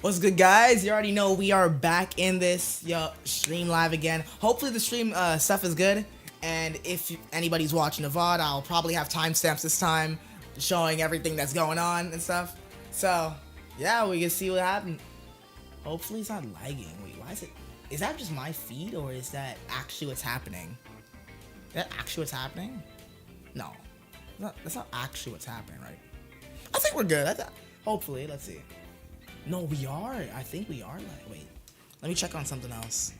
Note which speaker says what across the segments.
Speaker 1: What's good, guys? You already know we are back in this stream live again. Hopefully the stream stuff is good, and if anybody's watching the VOD, I'll probably have timestamps this time showing everything that's going on and stuff. So yeah, we can see what happened. Hopefully it's not lagging. Wait, why is it? Is that just my feed, or is that actually what's happening? Is that actually what's happening? No, that's not actually what's happening, right? I think we're good. Hopefully, let's see. No, we are. I think we are. Wait, let me check on something else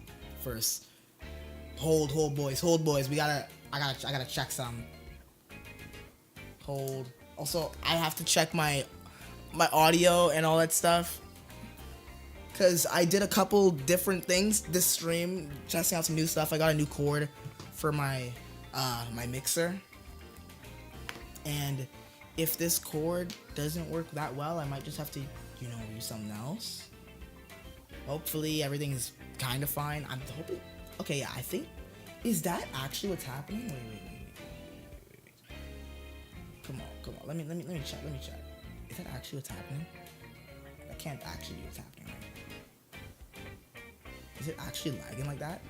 Speaker 1: first. Hold, boys. I gotta check some. Hold. Also, I have to check my audio and all that stuff, cause I did a couple different things this stream, testing out some new stuff. I got a new cord for my my mixer, and if this cord doesn't work that well, I might just have to, use something else. Hopefully everything's kind of fine. I'm hoping. Okay, yeah, I think. Is that actually what's happening? Wait. Come on. Let me check. Is that actually what's happening? That can't actually be what's happening, right? Is it actually lagging like that?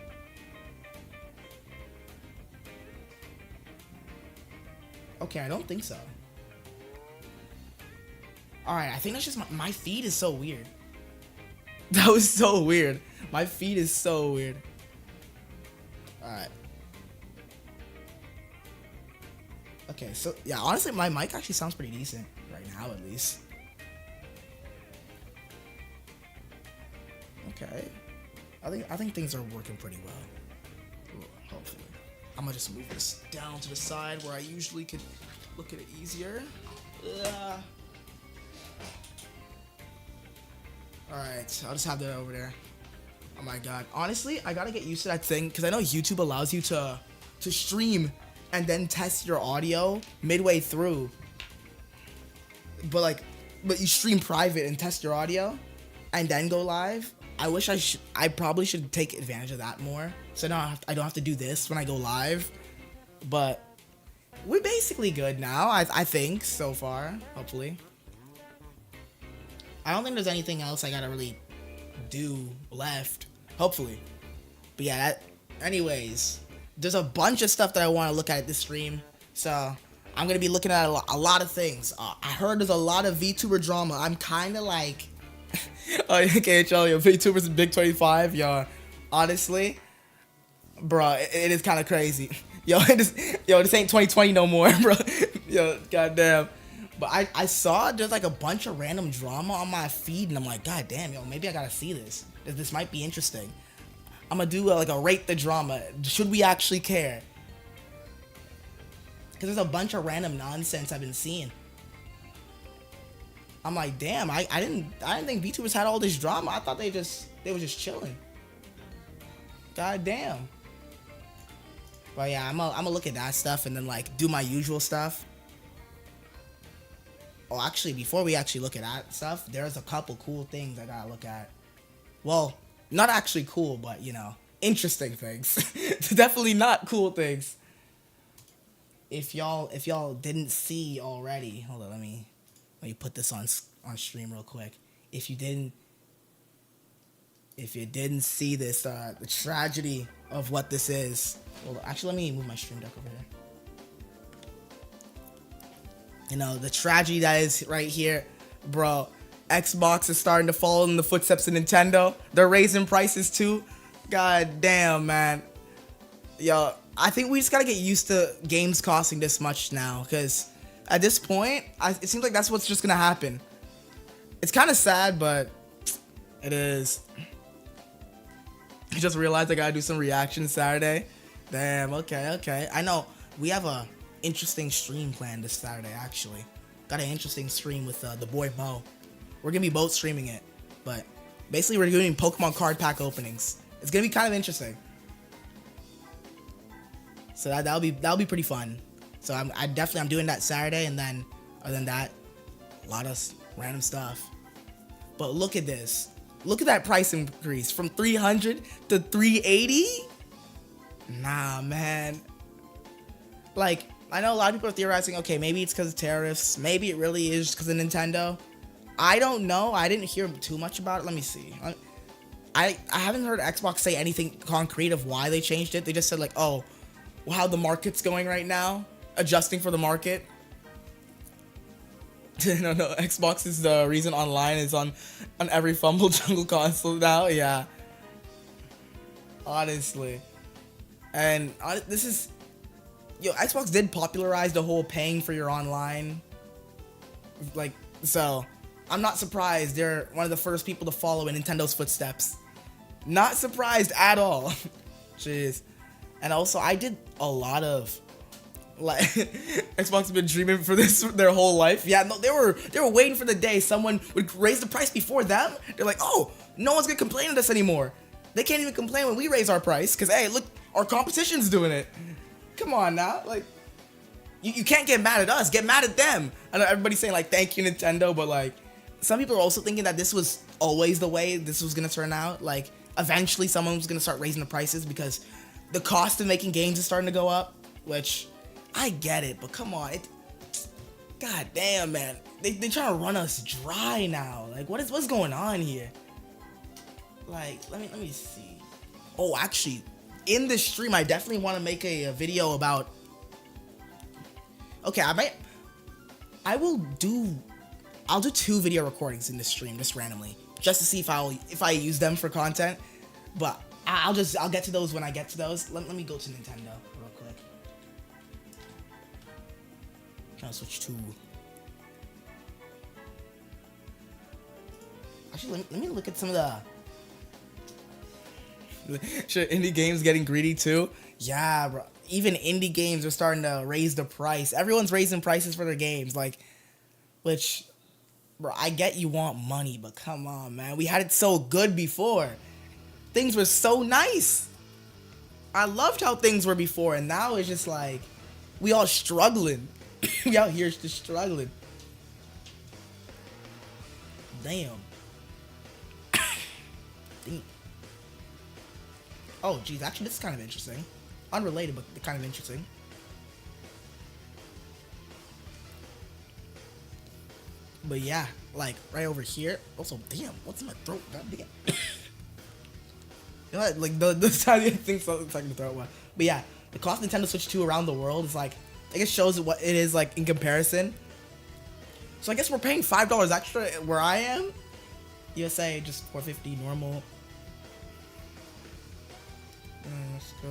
Speaker 1: Okay, I don't think so. Alright, I think that's just my feed is so weird. That was so weird. My feed is so weird. Alright. Okay, so yeah, honestly, my mic actually sounds pretty decent right now, at least. Okay. I think things are working pretty well. Ooh, hopefully. I'm gonna just move this down to the side where I usually could look at it easier. Alright, I'll just have that over there. Oh my god. Honestly, I gotta get used to that thing, because I know YouTube allows you to stream and then test your audio midway through. But you stream private and test your audio and then go live. I probably should take advantage of that more, so I don't have to do this when I go live. But we're basically good now, I think, so far, hopefully. I don't think there's anything else I gotta really do left, hopefully. But yeah, anyways, there's a bunch of stuff that I want to look at this stream, so I'm gonna be looking at a lot of things. I heard there's a lot of VTuber drama. I'm kind of like, okay, yo, VTubers in Big 25, yo, honestly, bro, it is kind of crazy. Yo, this ain't 2020 no more, bro. Yo, goddamn. But I saw there's like a bunch of random drama on my feed, and I'm like, god damn, yo, maybe I gotta see this. This might be interesting. I'm gonna do like a rate the drama. Should we actually care? Because there's a bunch of random nonsense I've been seeing. I'm like, damn, I didn't think VTubers had all this drama. I thought they were just chilling. God damn. But yeah, I'm gonna look at that stuff and then like do my usual stuff. Oh, actually, before we actually look at that stuff, there's a couple cool things I gotta look at. Well, not actually cool, but interesting things. Definitely not cool things. If y'all didn't see already, hold on, let me put this on stream real quick. If you didn't see this, the tragedy of what this is. Well, actually, let me move my stream deck over here. The tragedy that is right here, bro. Xbox is starting to follow in the footsteps of Nintendo. They're raising prices too. God damn, man. Yo, I think we just gotta get used to games costing this much now, because at this point, it seems like that's what's just gonna happen. It's kind of sad, but it is. I just realized I gotta do some reactions Saturday. Damn, okay. I know we have a interesting stream planned this Saturday, actually. Got an interesting stream with the boy Mo. We're gonna be both streaming it, but basically we're doing Pokemon card pack openings. It's gonna be kind of interesting. So that'll be pretty fun. So I'm doing that Saturday, and then other than that, a lot of random stuff. But look at this. Look at that price increase from 300 to 380. Nah, man. Like, I know a lot of people are theorizing, okay, maybe it's because of tariffs. Maybe it really is because of Nintendo. I don't know. I didn't hear too much about it. Let me see. I haven't heard Xbox say anything concrete of why they changed it. They just said like, oh, well, how the market's going right now, adjusting for the market. No, Xbox is the reason online is on every Fumble Jungle console now. Yeah, honestly, and this is, Xbox did popularize the whole paying for your online, like, so I'm not surprised they're one of the first people to follow in Nintendo's footsteps. Not surprised at all. Jeez. And also, I did a lot of, like, Xbox has been dreaming for this their whole life. Yeah, no, they were waiting for the day someone would raise the price before them. They're like, oh, no one's gonna complain at us anymore. They can't even complain when we raise our price, because, hey, look, our competition's doing it. Come on now, like, you can't get mad at us, get mad at them. I know everybody's saying, like, thank you, Nintendo, but, like, some people are also thinking that this was always the way this was gonna turn out. Like, eventually someone was gonna start raising the prices because the cost of making games is starting to go up, which I get it, but come on, god damn, man, they trying to run us dry now. Like, what's going on here? Like, let me see. Oh, actually, in this stream, I definitely want to make a video about. Okay, I'll do 2 video recordings in this stream just randomly, just to see if I use them for content, but I'll get to those when I get to those. Let me go to Nintendo real quick. I'll switch to. Actually, let me look at some of the. Sure, indie games getting greedy too. Yeah, bro. Even indie games are starting to raise the price. Everyone's raising prices for their games, like, which, bro, I get you want money, but come on, man. We had it so good before. Things were so nice. I loved how things were before, and now it's just like we all struggling. We out here just struggling. Damn. Oh, geez. Actually, this is kind of interesting. Unrelated, but kind of interesting. But yeah, like right over here. Also, damn, what's in my throat? God damn. You know what? Like the tiny thing's like the throat one. But yeah, the cost of Nintendo Switch 2 around the world is like, I guess shows what it is like in comparison. So I guess we're paying $5 extra where I am. USA just $4.50 normal. Let's go.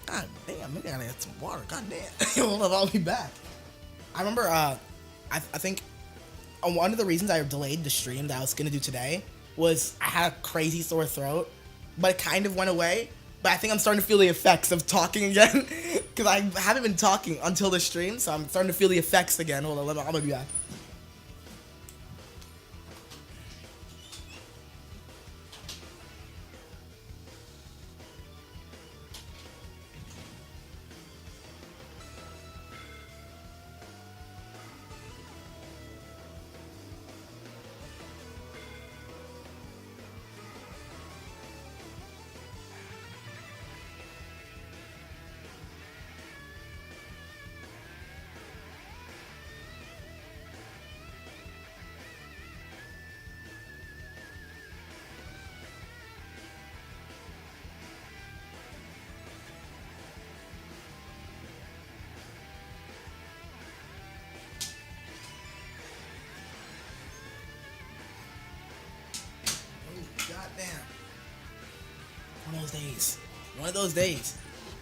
Speaker 1: God damn, maybe I gotta get some water. God damn. Hold up, I'll be back. I remember, I think one of the reasons I delayed the stream that I was gonna do today was I had a crazy sore throat, but it kind of went away. But I think I'm starting to feel the effects of talking again, because I haven't been talking until the stream, so I'm starting to feel the effects again. Hold on, I'm gonna be back. Damn. One of those days.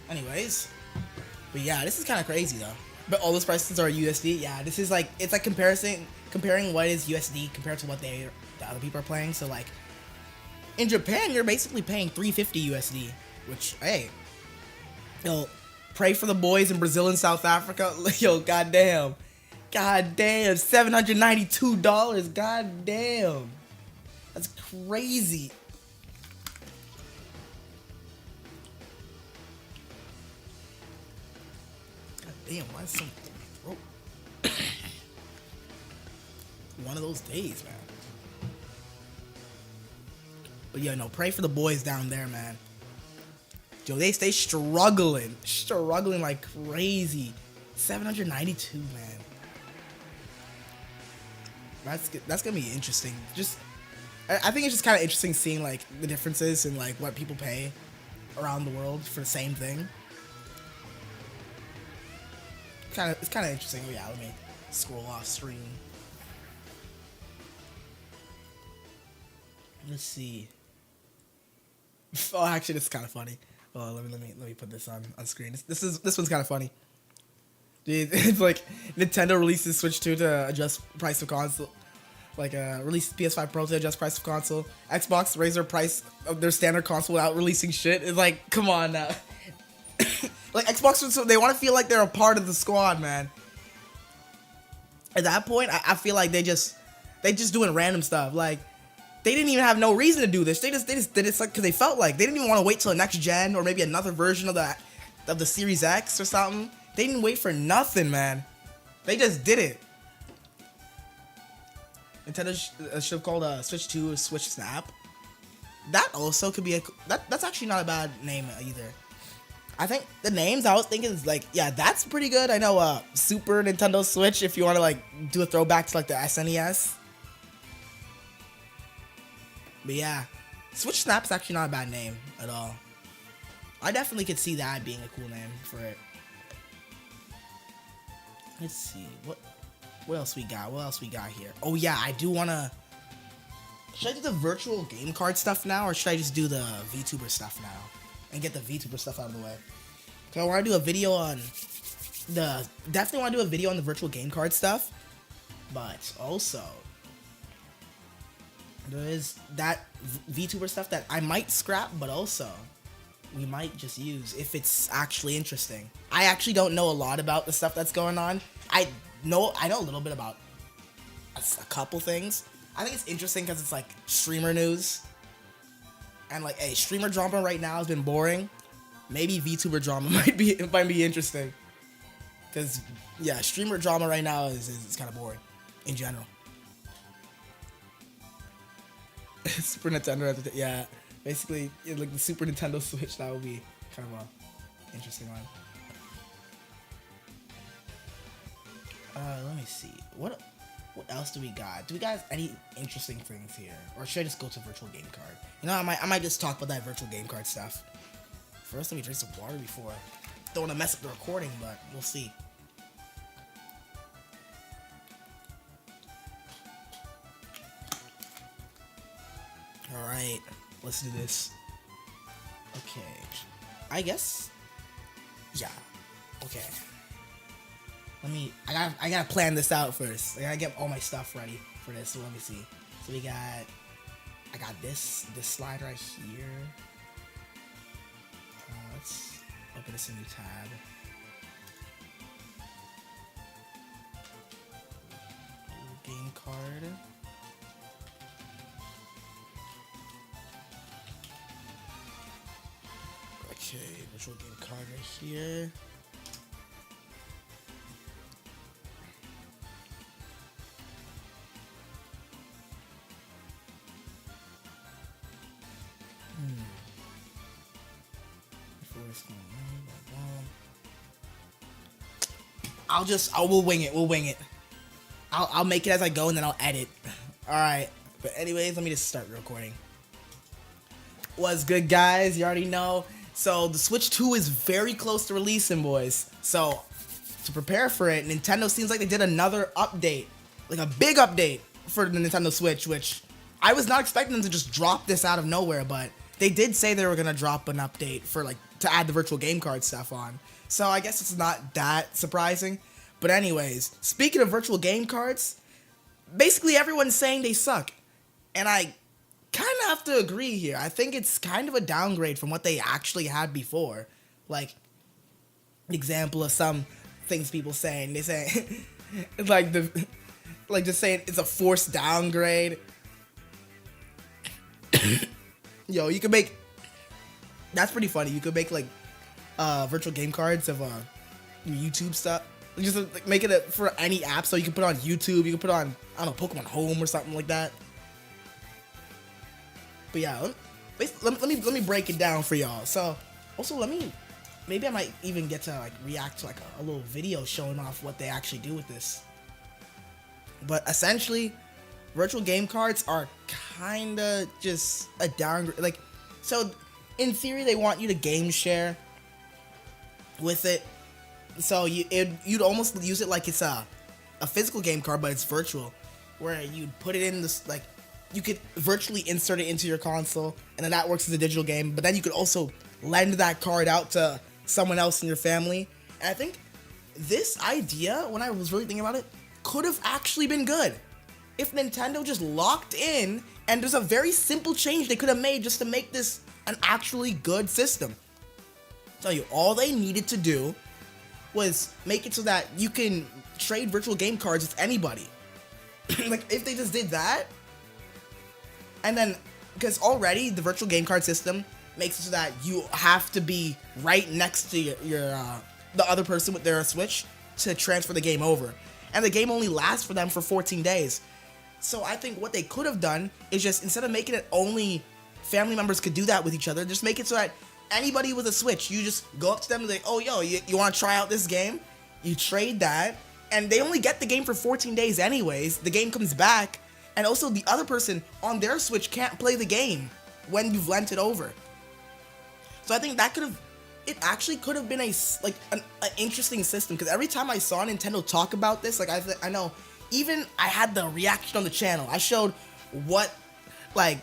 Speaker 1: Anyways. But yeah, this is kind of crazy though. But all those prices are USD. Yeah, this is like, it's like comparing what is USD compared to what the other people are playing. So like, in Japan, you're basically paying $350 USD. Which, hey. Yo, pray for the boys in Brazil and South Africa. Yo, goddamn. Goddamn. $792. Goddamn. That's crazy. God damn, why is some throat? One of those days, man. But yeah, no, pray for the boys down there, man. Yo, they stay struggling like crazy. 792, man. That's gonna be interesting. Just I think it's just kind of interesting seeing like the differences in like what people pay around the world for the same thing. It's kind of interesting. Oh yeah, let me scroll off screen. Let's see. Oh, actually, this is kind of funny. Oh, let me put this on screen. This one's kind of funny. Dude, it's like Nintendo releases Switch 2 to adjust price of console. Like release PS5 Pro to adjust price of console. Xbox raise their price of their standard console without releasing shit. It's like, come on now. Like Xbox, they want to feel like they're a part of the squad, man. At that point, I feel like they just doing random stuff. Like they didn't even have no reason to do this. They just did it because they felt like they didn't even want to wait till the next gen or maybe another version of the Series X or something. They didn't wait for nothing, man. They just did it. Nintendo should have called Switch 2 a Switch Snap. That also could be that's actually not a bad name either. I think the names I was thinking is like, yeah, that's pretty good. I know Super Nintendo Switch, if you want to like do a throwback to like the SNES. But yeah, Switch Snap is actually not a bad name at all. I definitely could see that being a cool name for it. Let's see what else we got. What else we got here? Oh yeah, I do wanna. Should I do the virtual game card stuff now, or should I just do the VTuber stuff now and get the VTuber stuff out of the way? Cause I want to do a video on definitely want to do a video on the virtual game card stuff, but also there is that VTuber stuff that I might scrap, but also we might just use if it's actually interesting. I actually don't know a lot about the stuff that's going on. I know a little bit about a couple things. I think it's interesting because it's like streamer news. And like, hey, streamer drama right now has been boring. Maybe VTuber drama might be interesting. Because, yeah, streamer drama right now is kind of boring in general. Super Nintendo, yeah. Basically, like the Super Nintendo Switch, that would be kind of a interesting one. Let me see. What else do we got? Do we got any interesting things here? Or should I just go to virtual game card? You know, I might just talk about that virtual game card stuff. First, let me drink some water before. Don't want to mess up the recording, but we'll see. Alright, let's do this. Okay. I guess. Yeah. Okay. I gotta plan this out first. I gotta get all my stuff ready for this. So let me see. So I got this slide right here. Let's open this in a new tab. Game card. Okay, virtual game card right here. We'll wing it. We'll wing it. I'll make it as I go and then I'll edit. Alright. But anyways, let me just start recording. What's good, guys? You already know. So the Switch 2 is very close to releasing, boys. So to prepare for it, Nintendo seems like they did another update. Like a big update for the Nintendo Switch, which I was not expecting them to just drop this out of nowhere, but they did say they were gonna drop an update for like to add the virtual game card stuff on. So I guess it's not that surprising. But anyways, speaking of virtual game cards, basically everyone's saying they suck. And I kind of have to agree here. I think it's kind of a downgrade from what they actually had before. Like, example of some things people saying. They say, just saying it's a forced downgrade. Yo, you could make, that's pretty funny. You could make like virtual game cards of YouTube stuff. Just like, make it for any app, so you can put it on YouTube. You can put it on, I don't know, Pokemon Home or something like that. But yeah, let me break it down for y'all. So also maybe I might even get to like react to like a little video showing off what they actually do with this. But essentially, virtual game cards are kind of just a downgrade. Like, so in theory, they want you to game share with it. So you'd almost use it like it's a physical game card, but it's virtual, where you'd put it in this, like, you could virtually insert it into your console, and then that works as a digital game. But then you could also lend that card out to someone else in your family. And I think this idea, when I was really thinking about it, could have actually been good if Nintendo just locked in, and there's a very simple change they could have made just to make this an actually good system. I'll tell you, all they needed to do was make it so that you can trade virtual game cards with anybody. Like, if they just did that, and then, because already the virtual game card system makes it so that you have to be right next to the other person with their Switch to transfer the game over. And the game only lasts for them for 14 days. So I think what they could have done is just, instead of making it only family members could do that with each other, just make it so that anybody with a Switch, you just go up to them and say, oh, yo, you want to try out this game? You trade that, and they only get the game for 14 days anyways. The game comes back, and also the other person on their Switch can't play the game when you've lent it over. So I think that it actually could have been an interesting system, because every time I saw Nintendo talk about this, like, I know, even I had the reaction on the channel. I showed what I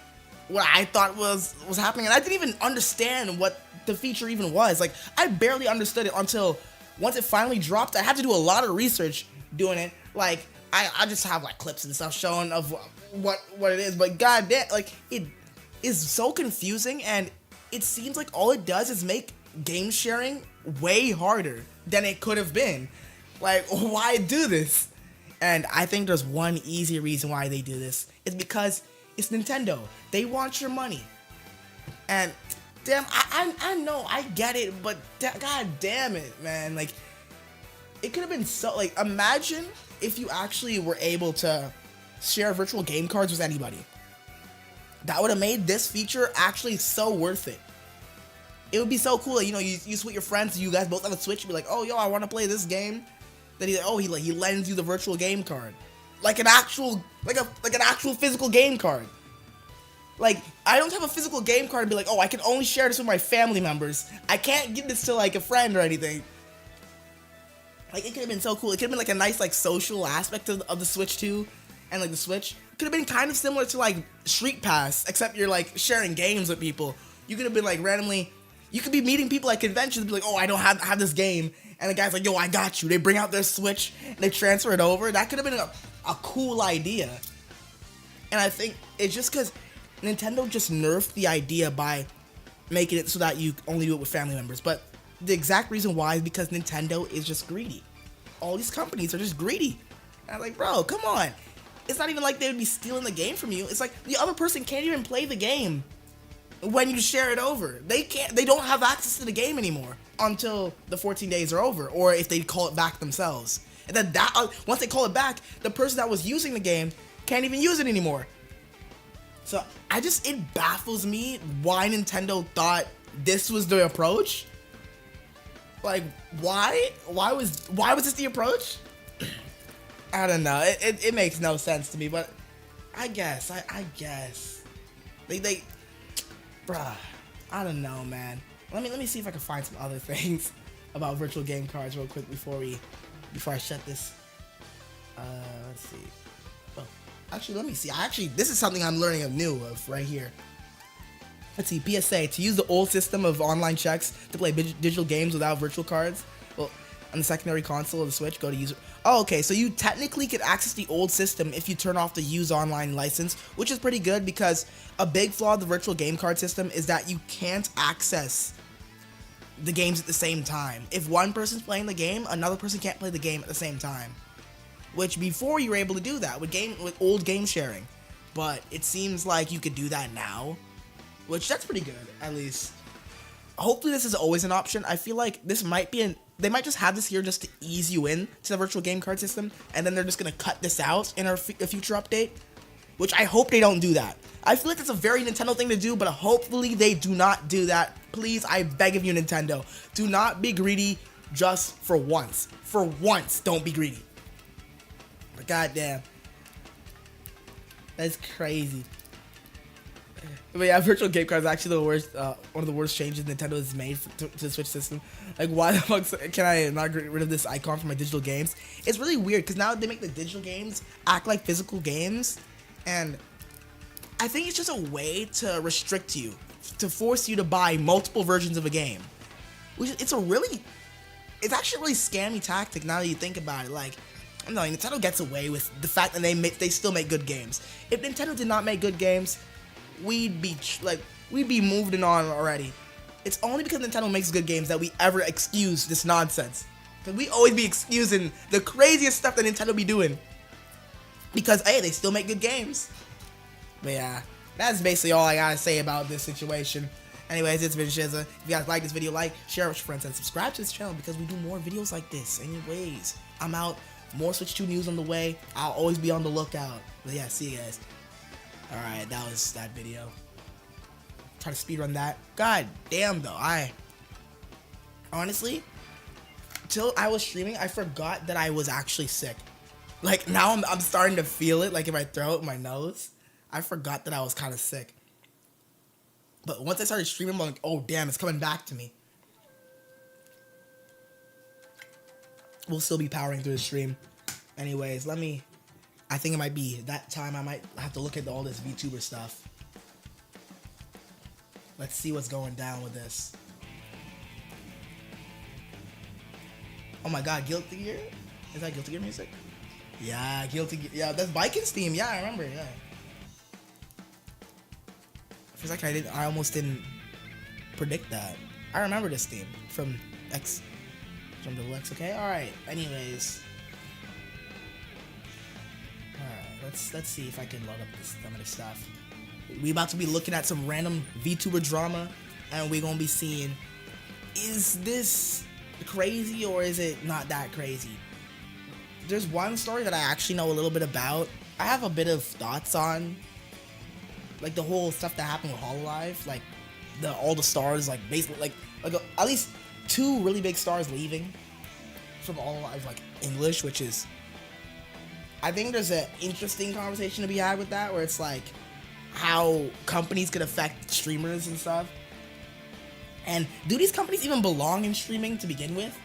Speaker 1: thought was happening, and I didn't even understand what the feature even was. Like, I barely understood it until once it finally dropped. I had to do a lot of research doing it. Like, I just have like clips and stuff showing of what it is, but goddamn, like, it is so confusing, and it seems like all it does is make game sharing way harder than it could have been. Like, why do this? And I think there's one easy reason why they do this. It's because it's Nintendo. They want your money. And damn, I know, I get it, but god damn it, man. Like, it could have been so, like, imagine if you actually were able to share virtual game cards with anybody. That would have made this feature actually so worth it. It would be so cool. Like, you know, you switch your friends, you guys both have a Switch, you'd be like, oh, yo, I want to play this game. Then he lends you the virtual game card, like an actual physical game card. Like, I don't have a physical game card and be like, oh, I can only share this with my family members. I can't give this to like a friend or anything. Like, it could have been so cool. It could have been like a nice like social aspect of the Switch too, and like the Switch could have been kind of similar to like Street Pass, except you're like sharing games with people. You could have been like randomly, you could be meeting people at conventions and be like, oh, I don't have this game. And the guy's like, yo, I got you. They bring out their Switch, and they transfer it over. That could have been a cool idea. And I think it's just because Nintendo just nerfed the idea by making it so that you only do it with family members. But the exact reason why is because Nintendo is just greedy. All these companies are just greedy. And I'm like, bro, come on. It's not even like they would be stealing the game from you. It's like the other person can't even play the game when you share it over. They don't have access to the game anymore until the 14 days are over, or if they call it back themselves. And then once they call it back, the person that was using the game can't even use it anymore. So it baffles me why Nintendo thought this was the approach. Like, why was this the approach? I don't know. It makes no sense to me, but I guess they bruh, I don't know, man. Let me see if I can find some other things about virtual game cards real quick before I shut this. Let's see. Oh, actually, let me see. This is something I'm learning of right here. Let's see. PSA: to use the old system of online checks to play digital games without virtual cards. Well, on the secondary console of the Switch, go to user. Oh, okay. So you technically could access the old system if you turn off the use online license, which is pretty good, because a big flaw of the virtual game card system is that you can't access the games at the same time. If one person's playing the game, another person can't play the game at the same time. Which before you were able to do that with old game sharing, but it seems like you could do that now, which that's pretty good, at least. Hopefully this is always an option. I feel like this might be they might just have this here just to ease you in to the virtual game card system, and then they're just gonna cut this out in a future update, which I hope they don't do that. I feel like it's a very Nintendo thing to do, but hopefully they do not do that. Please, I beg of you, Nintendo, do not be greedy just for once. For once, don't be greedy. But goddamn. That's crazy. But yeah, virtual game cards is actually the worst, one of the worst changes Nintendo has made to the Switch system. Like, why the fuck can I not get rid of this icon for my digital games? It's really weird because now they make the digital games act like physical games, and I think it's just a way to restrict you, to force you to buy multiple versions of a game. It's actually a really scammy tactic now that you think about it. Like, I'm telling you, Nintendo gets away with the fact that they still make good games. If Nintendo did not make good games, we'd be moving on already. It's only because Nintendo makes good games that we ever excuse this nonsense. Because we always be excusing the craziest stuff that Nintendo be doing. Because, hey, they still make good games. But yeah, that's basically all I gotta say about this situation. Anyways, it's been ShZa. If you guys like this video, like, share it with your friends, and subscribe to this channel because we do more videos like this. Anyways, I'm out. More Switch 2 news on the way. I'll always be on the lookout. But yeah, see you guys. Alright, that was that video. Try to speedrun that. God damn though, honestly, till I was streaming, I forgot that I was actually sick. Like, now I'm starting to feel it, like in my throat, my nose. I forgot that I was kind of sick. But once I started streaming, I'm like, oh damn, it's coming back to me. We'll still be powering through the stream. Anyways, I think it might be that time I might have to look at all this VTuber stuff. Let's see what's going down with this. Oh my god, Guilty Gear? Is that Guilty Gear music? Yeah, Guilty Gear. Yeah, that's Viking's theme. Yeah, I remember, yeah. Feels like I almost didn't predict that. I remember this theme from Deluxe, okay? Alright, anyways. Let's see if I can load up some of this stuff. We about to be looking at some random VTuber drama, and we're gonna be seeing, is this crazy or is it not that crazy? There's one story that I actually know a little bit about. I have a bit of thoughts on, like, the whole stuff that happened with Hololive, like all the stars, like basically like at least 2 really big stars leaving from Hololive, like English, which is, I think there's an interesting conversation to be had with that, where it's like how companies could affect streamers and stuff. And do these companies even belong in streaming to begin with?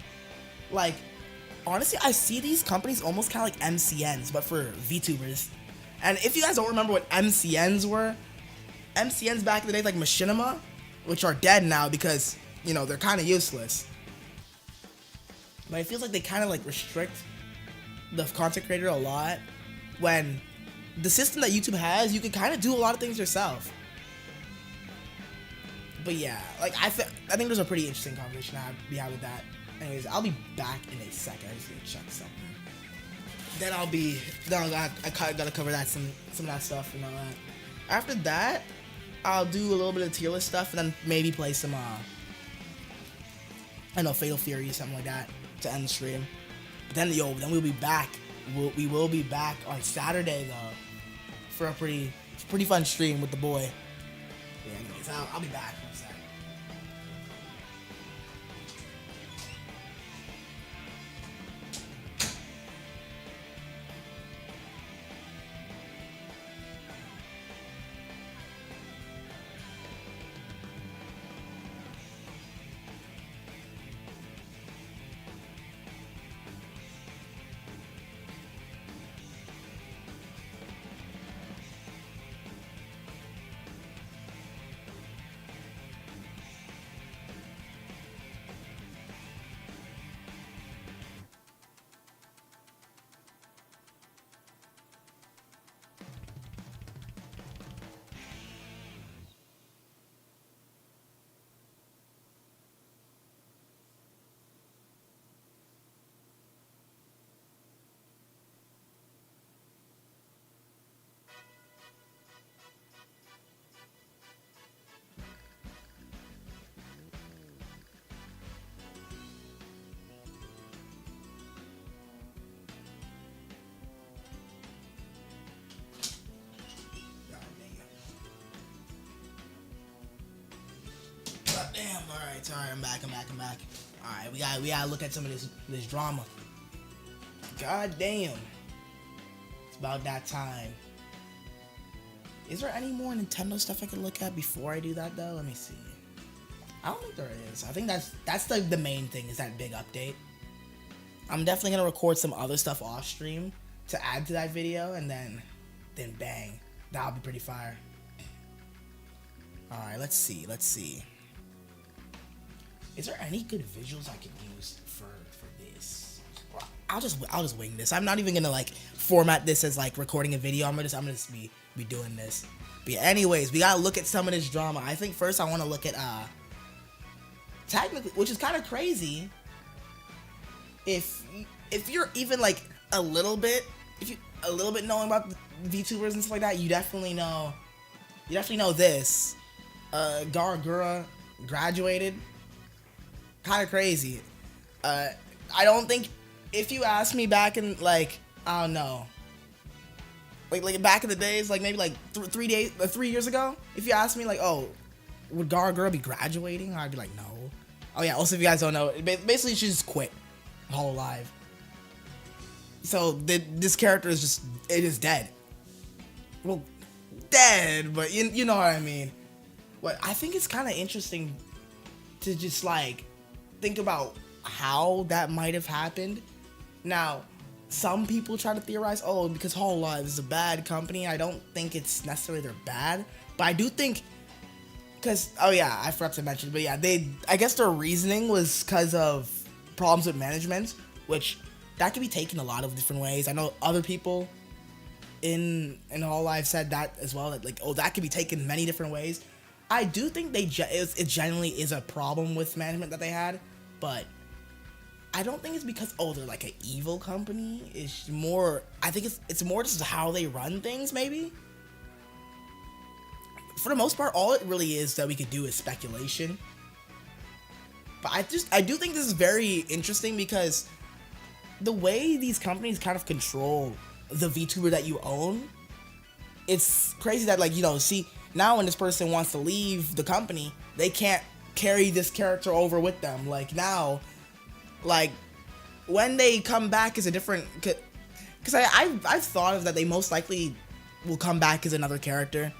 Speaker 1: Like, honestly, I see these companies almost kind of like MCNs, but for VTubers. And if you guys don't remember what MCNs were, MCNs back in the day, like Machinima, which are dead now because, you know, they're kind of useless. But it feels like they kind of like restrict the content creator a lot, when the system that YouTube has, you can kind of do a lot of things yourself. But yeah, like I think there's a pretty interesting conversation to be had with that. Anyways, I'll be back in a second. I just need to check something. Then I gotta cover that some of that stuff and all that. After that, I'll do a little bit of tier list stuff and then maybe play some I don't know, Fatal Fury or something like that to end the stream. But then we'll be back. We will be back on Saturday though, for a pretty fun stream with the boy. Yeah, anyways, I'll be back on Saturday. Damn, alright, I'm back. Alright, we gotta look at some of this drama. God damn. It's about that time. Is there any more Nintendo stuff I could look at before I do that though? Let me see. I don't think there is. I think that's the main thing, is that big update. I'm definitely gonna record some other stuff off stream to add to that video, and then bang, that'll be pretty fire. All right, let's see. Is there any good visuals I can use for this? I'll just wing this. I'm not even gonna like format this as like recording a video. I'm gonna just be doing this. But yeah, anyways, we gotta look at some of this drama. I think first I want to look at technically, which is kind of crazy. If you're even like a little bit knowing about VTubers and stuff like that, you definitely know this. Gura graduated. Kind of crazy. I don't think, if you asked me back in like, I don't know, like back in the days, like maybe like 3 years ago, if you asked me like, oh, would Gura be graduating, I'd be like, no. Oh yeah, also if you guys don't know, basically she just quit Hololive. So this character is just dead. Well, dead, but you know what I mean. But I think it's kind of interesting to just like think about how that might have happened. Now, some people try to theorize, oh, because Hololive is a bad company. I don't think it's necessarily they're bad, but I do think, because, oh yeah, I forgot to mention, but yeah, I guess their reasoning was because of problems with management, which that could be taken a lot of different ways. I know other people in Hololive said that as well, that like, oh, that could be taken many different ways. I do think it generally is a problem with management that they had, but I don't think it's because, oh, they're like an evil company. It's more, I think it's more just how they run things, maybe. For the most part, all it really is that we could do is speculation. But I do think this is very interesting, because the way these companies kind of control the VTuber that you own, it's crazy that, like, you know, see, now when this person wants to leave the company, they can't carry this character over with them. Like, now, like, when they come back as a different, because I've thought of that they most likely will come back as another character.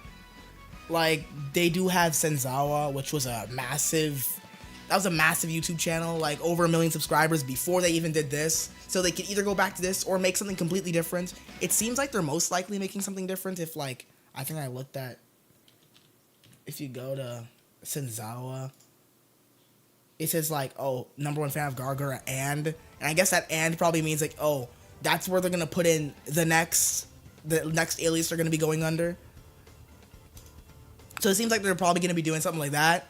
Speaker 1: Like, they do have ShZa, which was a massive YouTube channel, like over 1 million subscribers before they even did this. So they could either go back to this or make something completely different. It seems like they're most likely making something different. If, like, I think I looked at, if you go to ShZa, it says like, oh, #1 fan of Gura, and I guess that and probably means like, oh, that's where they're gonna put in the next alias they're gonna be going under. So it seems like they're probably gonna be doing something like that,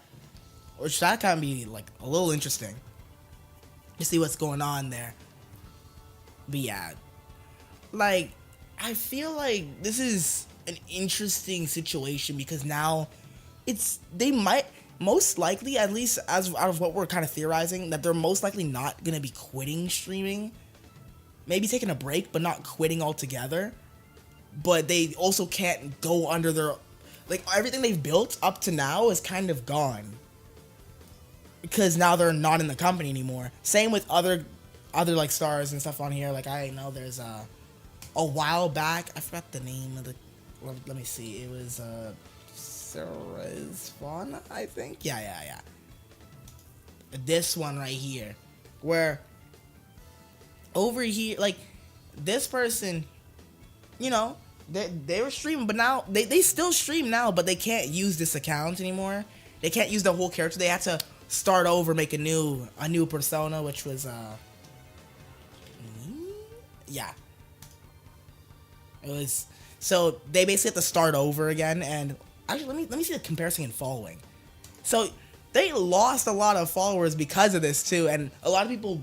Speaker 1: which that kind of be like a little interesting to see what's going on there. But yeah, like, I feel like this is an interesting situation, because now they might most likely, at least as out of what we're kind of theorizing, that they're most likely not gonna be quitting streaming. Maybe taking a break, but not quitting altogether. But they also can't go under their, like, everything they've built up to now is kind of gone, because now they're not in the company anymore. Same with other like stars and stuff on here. Like, I know there's a while back, I forgot the name of the, let me see, it was Sarasvana, I think. Yeah. This one right here, where over here, like, this person, you know, they were streaming, but now they still stream now, but they can't use this account anymore. They can't use the whole character. They had to start over, make a new persona, which was yeah. It was, so they basically have to start over again. And actually, let me see the comparison in following. So they lost a lot of followers because of this too, and a lot of people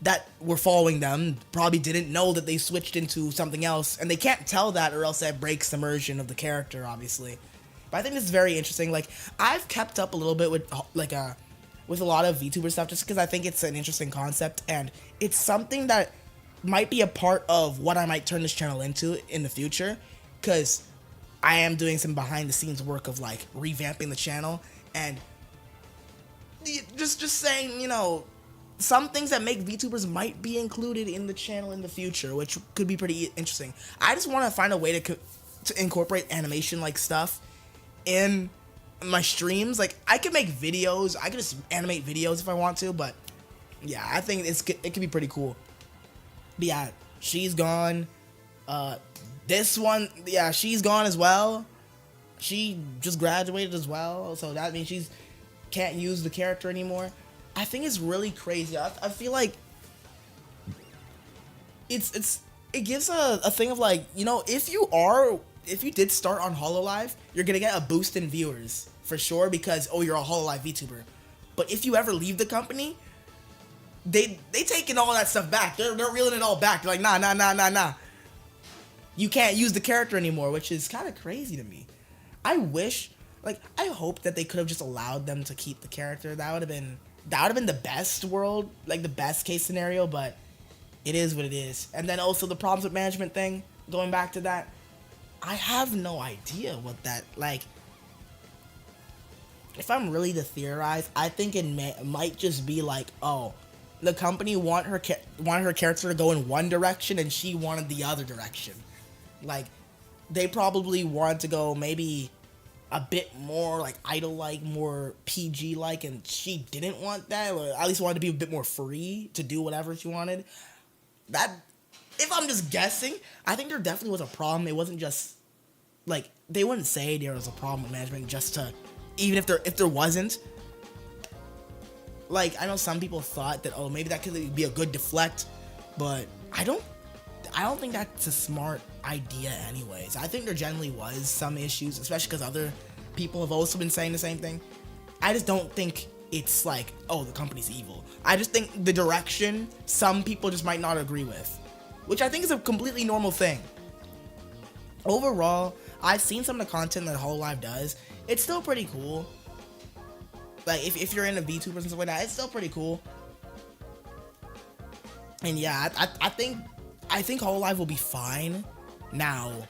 Speaker 1: that were following them probably didn't know that they switched into something else, and they can't tell that, or else that breaks immersion of the character, obviously. But I think this is very interesting. Like, I've kept up a little bit with with a lot of VTuber stuff, just because I think it's an interesting concept, and it's something that might be a part of what I might turn this channel into in the future, because I am doing some behind the scenes work of like revamping the channel, and just saying, you know, some things that make VTubers might be included in the channel in the future, which could be pretty interesting. I just want to find a way to incorporate animation like stuff in my streams. Like, I could make videos, I could just animate videos if I want to, but yeah, I think it could be pretty cool. But yeah, she's gone. This one, yeah, she's gone as well. She just graduated as well, so that means she's can't use the character anymore. I think it's really crazy. I feel like it gives a thing of like, you know, if you did start on Hololive, you're gonna get a boost in viewers for sure because, oh, you're a Hololive VTuber. But if you ever leave the company, they taking all that stuff back. They're reeling it all back. They're like, nah. You can't use the character anymore, which is kind of crazy to me. I hope that they could have just allowed them to keep the character. That would have been the best world, like the best case scenario, but it is what it is. And then also the problems with management thing, going back to that, I have no idea what that, like, if I'm really to theorize, I think it might just be like, oh, the company wanted her character to go in one direction and she wanted the other direction. Like, they probably wanted to go maybe a bit more like idol-like, more PG-like, and she didn't want that, or at least wanted to be a bit more free to do whatever she wanted. That, if I'm just guessing, I think there definitely was a problem. It wasn't just, like, they wouldn't say there was a problem with management just to, even if there wasn't. Like, I know some people thought that, oh, maybe that could be a good deflect, but I don't think that's a smart idea anyways. I think there generally was some issues, especially because other people have also been saying the same thing. I just don't think it's like, oh, the company's evil. I just think the direction some people just might not agree with, which I think is a completely normal thing. Overall, I've seen some of the content that Hololive does. It's still pretty cool. Like, if you're into VTubers and stuff like that, it's still pretty cool. And yeah, I think Hololive will be fine. Now,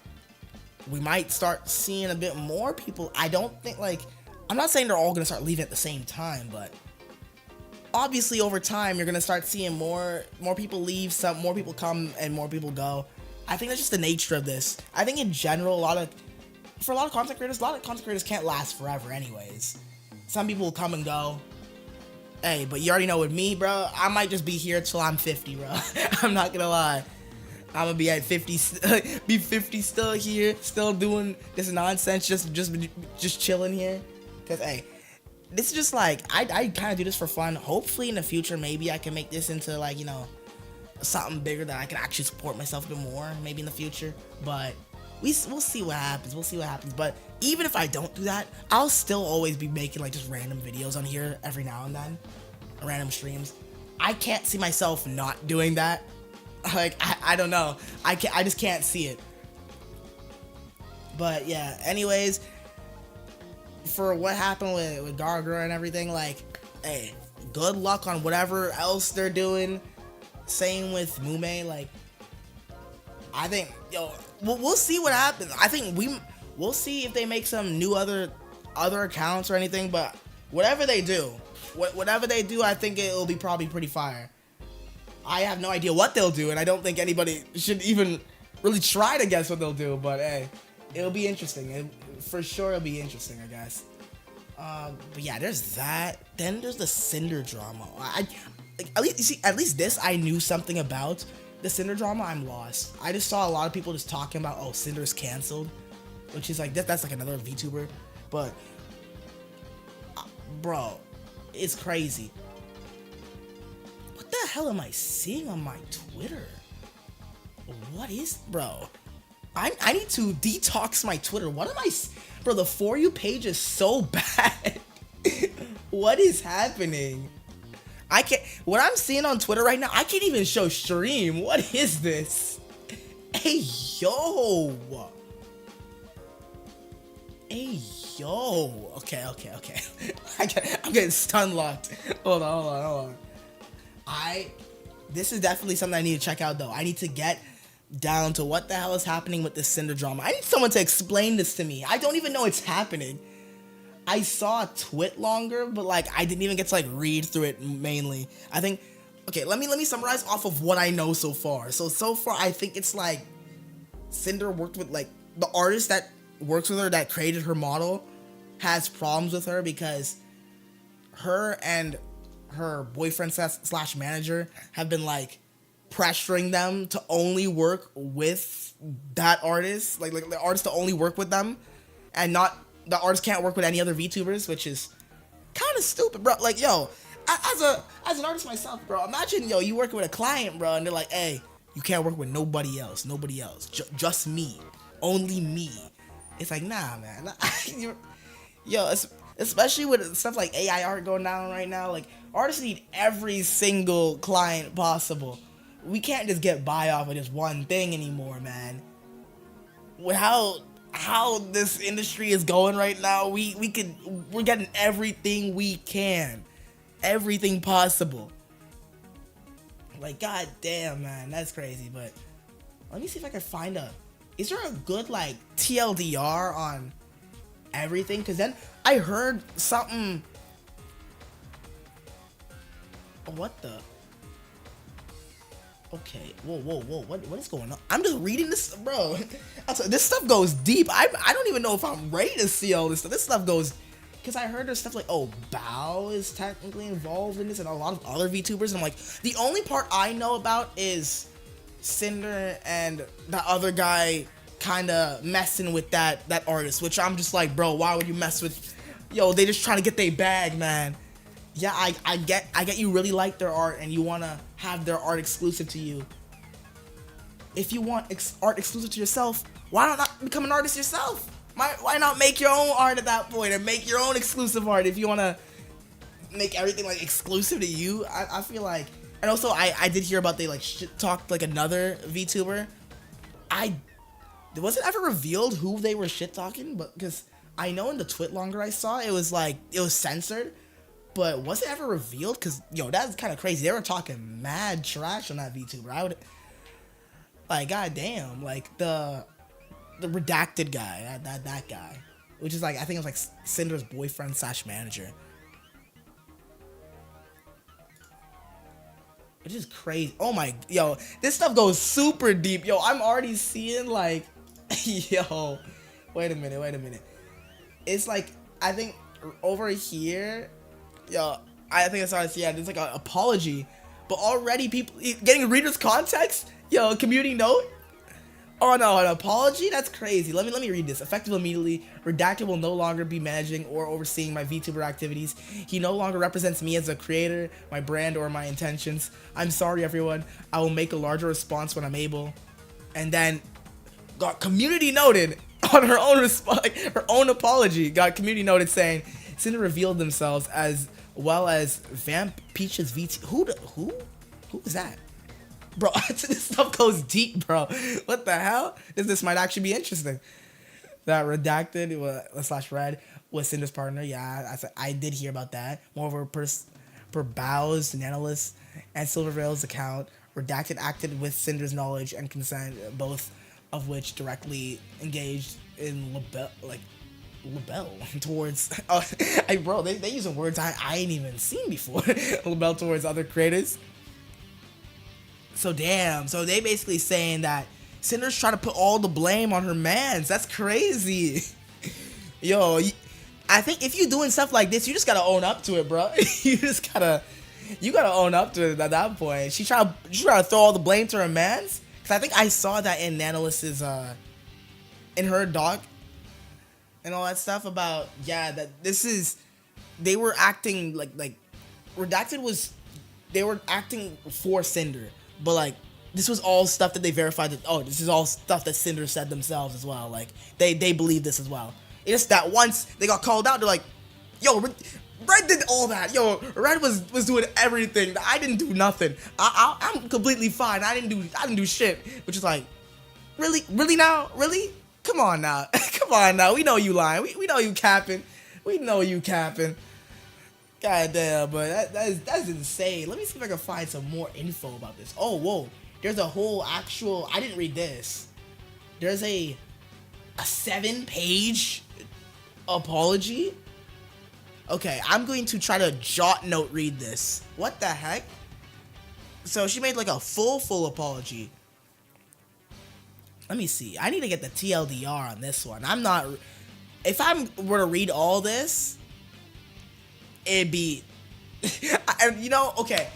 Speaker 1: we might start seeing a bit more people. I don't think, like, I'm not saying they're all going to start leaving at the same time, but obviously over time, you're going to start seeing more people leave, some more people come, and more people go. I think that's just the nature of this. I think in general, for a lot of content creators can't last forever anyways. Some people will come and go. Hey, but you already know with me, bro, I might just be here till I'm 50, bro. I'm not gonna lie. I'm gonna be at 50, be 50 still here, still doing this nonsense, just chilling here. Cause hey, this is just like, I kind of do this for fun. Hopefully in the future, maybe I can make this into like, you know, something bigger that I can actually support myself a bit more, maybe in the future. But we'll see what happens. But even if I don't do that, I'll still always be making like just random videos on here every now and then, random streams. I can't see myself not doing that. Like, I don't know. I just can't see it. But yeah, anyways, for what happened with Gura and everything, like, hey, good luck on whatever else they're doing. Same with Mume. Like, I think, we'll see what happens. I think we'll see if they make some new other accounts or anything. But whatever they do, I think it'll be probably pretty fire. I have no idea what they'll do, and I don't think anybody should even really try to guess what they'll do. But hey, it'll be interesting. For sure, it'll be interesting, I guess. But yeah, there's that. Then there's the Sinder Drama. At least this I knew something about. The Sinder Drama, I'm lost. I just saw a lot of people just talking about, oh, Cinder's canceled, which is like that's like another VTuber. But bro, it's crazy. What the hell am I seeing on my Twitter? What is, bro? I need to detox my Twitter. What am I, bro? The For You page is so bad. What is happening? I can't. What I'm seeing on Twitter right now, I can't even show stream. What is this? Hey yo. Hey yo. Okay. I'm getting stun locked. Hold on. This is definitely something I need to check out though. I need to get down to what the hell is happening with this Sinder Drama. I need someone to explain this to me. I don't even know it's happening. I saw a twit longer, but like I didn't even get to like read through it mainly. I think, okay, let me summarize off of what I know so far. So far I think it's like Sinder worked with like the artist that works with her, that created her model, has problems with her because her and her boyfriend slash manager have been like pressuring them to only work with that artist, like the artist to only work with them, and not the artist can't work with any other VTubers, which is kind of stupid, bro. Like, yo, as an artist myself, bro, imagine, yo, you working with a client, bro, and they're like, hey, you can't work with nobody else, just me, only me. It's like, nah, man. Yo, especially with stuff like AI art going down right now, like, artists need every single client possible. We can't just get by off of just one thing anymore, man. With how this industry is going right now, we're getting everything we can, everything possible. Like, god damn, man, that's crazy. But let me see if I can find is there a good like TLDR on everything? Because then I heard something. What the? Okay, whoa, what is going on? I'm just reading this, bro. This stuff goes deep. I don't even know if I'm ready to see all this stuff. This stuff goes, because I heard there's stuff like, oh, Bao is technically involved in this, and a lot of other VTubers. And I'm like, the only part I know about is Sinder and the other guy kind of messing with that artist, which I'm just like, bro, why would you mess with? Yo, they just trying to get their bag, man. Yeah, I get you really like their art and you want to have their art exclusive to you. If you want art exclusive to yourself, why not become an artist yourself? Why not make your own art at that point and make your own exclusive art if you want to make everything like exclusive to you? I feel like, and also I did hear about they like shit talked like another VTuber. Was it ever revealed who they were shit talking? But because I know in the twit longer I saw, it was censored. But was it ever revealed? Because, yo, that's kind of crazy. They were talking mad trash on that VTuber. I would, like, goddamn, like, the redacted guy, that guy. Which is, like, I think it was, like, Cinder's boyfriend slash manager. Which is crazy. Oh, my, yo, this stuff goes super deep. Yo, I'm already seeing, like, yo, wait a minute. It's, like, I think over here... Yo, I think I saw this, yeah, there's like an apology, but already people getting readers context. Yo, community note. Oh no, an apology? That's crazy. Let me read this. Effective immediately. Redacted will no longer be managing or overseeing my VTuber activities. He no longer represents me as a creator, my brand, or my intentions. I'm sorry, everyone. I will make a larger response when I'm able. And then got community noted on her own apology. Got community noted saying Cinder revealed themselves as well as Vamp Peach's VT. Who is that? Bro, this stuff goes deep, bro. What the hell? This might actually be interesting. That redacted slash red was Cinder's partner. Yeah, I did hear about that. Moreover, per Bao's, Nanolist, and Silvervale's account, redacted acted with Cinder's knowledge and consent, both of which directly engaged in Labelle towards bro, they using words I ain't even seen before. Labelle towards other creators. So damn, so they basically saying that Cinder's trying to put all the blame on her mans. That's crazy. Yo, I think if you're doing stuff like this, you just gotta own up to it, bro. you gotta own up to it at that point. She trying to throw all the blame to her mans. Cause I think I saw that in Nanolist's in her doc and all that stuff about, yeah, that they were acting like redacted was, they were acting for Cinder, but like this was all stuff that they verified that, oh, this is all stuff that Cinder said themselves as well. Like they believe this as well. It's just that once they got called out, they're like, yo, Red did all that. Yo, Red was doing everything. I didn't do nothing. I'm completely fine. I didn't do shit. Which is like, really now? Really? Come on now. Come on now. We know you lying. We know you capping. We know you capping. God damn, but that's insane. Let me see if I can find some more info about this. Oh, whoa. There's a whole actual, I didn't read this. There's a 7-page apology. Okay, I'm going to try to jot note read this. What the heck? So she made like a full apology. Let me see. I need to get the TLDR on this one. I'm not. If I were to read all this, it'd be. You know, okay.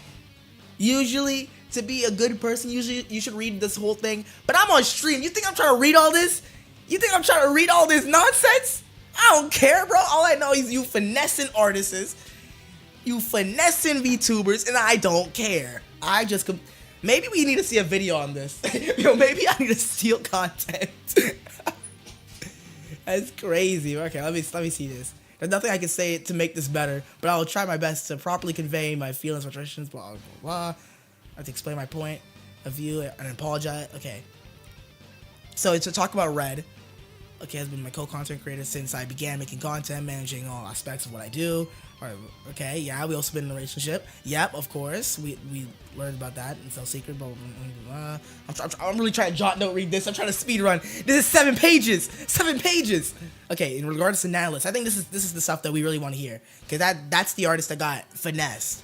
Speaker 1: Usually, to be a good person, usually you should read this whole thing. But I'm on stream. You think I'm trying to read all this? You think I'm trying to read all this nonsense? I don't care, bro. All I know is you finessing artists, you finessing VTubers, and I don't care. I just maybe we need to see a video on this. Yo, maybe I need to steal content. That's crazy. Okay, let me see this. There's nothing I can say to make this better, but I'll try my best to properly convey my feelings, frustrations, blah, blah, blah. I have to explain my point of view and apologize. Okay. So to talk about Red, okay, has been my co-content creator since I began making content, managing all aspects of what I do. Okay, yeah, we also been in a relationship. Yep, of course. We learned about that in Cell Secret, blah, blah, blah, blah. I'm really trying to jot note read this. I'm trying to speed run. This is 7 pages. 7 pages. Okay, in regards to Nanalyst, I think this is the stuff that we really want to hear. Because that's the artist that got finessed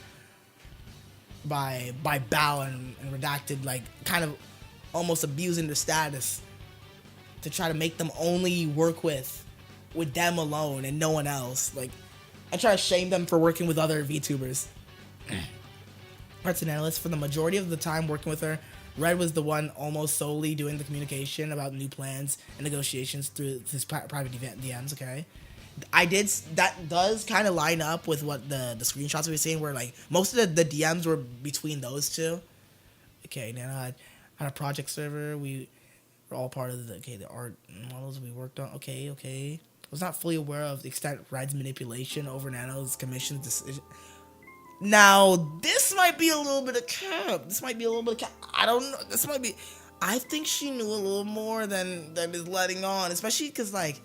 Speaker 1: by Bao and Redacted, like, kind of almost abusing their status to try to make them only work with them alone and no one else. Like, I try to shame them for working with other VTubers. Arts and Analyst, for the majority of the time working with her, Red was the one almost solely doing the communication about new plans and negotiations through his private DMs, okay? That does kind of line up with what the screenshots we were seeing, where like most of the DMs were between those two. Okay, now I had a project server, we were all part of the art models we worked on, okay. I was not fully aware of the extent of Red's manipulation over Nano's commission decision. Now, this might be a little bit of cap. I don't know. This might be. I think she knew a little more than is letting on, especially because like,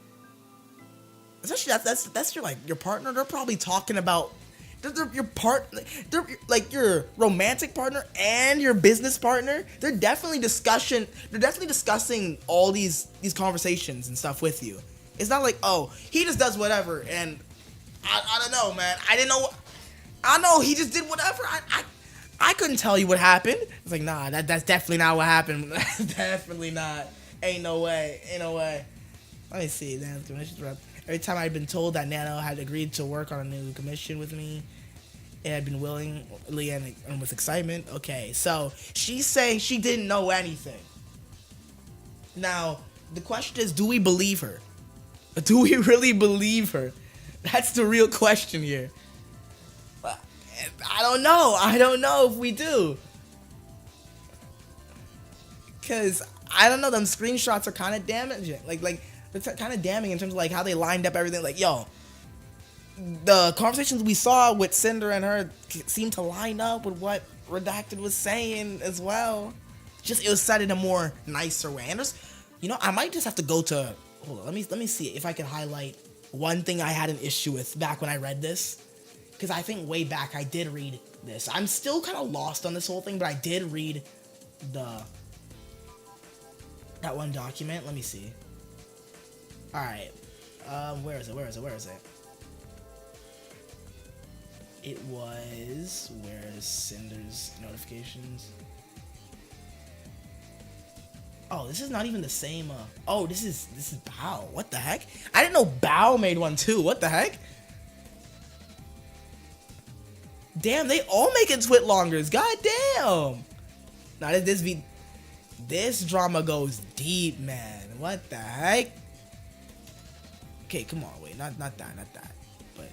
Speaker 1: that's your partner. They're probably talking about your romantic partner and your business partner. They're definitely discussing all these conversations and stuff with you. It's not like, oh, he just does whatever, and I don't know, man. I know he just did whatever. I couldn't tell you what happened. It's like, nah, that's definitely not what happened. Definitely not. Ain't no way. Let me see. Every time I'd been told that Nano had agreed to work on a new commission with me, it had been willingly and with excitement. Okay, so she's saying she didn't know anything. Now, the question is, do we believe her? Do we really believe her? That's the real question here. I don't know if we do. Because, I don't know, them screenshots are kind of damaging. Like, it's kind of damning in terms of, like, how they lined up everything. Like, yo, the conversations we saw with Sinder and her seemed to line up with what Redacted was saying as well. Just, it was said in a more nicer way. And there's, I might just have to go to... Hold on, let me see if I can highlight one thing I had an issue with back when I read this. Because I think way back I did read this. I'm still kind of lost on this whole thing, but I did read that one document. Let me see. Alright. Where is it? It was... Where's Cinder's notifications? Oh, this is not even the same, oh, this is Bao. What the heck? I didn't know Bao made one too. What the heck? Damn, they all making twit longers. God damn. Now this drama goes deep, man. What the heck? Okay, come on, wait, not that. But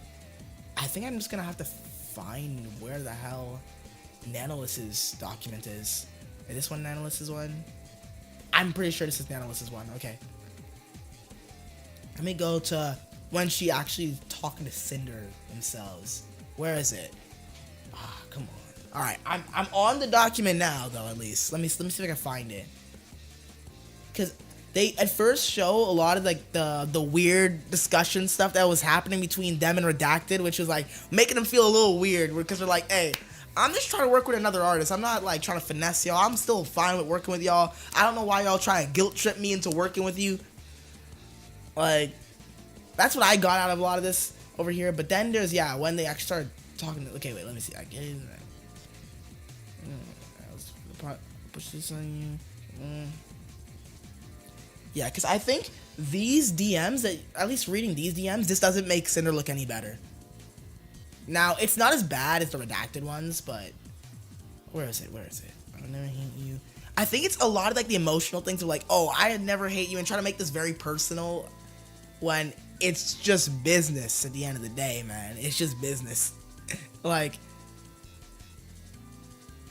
Speaker 1: I think I'm just gonna have to find where the hell Nanolyst's document is. Is this one Nanolyst's one? I'm pretty sure this is Nanolyst's one. Okay. Let me go to when she actually talking to Sinder themselves. Where is it? Ah, come on. All right, I'm on the document now, though. At least let me see if I can find it. Cause they at first show a lot of like the weird discussion stuff that was happening between them and Redacted, which was like making them feel a little weird because they're like, hey, I'm just trying to work with another artist. I'm not like trying to finesse y'all. I'm still fine with working with y'all. I don't know why y'all try to guilt trip me into working with you. Like, that's what I got out of a lot of this over here. But then there's, yeah, when they actually started talking to, okay, wait, let me see. I get it. Push this on you. Yeah, because I think these DMs, that at least reading these DMs, this doesn't make Sinder look any better. Now, it's not as bad as the redacted ones, but where is it? I never hate you. I think it's a lot of like the emotional things of like, oh, I never hate you, and try to make this very personal when it's just business at the end of the day, man. It's just business. Like,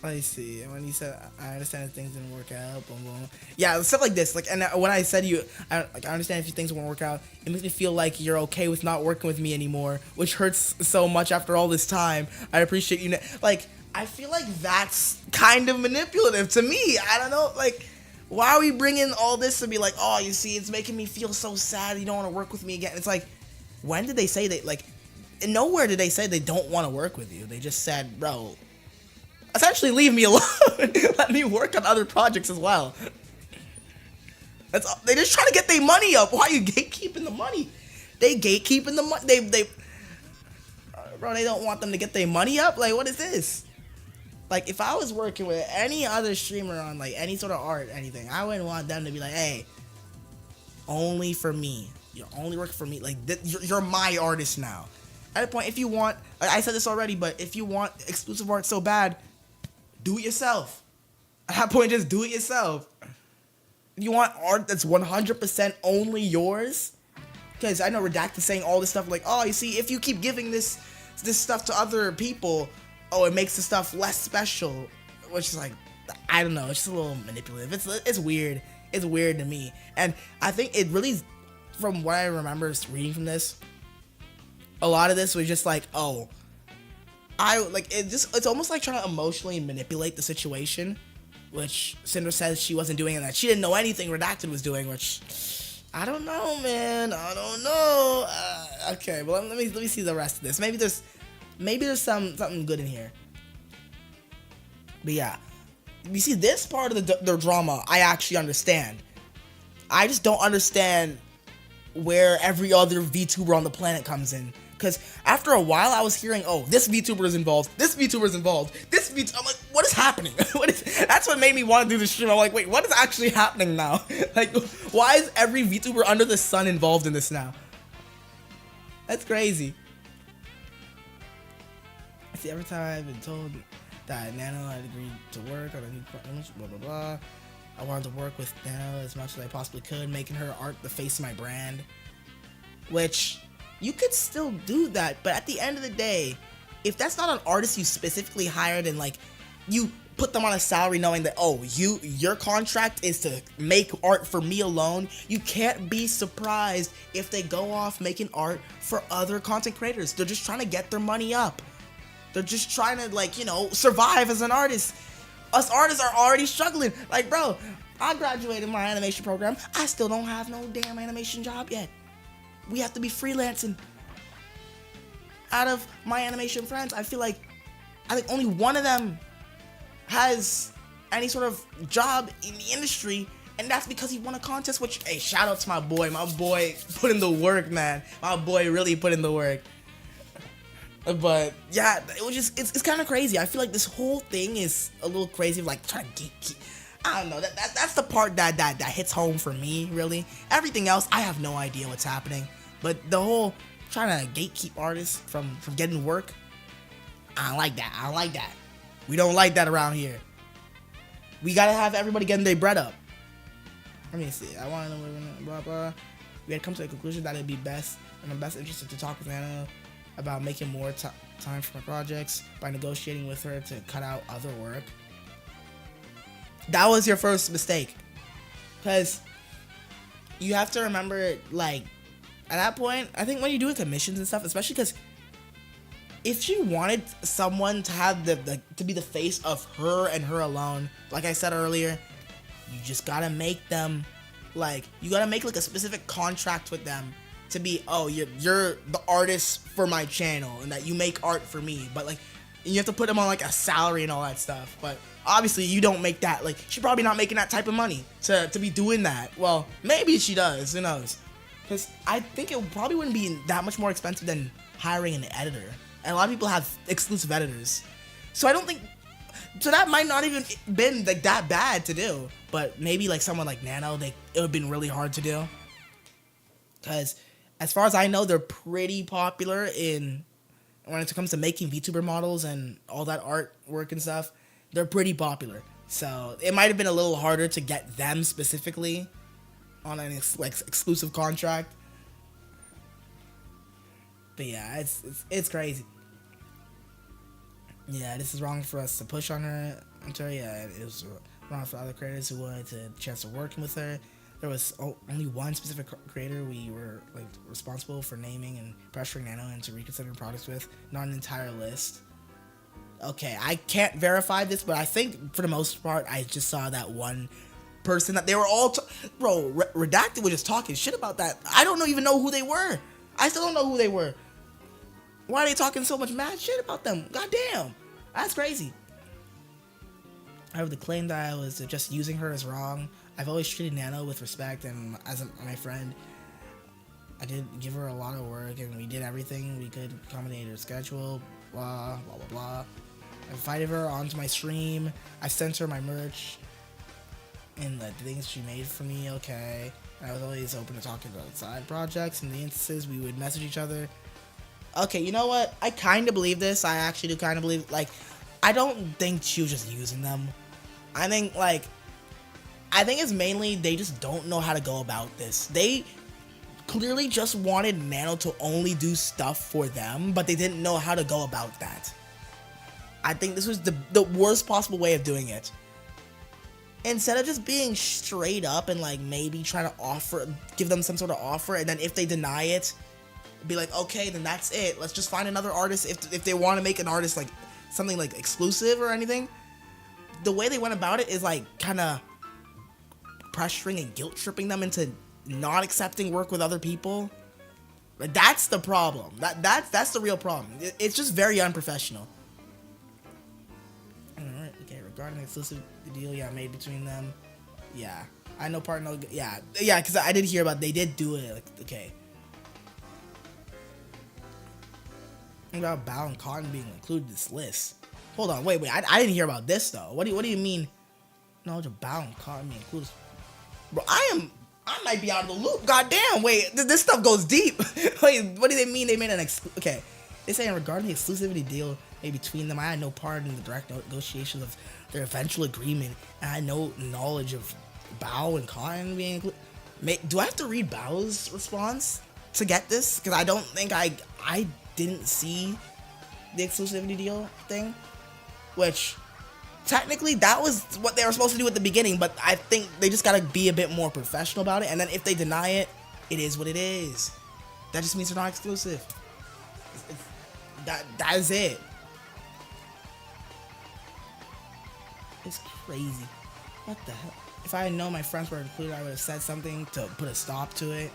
Speaker 1: let me see. When you said, I understand if things didn't work out, boom, boom. Yeah, stuff like this. Like, and when I said I understand if things won't work out, it makes me feel like you're okay with not working with me anymore, which hurts so much after all this time. I appreciate you. Like, I feel like that's kind of manipulative to me. I don't know. Like, why are we bringing all this to be like, oh, you see, it's making me feel so sad. You don't want to work with me again. It's like, when did they say they, like, nowhere did they say they don't want to work with you. They just said, bro, essentially leave me alone. Let me work on other projects as well. They just trying to get their money up. Why are you gatekeeping the money? They gatekeeping the money. Bro, they don't want them to get their money up? Like, what is this? Like, if I was working with any other streamer on, like, any sort of art, anything, I wouldn't want them to be like, hey, only for me. You're only working for me. Like, you're my artist now. At that point, if you want, like, I said this already, but if you want exclusive art so bad, do it yourself. At that point, just do it yourself. If you want art that's 100% only yours, because I know Redact is saying all this stuff like, oh, you see, if you keep giving this stuff to other people, oh, it makes the stuff less special, which is like, I don't know, it's just a little manipulative. It's weird. It's weird to me. And I think it really, from what I remember reading from this, a lot of this was just like, oh, it's almost like trying to emotionally manipulate the situation, which Sinder says she wasn't doing, and that she didn't know anything Redacted was doing, which, I don't know, man. I don't know. Okay, well, let me see the rest of this. Maybe there's something good in here. But yeah, you see, this part of the drama, I actually understand. I just don't understand where every other VTuber on the planet comes in. Because after a while, I was hearing, oh, this VTuber is involved, this VTuber is involved, this VTuber, I'm like, what is happening? That's what made me want to do this stream. I'm like, wait, what is actually happening now? Like, why is every VTuber under the sun involved in this now? That's crazy. I see, every time I've been told that Nano had agreed to work on a new image, blah, blah, blah. I wanted to work with Nano as much as I possibly could, making her art the face of my brand. Which, you could still do that, but at the end of the day, if that's not an artist you specifically hired and like you put them on a salary knowing that, oh, your contract is to make art for me alone, you can't be surprised if they go off making art for other content creators. They're just trying to get their money up. They're just trying to, like, you know, survive as an artist. Us artists are already struggling. Like, bro, I graduated my animation program. I still don't have no damn animation job yet. We have to be freelancing. Out of my animation friends, I think only one of them has any sort of job in the industry, and that's because he won a contest, which, hey, shout out to my boy. My boy put in the work, man. My boy really put in the work. But yeah, it was just, it's kind of crazy. I feel like this whole thing is a little crazy, like trying to gatekeep. I don't know, that's the part that hits home for me, really. Everything else, I have no idea what's happening. But the whole trying to gatekeep artists from getting work, I don't like that. I don't like that. We don't like that around here. We gotta have everybody getting their bread up. Let me see. I want to know blah blah. We had come to the conclusion that it'd be best in the best interest to talk with Anna about making more time for my projects by negotiating with her to cut out other work. That was your first mistake, because you have to remember, like, at that point, I think when you're doing commissions and stuff, especially because if she wanted someone to have to be the face of her and her alone, like I said earlier, you just gotta make them, like, you gotta make like a specific contract with them to be, oh, you're the artist for my channel and that you make art for me, but like you have to put them on like a salary and all that stuff. But obviously you don't make that, like, she's probably not making that type of money to be doing that. Well, maybe she does, who knows? Because I think it probably wouldn't be that much more expensive than hiring an editor. And a lot of people have exclusive editors. So I don't think So that might not even been like that bad to do, but maybe like someone like Nano, it would have been really hard to do. Because as far as I know, they're pretty popular when it comes to making VTuber models and all that artwork and stuff. They're pretty popular. So it might have been a little harder to get them specifically on an exclusive contract. But yeah, it's crazy. Yeah, this is wrong for us to push on her. Yeah, it was wrong for other creators who wanted a chance of working with her. There was only one specific creator we were like responsible for naming and pressuring Nano into reconsidering products with, not an entire list. Okay, I can't verify this, but I think for the most part, I just saw that one person that they were all, bro, Redacted was just talking shit about that. I don't even know who they were. I still don't know who they were. Why are they talking so much mad shit about them? Goddamn, that's crazy. However, the claim that I was just using her is wrong. I've always treated Nano with respect, and as my friend, I did give her a lot of work, and we did everything we could accommodate her schedule, blah, blah, blah, blah. I invited her onto my stream. I sent her my merch and the things she made for me, okay. And I was always open to talking about side projects. In the instances, we would message each other. Okay, you know what? I kind of believe this. I actually do kind of believe, like, I don't think she was just using them. I think it's mainly they just don't know how to go about this. They clearly just wanted Nano to only do stuff for them, but they didn't know how to go about that. I think this was the worst possible way of doing it. Instead of just being straight up and like maybe trying to give them some sort of offer, and then if they deny it, be like, okay, then that's it. Let's just find another artist if they want to make an artist like something like exclusive or anything. The way they went about it is like kind of pressuring and guilt tripping them into not accepting work with other people. Like, that's the problem. That's the real problem. It's just very unprofessional. Alright, okay, regarding the exclusive deal, yeah, made between them. Yeah. I know part no, yeah, because I did hear about they did do it, like, okay. About Bao and Cotton being included in this list. Hold on, wait, I didn't hear about this though. What do you mean? No, just Bao and Cotton being included. Bro, I might be out of the loop. Goddamn, wait, this stuff goes deep. Wait, what do they mean they made an okay. They say regarding the exclusivity deal made between them, I had no part in the direct negotiations of their eventual agreement, and I had no knowledge of Bao and Cotton being included. Do I have to read Bao's response to get this? Because I don't think I didn't see the exclusivity deal thing, which technically that was what they were supposed to do at the beginning, but I think they just gotta be a bit more professional about it, and then if they deny it, it is what it is. That just means they're not exclusive. That is it. It's crazy. What the hell? If I had known my friends were included, I would have said something to put a stop to it.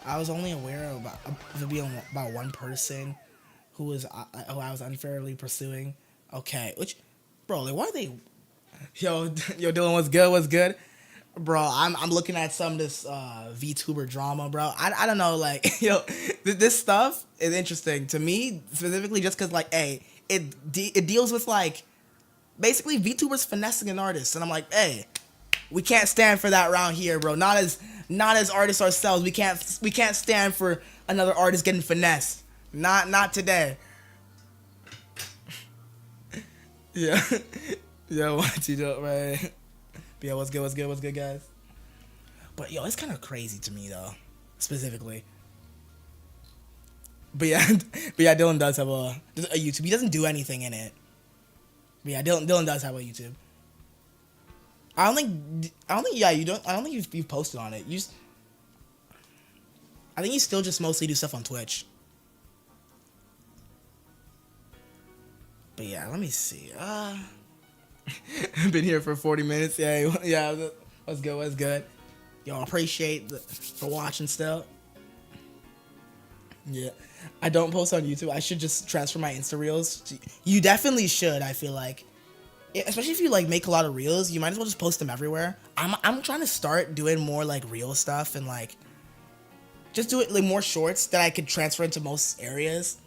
Speaker 1: I was only aware of about one person who I was unfairly pursuing. Okay, bro, like, why are they? Yo, Dylan, what's good? Bro, I'm looking at some of this VTuber drama, bro. I don't know, like, yo, this stuff is interesting to me specifically just because, like, hey, it deals with, like, basically VTubers finessing an artist, and I'm like, hey, we can't stand for that around here, bro. Not as artists ourselves. We can't stand for another artist getting finessed. Not today. Yeah. Yo, what you doing, man? But yo, what's good, guys? But yo, it's kind of crazy to me though, specifically. But yeah, Dylan does have a YouTube. He doesn't do anything in it. But yeah, Dylan does have a YouTube. I don't think you've posted on it. I think you still just mostly do stuff on Twitch. But yeah, let me see. I've been here for 40 minutes. Yeah. What's good? Yo, appreciate for watching still. Yeah, I don't post on YouTube. I should just transfer my Insta Reels. You definitely should. I feel like, especially if you like make a lot of reels, you might as well just post them everywhere. I'm trying to start doing more like reel stuff and like just do it like more shorts that I could transfer into most areas.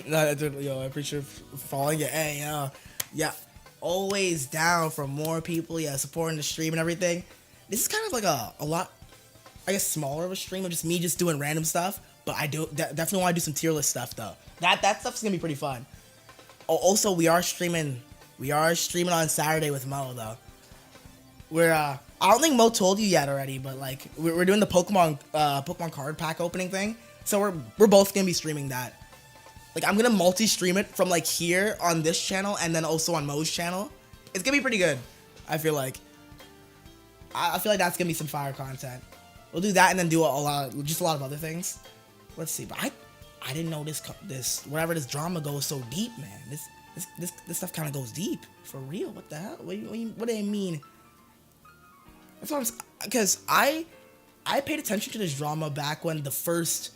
Speaker 1: No, yo, I appreciate following it. Hey, yeah, always down for more people. Yeah, supporting the stream and everything. This is kind of like a lot, I guess, smaller of a stream of just me just doing random stuff. But I do definitely want to do some tier list stuff though. That stuff's gonna be pretty fun. Oh, also we are streaming. We are streaming on Saturday with Mo though. We're I don't think Mo told you yet already, but like we're doing the Pokemon card pack opening thing. So we're both gonna be streaming that. Like I'm gonna multi-stream it from like here on this channel and then also on Mo's channel. It's gonna be pretty good. I feel like. I feel like that's gonna be some fire content. We'll do that and then do a lot of other things. Let's see, but I didn't know this whatever this drama goes so deep, man. This stuff kind of goes deep for real. What the hell? What do they mean? That's what because I paid attention to this drama back when the first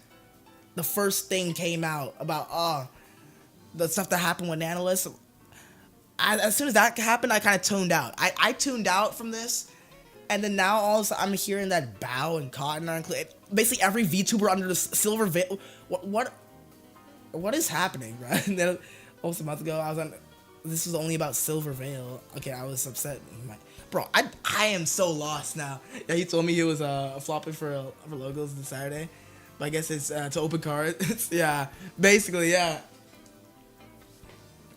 Speaker 1: thing came out about the stuff that happened with Analyst. As soon as that happened, I kind of tuned out. I tuned out from this, and then now all of a sudden I'm hearing that Bao and Cotton are included. Basically every VTuber under the silver veil. What is happening, bro? And then almost a month ago, I was on. This was only about Silver Veil. Okay, I was upset. Bro, I am so lost now. Yeah, he told me he was flopping for logos this Saturday, but I guess it's to open cards. Yeah, basically, yeah.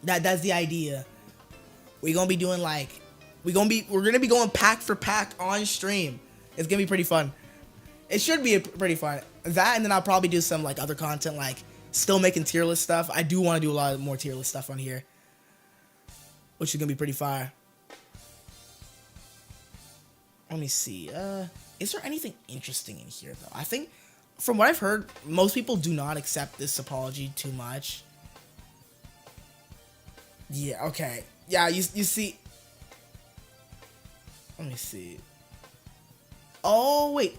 Speaker 1: That's the idea. We're gonna be doing like we're gonna be going pack for pack on stream. It's gonna be pretty fun. It should be pretty fun. That and then I'll probably do some like other content like still making tier list stuff. I do want to do a lot more tier list stuff on here, which is gonna be pretty fire. Let me see. Is there anything interesting in here though? I think from what I've heard, most people do not accept this apology too much. Yeah, okay. Yeah, you see. Let me see. Oh, wait.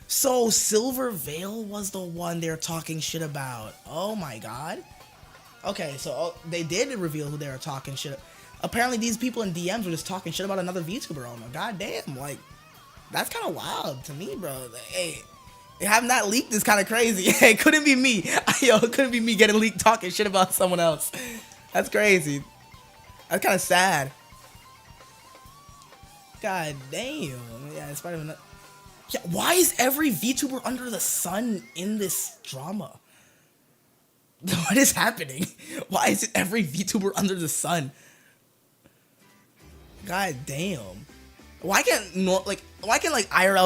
Speaker 1: So Silver Veil was the one they're talking shit about. Oh my god. Okay, so they did reveal who they were talking shit. Apparently these people in DMs were just talking shit about another VTuber owner. God damn, like, that's kind of wild to me, bro. Hey, having that leaked is kind of crazy. Hey, it couldn't be me. Yo, it couldn't be me getting leaked talking shit about someone else. That's crazy. That's kind of sad. God damn. Yeah, it's probably not. Yeah, why is every VTuber under the sun in this drama? What is happening? Why is it every VTuber under the sun? God damn. Why can't IRL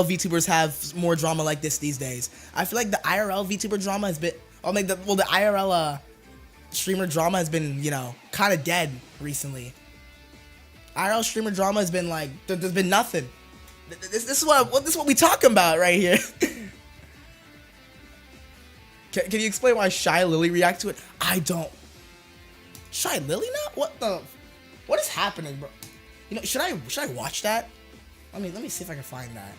Speaker 1: VTubers have more drama like this these days? I feel like the IRL VTuber drama has been, the IRL streamer drama has been, you know, kind of dead recently. IRL streamer drama has been like, there's been nothing. This is what we talking about right here. Can you explain why Shy Lily react to it? I don't. Shy Lily now? What is happening, bro? You know, should I watch that? Let me see if I can find that.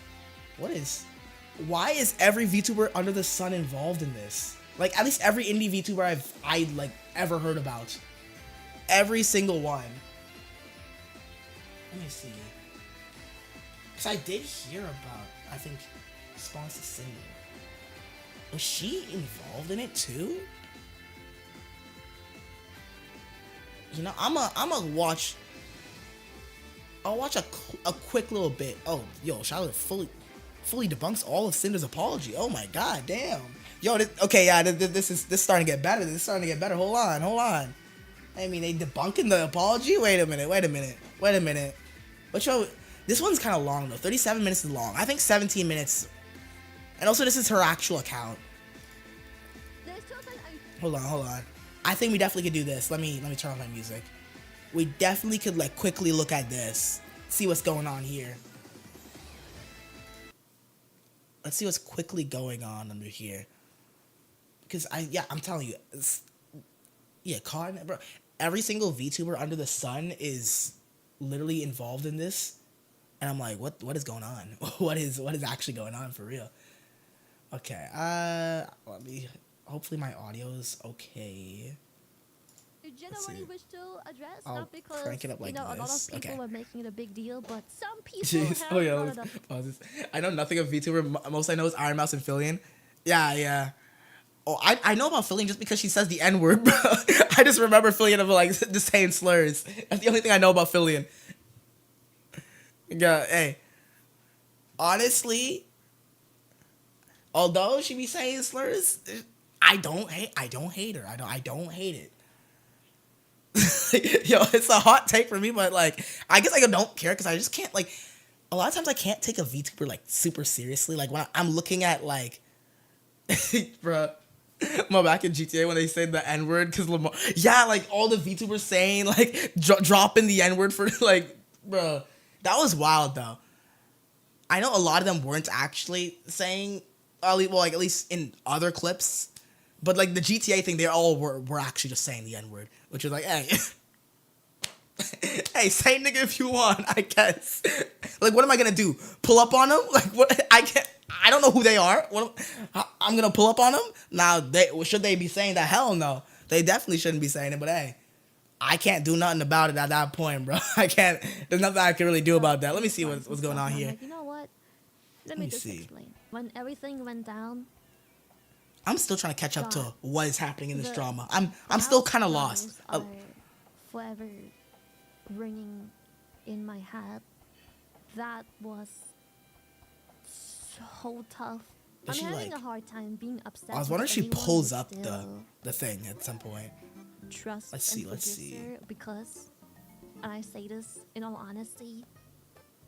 Speaker 1: Why is every VTuber under the sun involved in this? Like, at least every indie VTuber I like ever heard about. Every single one. Let me see. Because I did hear about, I think, Spawns to Cinder. Was she involved in it too? You know, I'll watch a quick little bit. Oh, yo, Charlotte fully debunks all of Cinder's apology. Oh my god, damn. Yo, okay, yeah, this is starting to get better. This is starting to get better. Hold on. I mean, they debunking the apology? Wait a minute. But yo, this one's kind of long though. 37 minutes is long. I think 17 minutes. And also, this is her actual account. Hold on. I think we definitely could do this. Let me turn off my music. We definitely could like quickly look at this. See what's going on here. Let's see what's quickly going on under here. Because I'm telling you, Cotton, bro. Every single VTuber under the sun is literally involved in this. And I'm like, what is going on? What is actually going on for real? Okay, hopefully my audio is okay.
Speaker 2: Genuinely wish to address,
Speaker 1: I'll
Speaker 2: not because
Speaker 1: crank it up like
Speaker 2: a lot of
Speaker 1: this.
Speaker 2: people
Speaker 1: Okay.
Speaker 2: are making it a big deal, but some people
Speaker 1: Jeez.
Speaker 2: have
Speaker 1: Oh yeah,
Speaker 2: brought it up.
Speaker 1: pause this. I know nothing of VTuber. Most I know is Iron Mouse and Fillion. Yeah. Oh, I know about Fillion just because she says the N word, bro. I just remember Fillion of like just saying slurs. That's the only thing I know about Fillion. Yeah, hey. Honestly, although she be saying slurs, I don't hate her. I don't hate it. Yo, it's a hot take for me, but like I guess I don't care because I just can't like a lot of times I can't take a VTuber like super seriously. Like when I'm looking at like bruh. My back in GTA when they say the N word because Lamar, yeah, like all the VTubers saying like dropping the N word for like, bro, that was wild though. I know a lot of them weren't actually saying, well, like at least in other clips, but like the GTA thing, they all were actually just saying the N word, which was like, hey, hey, say nigga if you want, I guess. Like, what am I gonna do? Pull up on them? Like, what? I can't. I don't know who they are. I'm gonna pull up on them now. Should they be saying that? Hell no. They definitely shouldn't be saying it. But hey, I can't do nothing about it at that point, bro. I can't. There's nothing I can really do about that. Let me see what's going on here.
Speaker 2: Like, you know what? Let me just explain. When everything went down,
Speaker 1: I'm still trying to catch up to what is happening in this drama. I'm still kind of lost.
Speaker 2: Are forever ringing in my head. That was so tough. I'm having a hard time being upset.
Speaker 1: I was wondering if she pulls up the thing at some point.
Speaker 2: Trust.
Speaker 1: Let's see.
Speaker 2: Because, and I say this in all honesty,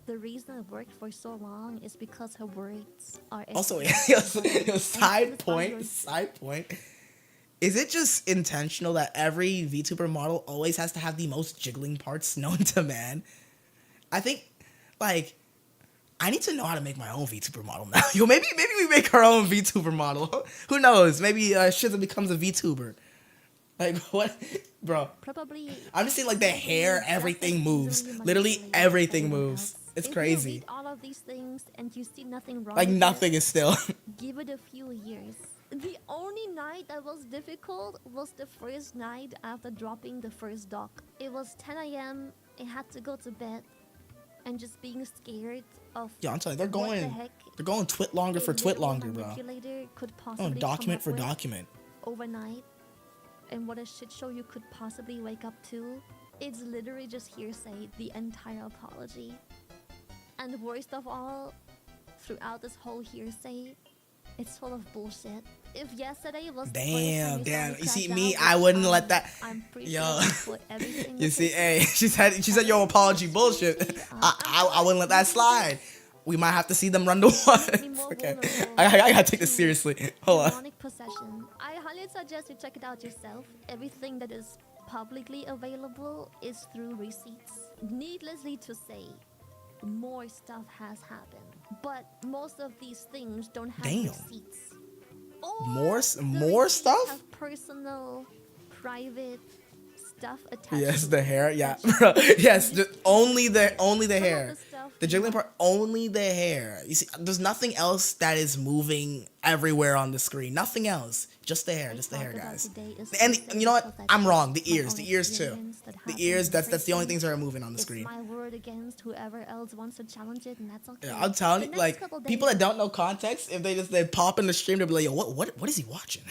Speaker 2: the reason it worked for so long is because her words are.
Speaker 1: Also, side point. Is it just intentional that every VTuber model always has to have the most jiggling parts known to man? I think, like, I need to know how to make my own VTuber model now. Yo, maybe we make our own VTuber model. Who knows? Maybe ShZa becomes a VTuber. Like, what? Bro.
Speaker 2: Probably.
Speaker 1: I'm just seeing, like, the hair, everything moves. Literally everything moves. It's crazy.
Speaker 2: You read all of these things and you see nothing wrong.
Speaker 1: Like, nothing is still.
Speaker 2: Give it a few years. The only night that was difficult was the first night after dropping the first doc. It was 10 a.m. I had to go to bed. And just being scared of.
Speaker 1: Yeah, I'm telling you, they're going twit longer for twit longer, bro.
Speaker 2: Could possibly
Speaker 1: document for document.
Speaker 2: Overnight, and what a shit show you could possibly wake up to. It's literally just hearsay, the entire apology. And worst of all, throughout this whole hearsay, it's full of bullshit. If yesterday was
Speaker 1: damn. You see me, I wouldn't let that.
Speaker 2: I'm pretty
Speaker 1: yo.
Speaker 2: sure everything.
Speaker 1: You see, hey, she said your apology bullshit. I wouldn't let that slide. We might have to see them run to one. Okay, I gotta take this seriously. Hold on.
Speaker 2: Demonic possession. I highly suggest you check it out yourself. Everything that is publicly available is through receipts. Needlessly to say, more stuff has happened, but most of these things don't have receipts.
Speaker 1: More stuff?
Speaker 2: Have personal, private stuff attached.
Speaker 1: Yes, the hair. Yeah, bro. Yes, only the hair. The jiggling part, only the hair. You see, there's nothing else that is moving everywhere on the screen. Nothing else. Just the hair, guys. And you know what? I'm wrong. The ears too. The ears. That's the only things that are moving on the screen.
Speaker 2: My word against whoever else wants to challenge it, and that's okay.
Speaker 1: Yeah, I'm telling you, like people that don't know context, if they pop in the stream, they'll be like, "Yo, what is he watching?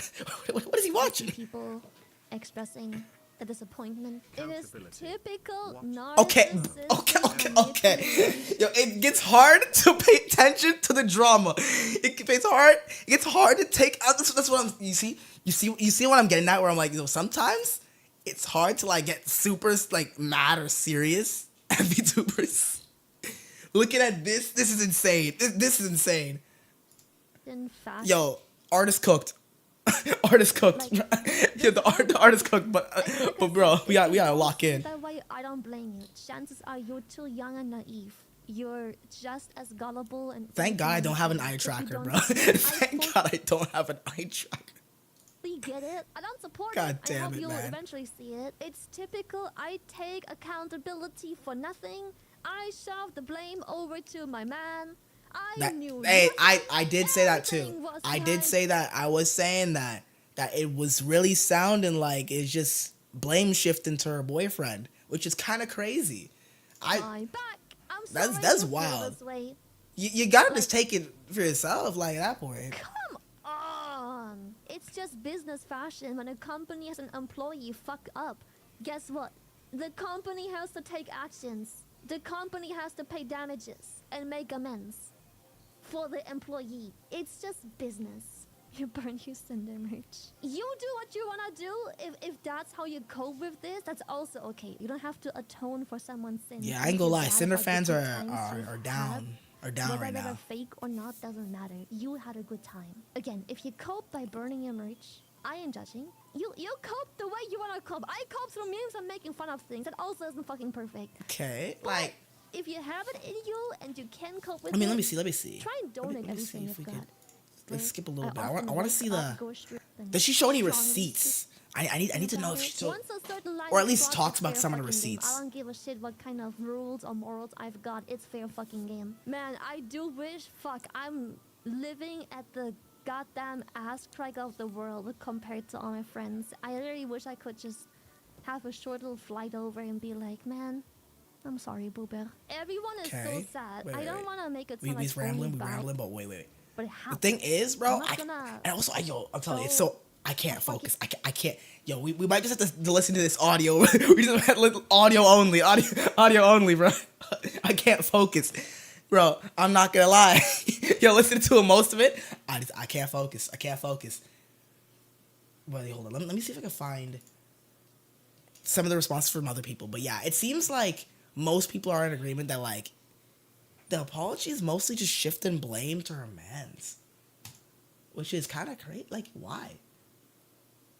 Speaker 1: what is he watching?"
Speaker 2: People expressing the disappointment. It is typical
Speaker 1: Okay. Yo, it gets hard to pay attention to the drama. It gets hard to take out. That's what you see what I'm getting at, where I'm like, sometimes it's hard to like get super like mad or serious at VTubers. Looking at this is insane. This is insane. Yo, artist cooked. Artist cooked. Yeah, the artist cooked, but bro, we gotta lock in.
Speaker 2: That way, I don't blame you. Chances are you're too young and naive. You're just as gullible and.
Speaker 1: Thank God I don't have an eye tracker, bro. Thank God I don't have an eye tracker.
Speaker 2: We get it. I don't support
Speaker 1: God
Speaker 2: it.
Speaker 1: damn
Speaker 2: I hope
Speaker 1: it,
Speaker 2: you'll
Speaker 1: man.
Speaker 2: eventually see it. It's typical. I take accountability for nothing. I shove the blame over to my man.
Speaker 1: I did say that too. I did say that. I was saying that it was really sounding like it's just blame shifting to her boyfriend, which is kind of crazy. That's wild. You gotta just take it for yourself, like at that point.
Speaker 2: Come on, It's just business fashion. When a company has an employee fuck up, guess what? The company has to take actions. The company has to pay damages and make amends for the employee. It's just business. You burn your Cinder merch. You do what you wanna do. If that's how you cope with this, that's also okay. You don't have to atone for someone's sins.
Speaker 1: Yeah, I ain't gonna lie. Cinder fans are down. Are down right now.
Speaker 2: Whether they're fake or not doesn't matter. You had a good time. Again, if you cope by burning your merch, I ain't judging. You cope the way you wanna cope. I cope through memes and making fun of things. That also isn't fucking perfect.
Speaker 1: Okay,
Speaker 2: But
Speaker 1: like
Speaker 2: if you have it in you and you can cope with
Speaker 1: I mean,
Speaker 2: it,
Speaker 1: let me see.
Speaker 2: try and donate everything you've got.
Speaker 1: Let's skip a little bit.
Speaker 2: often
Speaker 1: I want to see the.
Speaker 2: go straight and
Speaker 1: Does she show any
Speaker 2: strong
Speaker 1: receipts? I need to know if she showed,
Speaker 2: Once a certain line
Speaker 1: or at
Speaker 2: is
Speaker 1: least
Speaker 2: crossed,
Speaker 1: talks
Speaker 2: it's
Speaker 1: about
Speaker 2: fair
Speaker 1: some of the
Speaker 2: fucking game.
Speaker 1: receipts.
Speaker 2: I don't give a shit what kind of rules or morals I've got. It's fair fucking game. Man, I do wish, I'm living at the goddamn ass crack of the world compared to all my friends. I really wish I could just have a short little flight over and be like, man, I'm sorry, Boober. Everyone is so sad. I don't want to make it sound like
Speaker 1: rambling,
Speaker 2: bad,
Speaker 1: but wait.
Speaker 2: but it
Speaker 1: The thing is, bro,
Speaker 2: I'm
Speaker 1: I'm telling you, it's so I can't focus. I can't. Yo, we might just have to listen to this audio. We just have to audio only, bro. I can't focus, bro. I'm not gonna lie. Yo, listen to most of it. I can't focus. Wait, hold on. Let me see if I can find some of the responses from other people. But yeah, it seems like most people are in agreement that like the apology is mostly just shifting blame to her mans, which is kind of crazy. Like, why?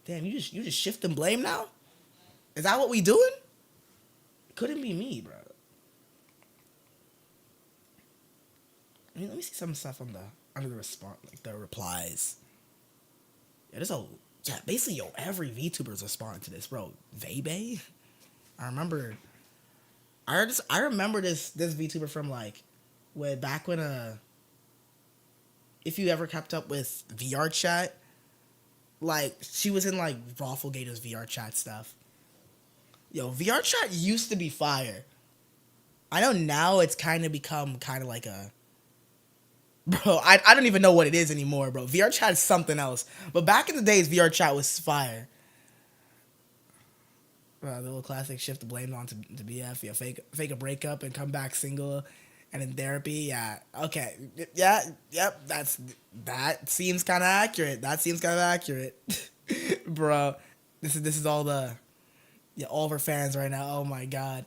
Speaker 1: Damn, you just shifting blame now? Is that what we doing? Couldn't be me, bro. I mean, let me see some stuff on under the response, like the replies. Yeah, basically, every VTuber's responding to this, bro. Vebe? I remember this VTuber from like back when if you ever kept up with VR chat, like she was in like Rafflegator's VR chat stuff. Yo, VR chat used to be fire. I know now it's kind of become kind of like a bro, I don't even know what it is anymore, bro. VR chat is something else. But back in the days, VR chat was fire. The little classic shift the blame on to BF. Yeah, fake a breakup and come back single and in therapy. Yeah, okay. Yeah, yep, that seems kind of accurate. Bro, this is all all of our fans right now. Oh my god.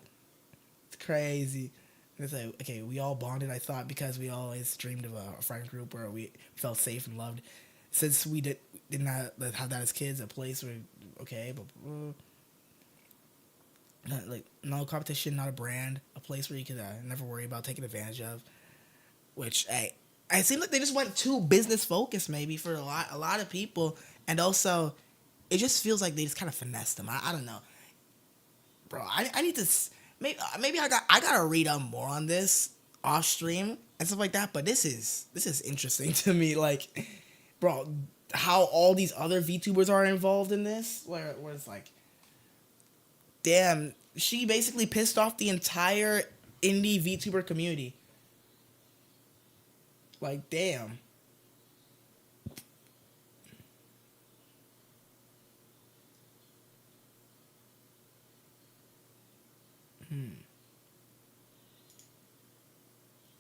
Speaker 1: It's crazy. It's like, okay, we all bonded, I thought, because we always dreamed of a friend group where we felt safe and loved. Since we didn't have that as kids, a place where, okay, but like no competition, not a brand, a place where you could never worry about taking advantage of. Which, hey, it seemed like they just went too business focused, maybe for a lot of people, and also, it just feels like they just kind of finessed them. I don't know, bro. I need to. Maybe I gotta read up more on this off stream and stuff like that. But this is interesting to me. Like, bro, how all these other VTubers are involved in this, where it's like, damn, she basically pissed off the entire indie VTuber community. Like, damn.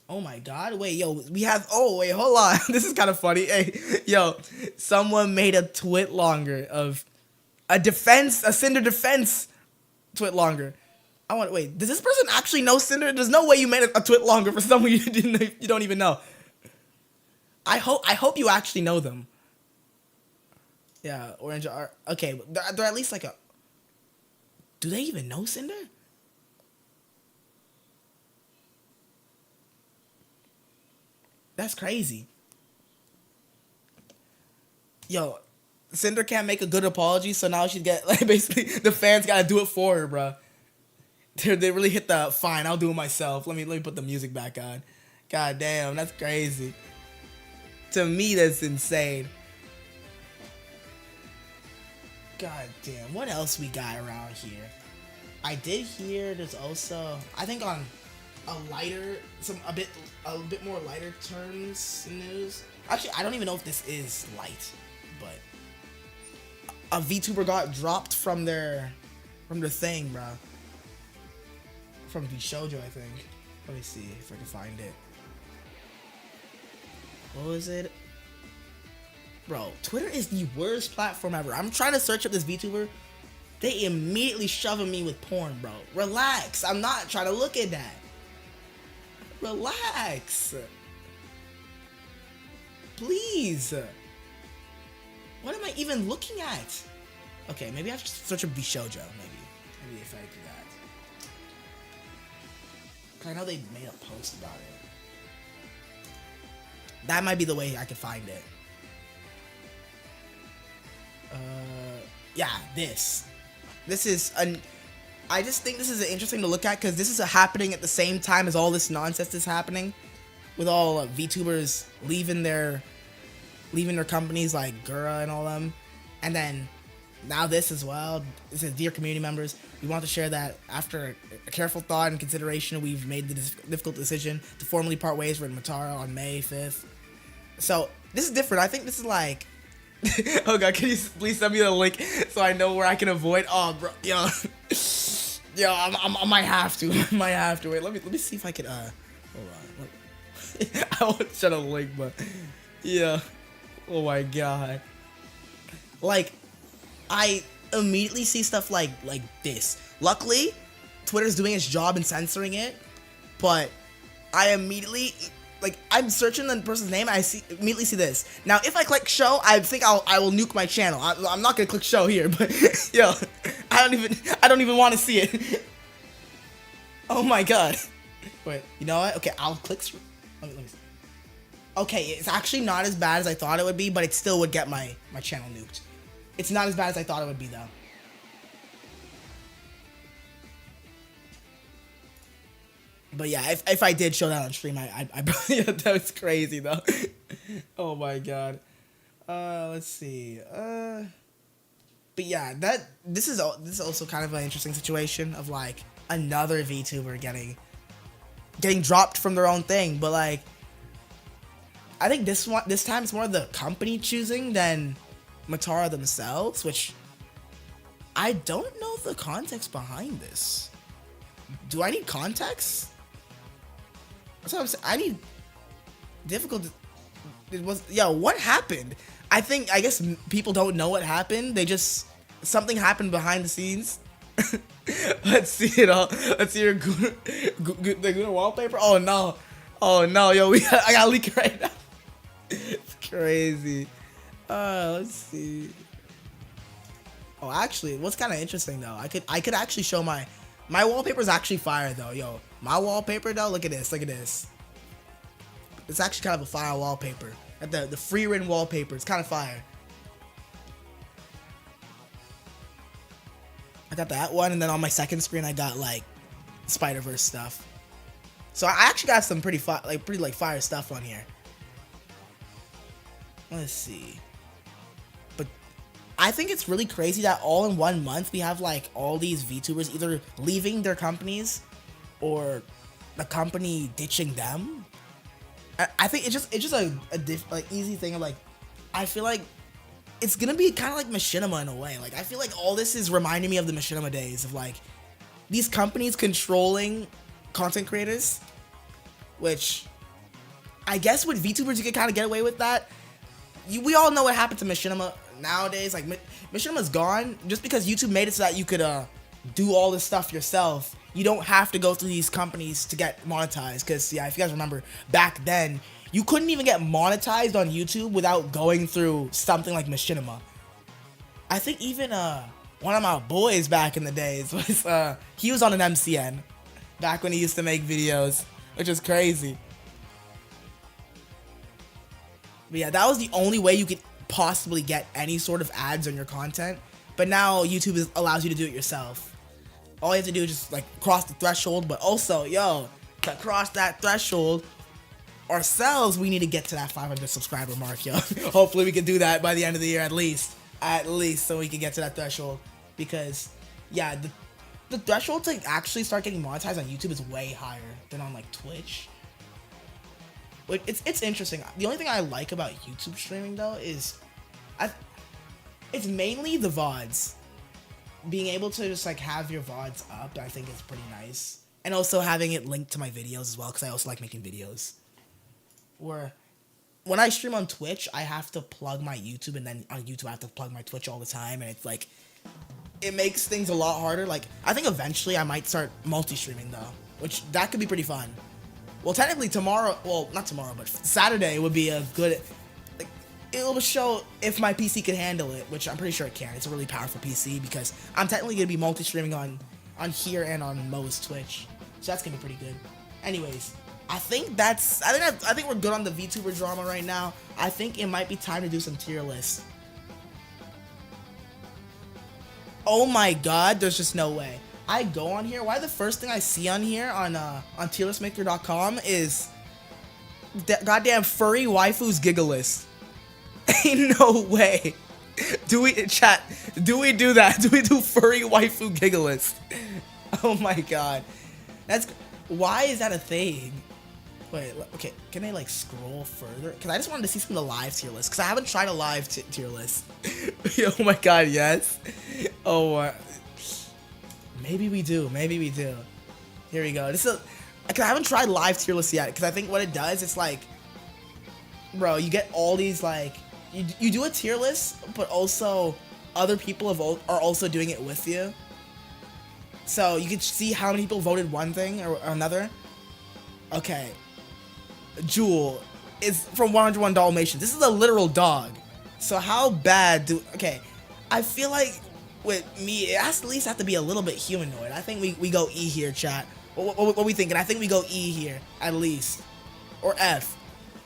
Speaker 1: Oh my god, wait, yo, hold on. This is kind of funny. Hey, yo, someone made a twit longer of a Cinder defense twit longer. Wait, does this person actually know Cinder? There's no way you made a twit longer for someone you don't even know. I hope you actually know them. Yeah, Orange are okay, they're at least like a. Do they even know Cinder? That's crazy. Yo, Cinder can't make a good apology, so now she's basically the fans gotta do it for her, bro. They really hit the fine. I'll do it myself. Let me put the music back on. God damn, that's crazy. To me, that's insane. God damn, what else we got around here? I did hear there's also, I think on a bit more lighter terms news. Actually, I don't even know if this is light, but a VTuber got dropped from their thing, bro. From VShojo, I think. Let me see if I can find it. What was it? Bro, Twitter is the worst platform ever. I'm trying to search up this VTuber. They immediately shoving me with porn, bro. Relax. I'm not trying to look at that. Relax. Please. What am I even looking at? Okay, maybe I have to search up VShojo, maybe if I do that. I know they made a post about it. That might be the way I could find it. Yeah, this is I just think this is interesting to look at because this is happening at the same time as all this nonsense is happening, with all VTubers leaving their companies like Gura and all them, and then now this as well. It says, "Dear community members, we want to share that after a careful thought and consideration, we've made the difficult decision to formally part ways with Matara on May 5th. So this is different. I think this is like, oh god, can you please send me the link so I know where I can avoid? Oh, bro, yo, I might have to. Wait, let me see if I can. Hold on. I won't share the link, but yeah. Oh my god. Like, I immediately see stuff like this. Luckily, Twitter's doing its job in censoring it, but I immediately, like, I'm searching the person's name and I immediately see this. Now, if I click show, I think I will nuke my channel. I'm not gonna click show here, but yo, I don't even want to see it. Oh my god. Wait, you know what? Okay, I'll click. Let me see. Okay, it's actually not as bad as I thought it would be, but it still would get my channel nuked. It's not as bad as I thought it would be, though. But yeah, if I did show that on stream, I yeah, that was crazy, though. Oh my god. Let's see. But yeah, this is also kind of an interesting situation of like another VTuber getting dropped from their own thing, but like, I think this time it's more the company choosing than Matara themselves, which I don't know the context behind this. Do I need context? That's what I'm saying. I need difficult. What happened? I guess people don't know what happened. Something happened behind the scenes. Let's see it all. Let's see your the Gura wallpaper. Oh no, yo, I gotta leak it right now. It's crazy. Let's see. Oh, actually, what's kind of interesting though, I could actually show my wallpaper is actually fire though, yo. My wallpaper though, look at this. It's actually kind of a fire wallpaper. At the free written wallpaper, it's kind of fire. I got that one, and then on my second screen, I got like Spider-Verse stuff. So I actually got some pretty fire stuff on here. Let's see. But I think it's really crazy that all in 1 month we have like all these VTubers either leaving their companies or the company ditching them. I think it's just a easy thing of like, I feel like it's gonna be kind of like Machinima in a way. Like, I feel like all this is reminding me of the Machinima days of like these companies controlling content creators, which I guess with VTubers you can kind of get away with that. We all know what happened to Machinima nowadays. Like, Machinima's gone just because YouTube made it so that you could do all this stuff yourself. You don't have to go through these companies to get monetized. Because, yeah, if you guys remember, back then, you couldn't even get monetized on YouTube without going through something like Machinima. I think even one of my boys back in the days was, he was on an MCN back when he used to make videos, which is crazy. But yeah, that was the only way you could possibly get any sort of ads on your content. But now YouTube allows you to do it yourself. All you have to do is just like cross the threshold. But also, yo, to cross that threshold, ourselves, we need to get to that 500 subscriber mark, yo. Hopefully we can do that by the end of the year at least, so we can get to that threshold. Because, yeah, the threshold to actually start getting monetized on YouTube is way higher than on like Twitch. It's interesting. The only thing I like about YouTube streaming though is It's mainly the VODs. Being able to just like have your VODs up, I think is pretty nice. And also having it linked to my videos as well, because I also like making videos. Or when I stream on Twitch, I have to plug my YouTube, and then on YouTube I have to plug my Twitch all the time, and it's like, it makes things a lot harder. Like, I think eventually I might start multi-streaming though, which that could be pretty fun. Well, technically tomorrow, well, not tomorrow, but Saturday would be a good, like, it'll show if my PC can handle it, which I'm pretty sure it can. It's a really powerful PC, because I'm technically gonna be multi-streaming on here and on Mo's Twitch, so that's gonna be pretty good. Anyways, I think we're good on the VTuber drama right now. I think it might be time to do some tier lists. Oh my god, there's just no way. I go on here, why the first thing I see on here on tierlistmaker.com is goddamn furry waifus giga list. Ain't no way. Do we do that? Do we do furry waifu giga list? Oh my god. Why is that a thing? Wait, okay, can I like scroll further? Because I just wanted to see some of the live tier lists, because I haven't tried a live tier list. Oh my god, yes. Oh, maybe we do. Here we go. Because I haven't tried live tier lists yet, because I think what it does, it's like, bro, you get all these like, you do a tier list, but also other people are also doing it with you. So you can see how many people voted one thing or another. Okay. Jewel is from 101 Dalmatians. This is a literal dog. So how bad okay. I feel like with me, it has to at least have to be a little bit humanoid. I think we go E here, chat. What we thinking? I think we go E here, at least. Or F.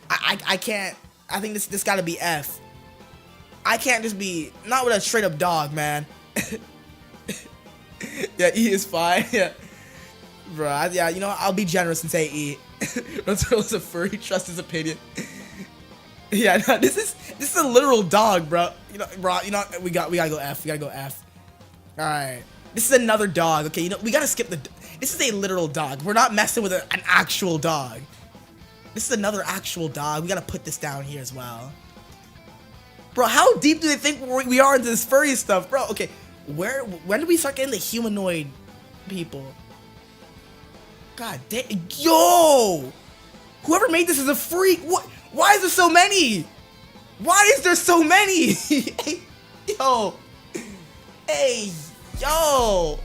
Speaker 1: I can't, I think this gotta be F. I can't just be, not with a straight up dog, man. Yeah, E is fine, yeah. Bro, yeah, you know what? I'll be generous and say E. Rotoro's a furry, trust his opinion. Yeah, no, this is a literal dog, bro. You know, we gotta go F. We gotta go F. All right, this is another dog. Okay, you know, we gotta skip this is a literal dog. We're not messing with an actual dog. This is another actual dog. We gotta put this down here as well. Bro, how deep do they think we are into this furry stuff, bro? Okay, when did we start getting the humanoid people? God damn, yo! Whoever made this is a freak. What? Why is there so many? Why is there so many? Hey, yo. Hey, yo.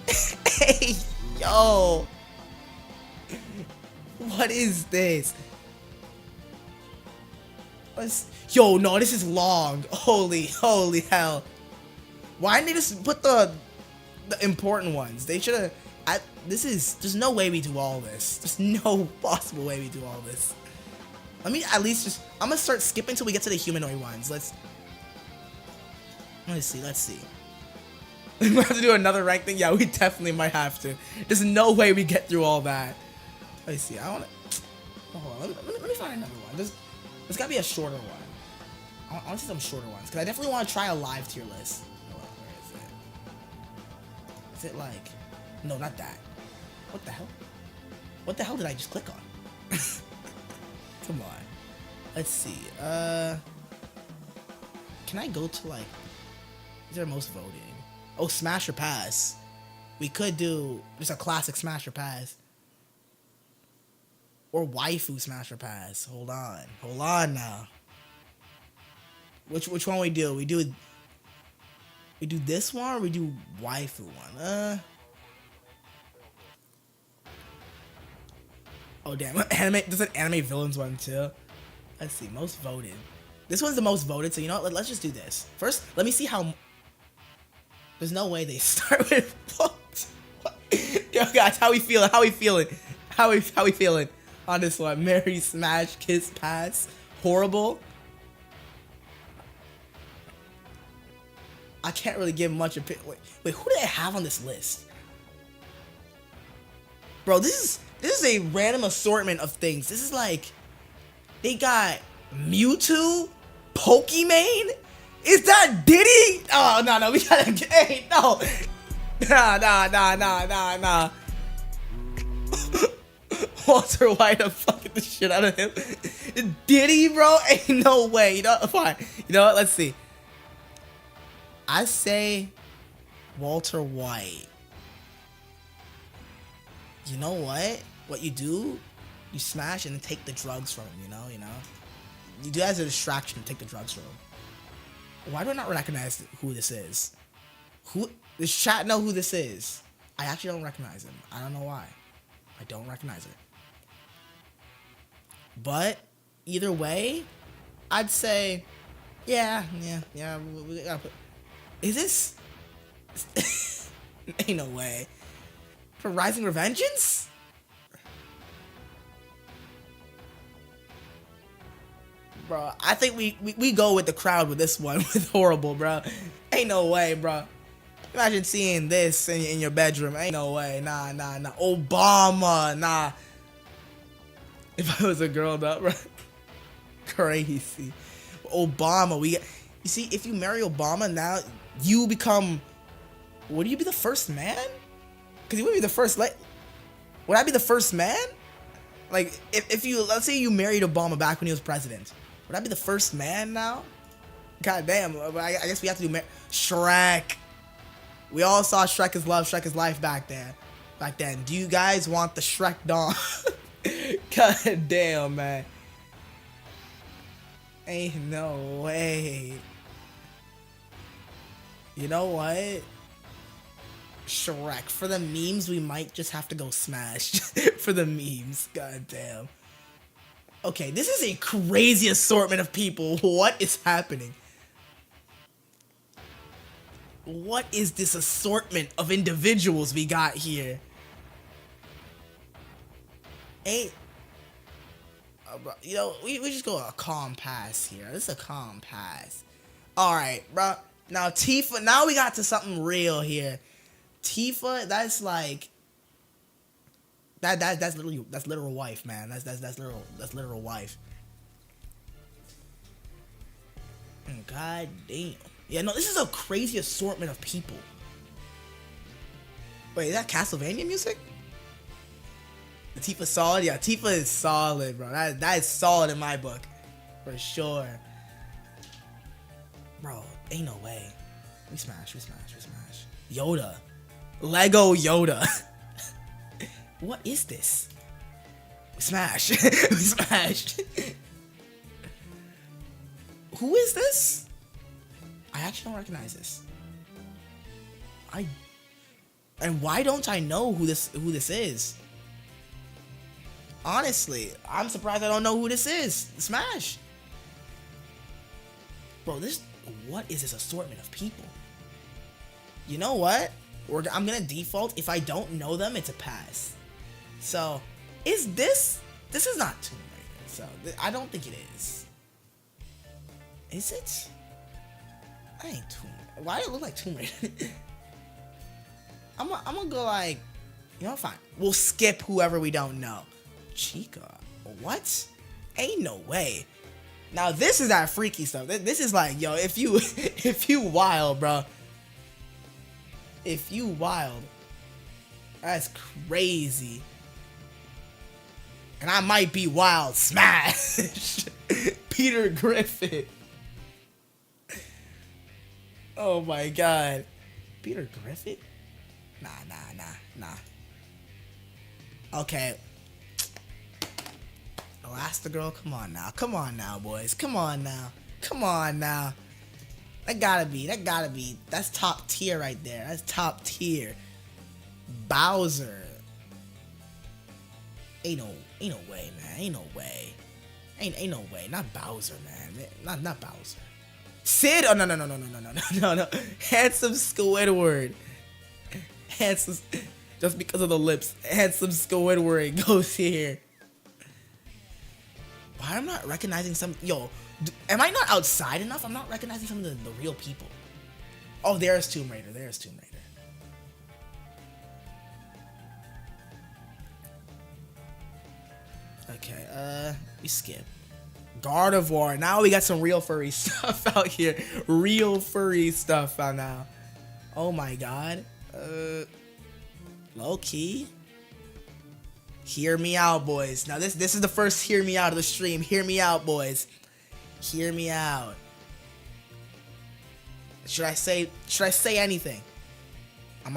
Speaker 1: Hey, yo. What is this? Yo, no, this is long. Holy hell. Why didn't they just put the important ones? They should have. There's no way we do all this. There's no possible way we do all this. Let me at least I'm gonna start skipping till we get to the humanoid ones. Let's see. We might have to do another rank thing. Yeah, we definitely might have to. There's no way we get through all that. Let's see. Hold on. Let me find another one. There's gotta be a shorter one. I want to see some shorter ones, because I definitely want to try a live tier list. Hold on, where is it? Is it like... No, not that. What the hell? What the hell did I just click on? Come on. Let's see. Can I go to like... Is there most voting? Oh, Smash or Pass. We could do just a classic Smash or Pass. Or waifu Smash or Pass. Hold on now. Which one we do? We do this one or we do waifu one? Oh damn, there's an anime villains one too. Let's see, most voted. This one's the most voted, so you know what? Let's just do this. First, let me see how... There's no way they start with... What? Yo guys, how we feeling? How we feeling on this one? Marry, Smash, Kiss, Pass, Horrible. I can't really give much opinion. Wait, who do they have on this list? Bro, this is a random assortment of things. This is like, they got Mewtwo, Pokimane. Is that Diddy? Oh no, we gotta get. Hey, no, nah. Walter White, I'm fucking the shit out of him. Diddy, bro? Ain't no way. You know, fine. You know what? Let's see. I say Walter White. You know what? What you do, you smash and then take the drugs from him, you know? You do that as a distraction, take the drugs from him. Why do I not recognize who this is? Does chat know who this is? I actually don't recognize him. I don't know why. I don't recognize it. But either way, I'd say, yeah. We gotta put. Is this? Ain't no way. For Rising Revengeance? Bro, I think we go with the crowd with this one with Horrible, bro. Ain't no way, bro. Imagine seeing this in your bedroom. Ain't no way. Nah. Obama, nah. If I was a girl, though, bro. Crazy. Obama, you see, if you marry Obama now, you become. Would you be the first man? Because he would be the first. Would I be the first man? Like, if you, let's say you married Obama back when he was president, would I be the first man now? God damn, I guess we have to do Shrek. We all saw Shrek is Love, Shrek is Life back then. Do you guys want the Shrek Dawn? God damn, man. Ain't no way. You know what? Shrek. For the memes, we might just have to go smash. For the memes. God damn. Okay, this is a crazy assortment of people. What is happening? What is this assortment of individuals we got here? You know, we just go a calm pass here. This is a calm pass. Alright, bro. Now Tifa, now we got to something real here. Tifa, that's like that's literal wife, man. That's literal wife. God damn. Yeah, no, this is a crazy assortment of people. Wait, is that Castlevania music? The Tifa solid? Yeah, Tifa is solid, bro. That is solid in my book. For sure. Bro, ain't no way. We smash. Yoda. Lego Yoda. What is this? We smash. We smashed. Who is this? I actually don't recognize this. And why don't I know who this is? Honestly, I'm surprised I don't know who this is. Smash. Bro, what is this assortment of people? You know what? I'm gonna default. If I don't know them, it's a pass. So, is this is not Tomb Raider. So, I don't think it is. Is it? I ain't Tomb Raider. Why do it look like Tomb Raider? I'm gonna go like, you know, fine. We'll skip whoever we don't know. Chica. What? Ain't no way. Now this is that freaky stuff. This is like, yo, if you wild, bro. If you wild. That's crazy. And I might be wild. Smash. Peter Griffin. Oh my god. Peter Griffin? Nah. Okay. Elastigirl, come on now, boys. Come on now. That gotta be. That's top tier right there. That's top tier. Bowser. Ain't no way, man. Ain't no way. Ain't no way. Not Bowser, man. Not Bowser. Sid. Oh no. Handsome Squidward. Handsome. Just because of the lips. Handsome Squidward goes here. Why am I not recognizing some? Yo, am I not outside enough? I'm not recognizing some of the real people. Oh, there's Tomb Raider. Okay, we skip. Gardevoir. Now we got some real furry stuff out here. Real furry stuff out now. Oh my god. Low key. Hear me out, boys. Now this is the first hear me out of the stream. Hear me out, boys. Hear me out. Should I say anything?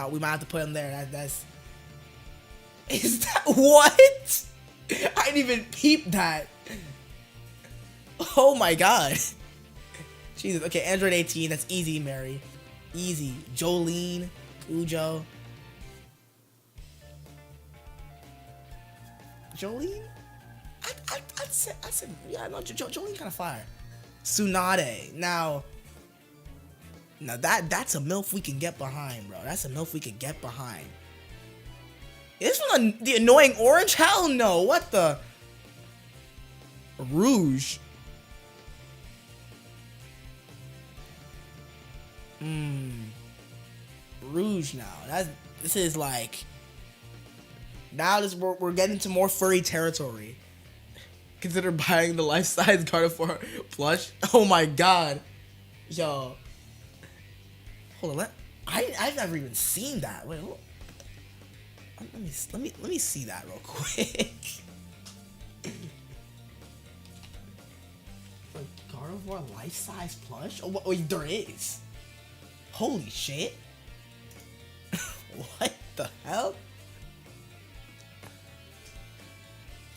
Speaker 1: We might have to put him there. That's. Is that what? I didn't even peep that. Oh my god. Jesus. Okay, Android 18. That's easy, Mary. Easy. Jolene, Cujo. Jolene? I'd say, yeah, no, Jolene kind of fire. Tsunade. Now that's a MILF we can get behind, bro. That's a MILF we can get behind. Is this one the annoying orange? Hell no. What the? Rouge. Rouge now. This is like. Now we're getting to more furry territory. Consider buying the life-size Gardevoir plush. Oh my god. Yo. Hold on, I've never even seen that. Wait, hold on. Let me see that real quick. A Gardevoir life-size plush? Oh, wait, there is. Holy shit. What the hell?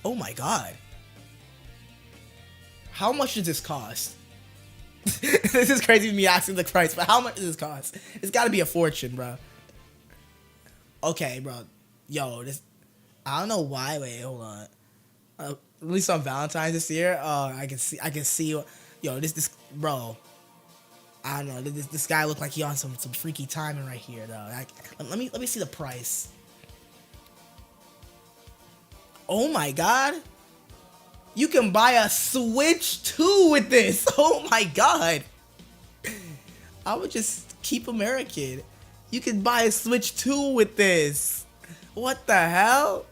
Speaker 1: Oh my god. How much does this cost? This is crazy me asking the price, but how much does this cost? It's gotta be a fortune, bro. Okay, bro. Yo, this. I don't know why. Wait, hold on. At least on Valentine's this year. I can see. Yo, this, bro. I don't know. This guy looked like he on some freaky timing right here, though. Let me see the price. Oh my god. You can buy a Switch 2 with this. Oh my god. I would just keep American. You can buy a Switch 2 with this. What the hell?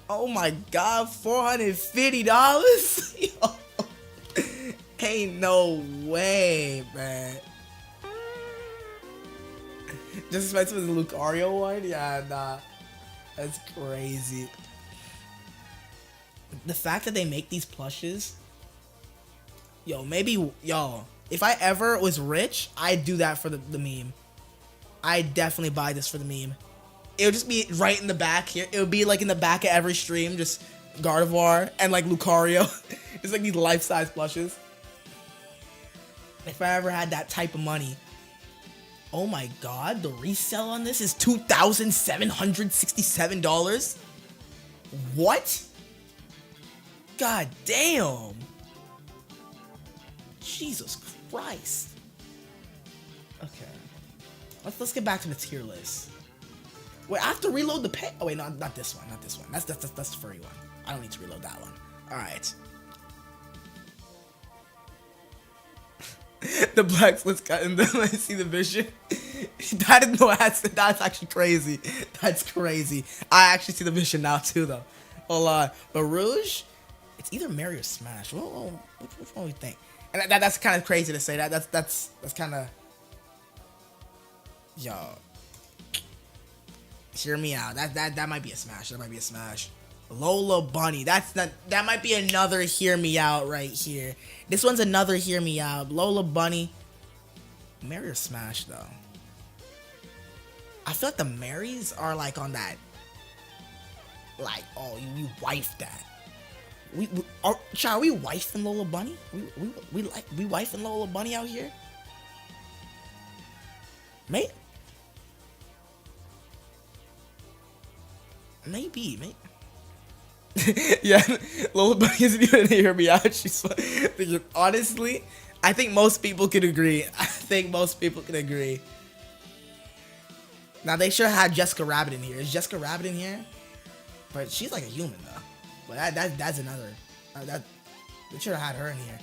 Speaker 1: Oh my god, $450? Ain't no way, man. Just expensive as the Lucario one? Yeah, nah. That's crazy. The fact that they make these plushes, if I ever was rich, I'd do that for the meme. I'd definitely buy this for the meme. It would just be right in the back here. It would be like in the back of every stream, just Gardevoir and like Lucario. It's like these life-size plushes. If I ever had that type of money. Oh my god, the resale on this is $2,767. What? God damn. Jesus Christ. Okay. Let's get back to the tier list. Wait, I have to reload the pay. Oh wait, no, not this one. Not this one. That's the furry one. I don't need to reload that one. Alright. The black slits cut and then I see the vision. That is no ass. That's actually crazy. That's crazy. I actually see the vision now too though. Hold on. But Rouge, it's either Mary or Smash. Which one do you think? And that's kind of crazy to say that. That's kind of. Yo. Hear me out. That might be a Smash. That might be a Smash. Lola Bunny. That might be another hear me out right here. This one's another hear me out. Lola Bunny. Mary or Smash though. I feel like the Marys are like on that. Like, oh, you wife that. We wifing Lola Bunny? We wifing Lola Bunny out here? Maybe. Yeah, Lola Bunny isn't even to hear me out. She's honestly, I think most people can agree. Now they should have had Jessica Rabbit in here. Is Jessica Rabbit in here? But she's like a human though. But that's another. They should have had her in here.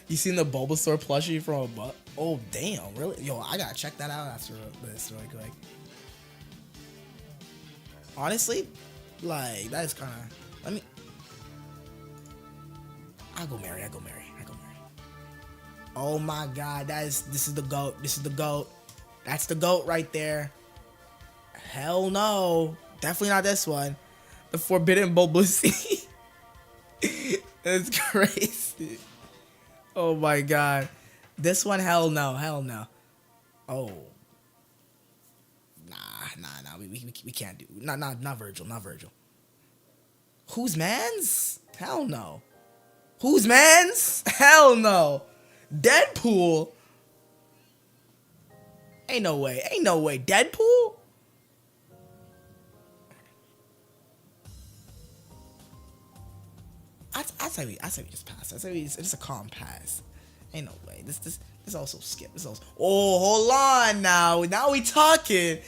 Speaker 1: You seen the Bulbasaur plushie from a butt? Oh damn, really? Yo, I gotta check that out after this really quick. Honestly, like that is kind of. I'll go Mary. Oh my god, this is the GOAT. That's the GOAT right there. Hell no. Definitely not this one. The Forbidden Bulbasaur. It's crazy. Oh my god. This one, hell no, hell no. Oh. Nah. We can't do. Not Virgil, not Virgil. Whose man's? Hell no. Whose man's? Hell no. Deadpool? Ain't no way. Deadpool? I say we just pass. I say it's just a calm pass. Ain't no way. This also skip. This also. Oh, hold on now. Now we talking.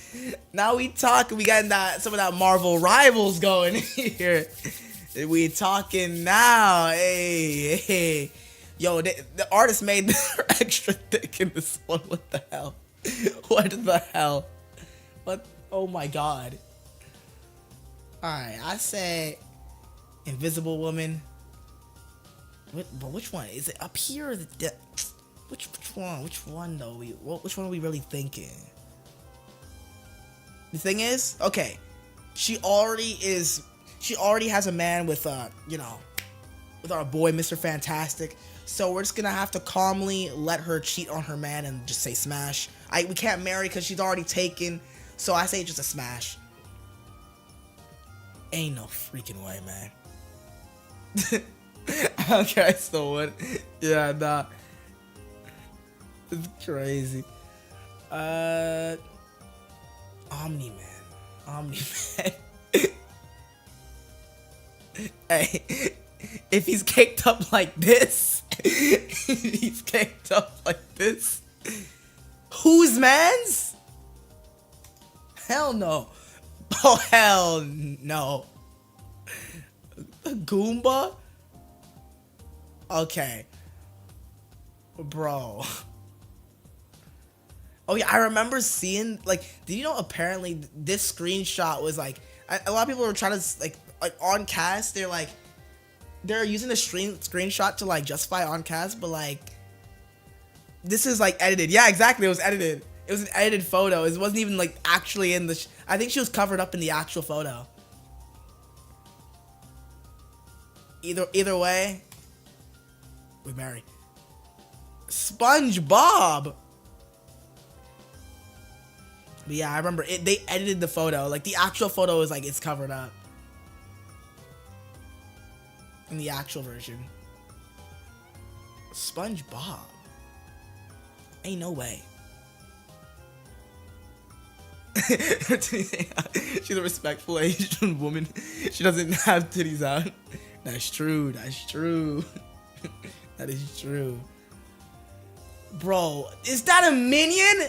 Speaker 1: We got some of that Marvel Rivals going here. We talking now. Hey. Yo, the artist made extra thick in this one. What the hell? What the hell? What? Oh my god. Alright, I say Invisible Woman. But which one? Is it up here or which one? Which one though? Which one are we really thinking? The thing is, okay, she already has a man with with our boy Mr. Fantastic. So we're just gonna have to calmly let her cheat on her man and just say smash. We can't marry because she's already taken. So I say just a smash. Ain't no freaking way, man. Okay, I still would. Yeah, nah. It's crazy. Omni-Man. Hey, if he's caked up like this, whose man's? Hell no. Oh, hell no. Goomba? Okay. Bro. Oh yeah, I remember seeing, like, did you know apparently this screenshot was like, a lot of people were trying to, like on cast, they're using the screenshot to, like, justify on cast, but, like, this is, like, edited. Yeah, exactly, it was edited. It was an edited photo. It wasn't even, like, actually in the, I think she was covered up in the actual photo. Either way, we marry. SpongeBob! But yeah, I remember they edited the photo. Like, the actual photo is, like, it's covered up in the actual version. SpongeBob. Ain't no way. She's a respectful Asian woman. She doesn't have titties out. That's true. That is true. Bro, is that a minion?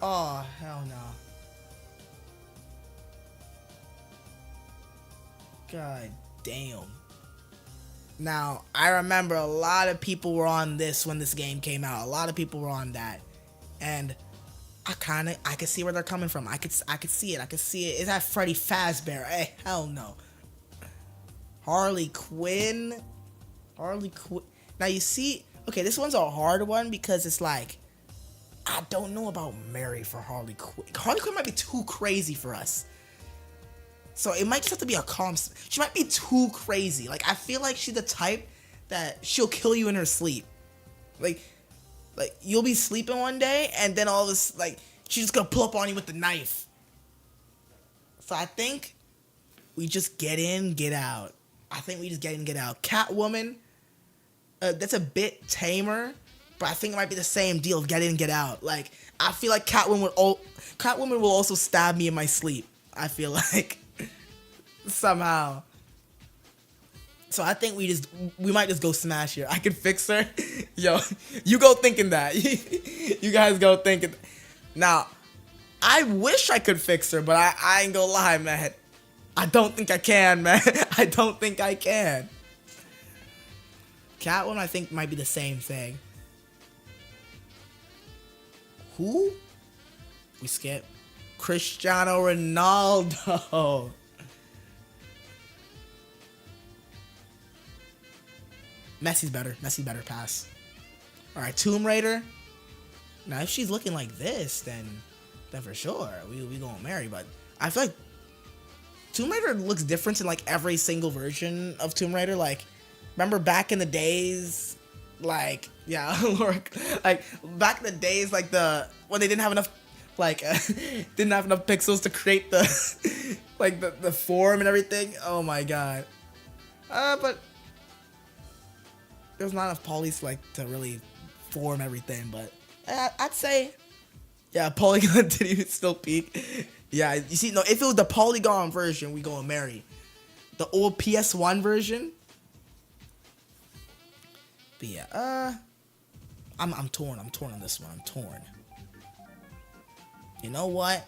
Speaker 1: Oh, hell no. God damn. Now, I remember a lot of people were on this when this game came out. A lot of people were on that. And I could see where they're coming from. I could see it. Is that Freddy Fazbear? Hey, hell no. Harley Quinn. Now you see, okay, this one's a hard one because it's like, I don't know about Mary for Harley Quinn. Harley Quinn might be too crazy for us. So it might just have to be a calm. She might be too crazy. Like, I feel like she's the type that she'll kill you in her sleep. Like you'll be sleeping one day and then all of this, like, she's just gonna pull up on you with the knife. So I think we just get in, get out. Catwoman, that's a bit tamer, but I think it might be the same deal of get in, get out. Like, I feel like Catwoman will also stab me in my sleep. I feel like somehow. So I think we might just go smash here. I can fix her. Yo, you go thinking that. You guys go thinking. Now, I wish I could fix her, but I ain't gonna lie, man. I don't think I can, man. I don't think I can. Catwoman, I think, might be the same thing. Who? We skip. Cristiano Ronaldo. Messi's better. Pass. Alright, Tomb Raider. Now, if she's looking like this, then for sure, we gonna marry. But I feel like Tomb Raider looks different in like every single version of Tomb Raider. Like, remember back in the days, like, yeah, like back in the days, like when they didn't have enough, like, didn't have enough pixels to create the, like the form and everything. Oh my god. But there's not enough polys to really form everything. But I'd say, yeah, Polygon didn't even still peak. Yeah, you see, no, if it was the Polygon version, we gonna marry. The old PS1 version. But yeah, I'm torn. I'm torn on this one. I'm torn. You know what?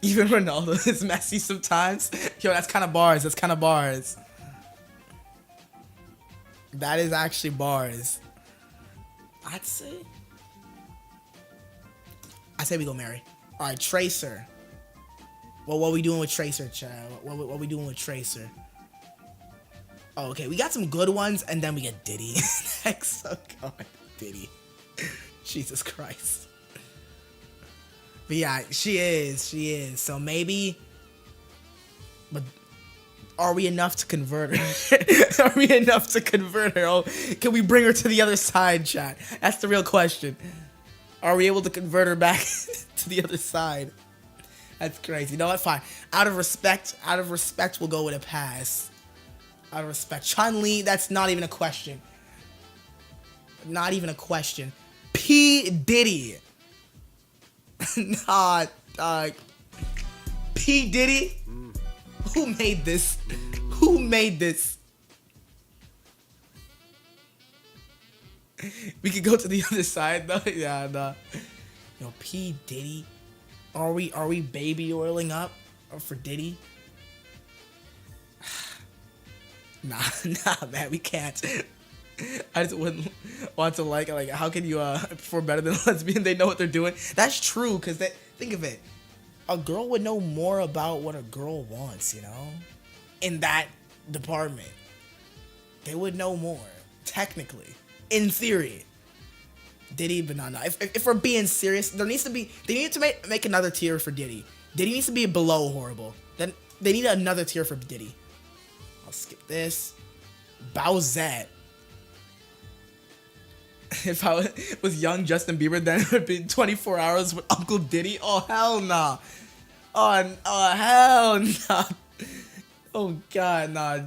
Speaker 1: Even Ronaldo is messy sometimes. Yo, that's kind of bars. That's kind of bars. That is actually bars. I'd say we go marry. All right, Tracer. Well, what we doing with Tracer, child? What we doing with Tracer? Oh, okay, we got some good ones, and then we get Diddy next. Oh god, Diddy. Jesus Christ. But yeah, she is. So maybe, but are we enough to convert her? Are we enough to convert her? Oh, can we bring her to the other side, chat? That's the real question. Are we able to convert her back to the other side? That's crazy. You know what? Fine. Out of respect, we'll go with a pass. Out of respect. Chun-Li, that's not even a question. Not even a question. P. Diddy. Nah, dog. P. Diddy? Who made this? Who made this? We could go to the other side though. Yeah, nah. Yo, P. Diddy. Are we baby oiling up for Diddy? Nah, man, we can't. I just wouldn't want to like how can you perform better than a lesbian? They know what they're doing. That's true, because think of it. A girl would know more about what a girl wants, you know? In that department. They would know more, technically. In theory. Diddy, but no. If we're being serious, they need to make another tier for Diddy. Diddy needs to be below horrible. Then they need another tier for Diddy. I'll skip this. Bowsette. If I was young Justin Bieber, then it would have been 24 hours with Uncle Diddy. Oh, hell nah. Oh, hell nah. Oh, God, nah.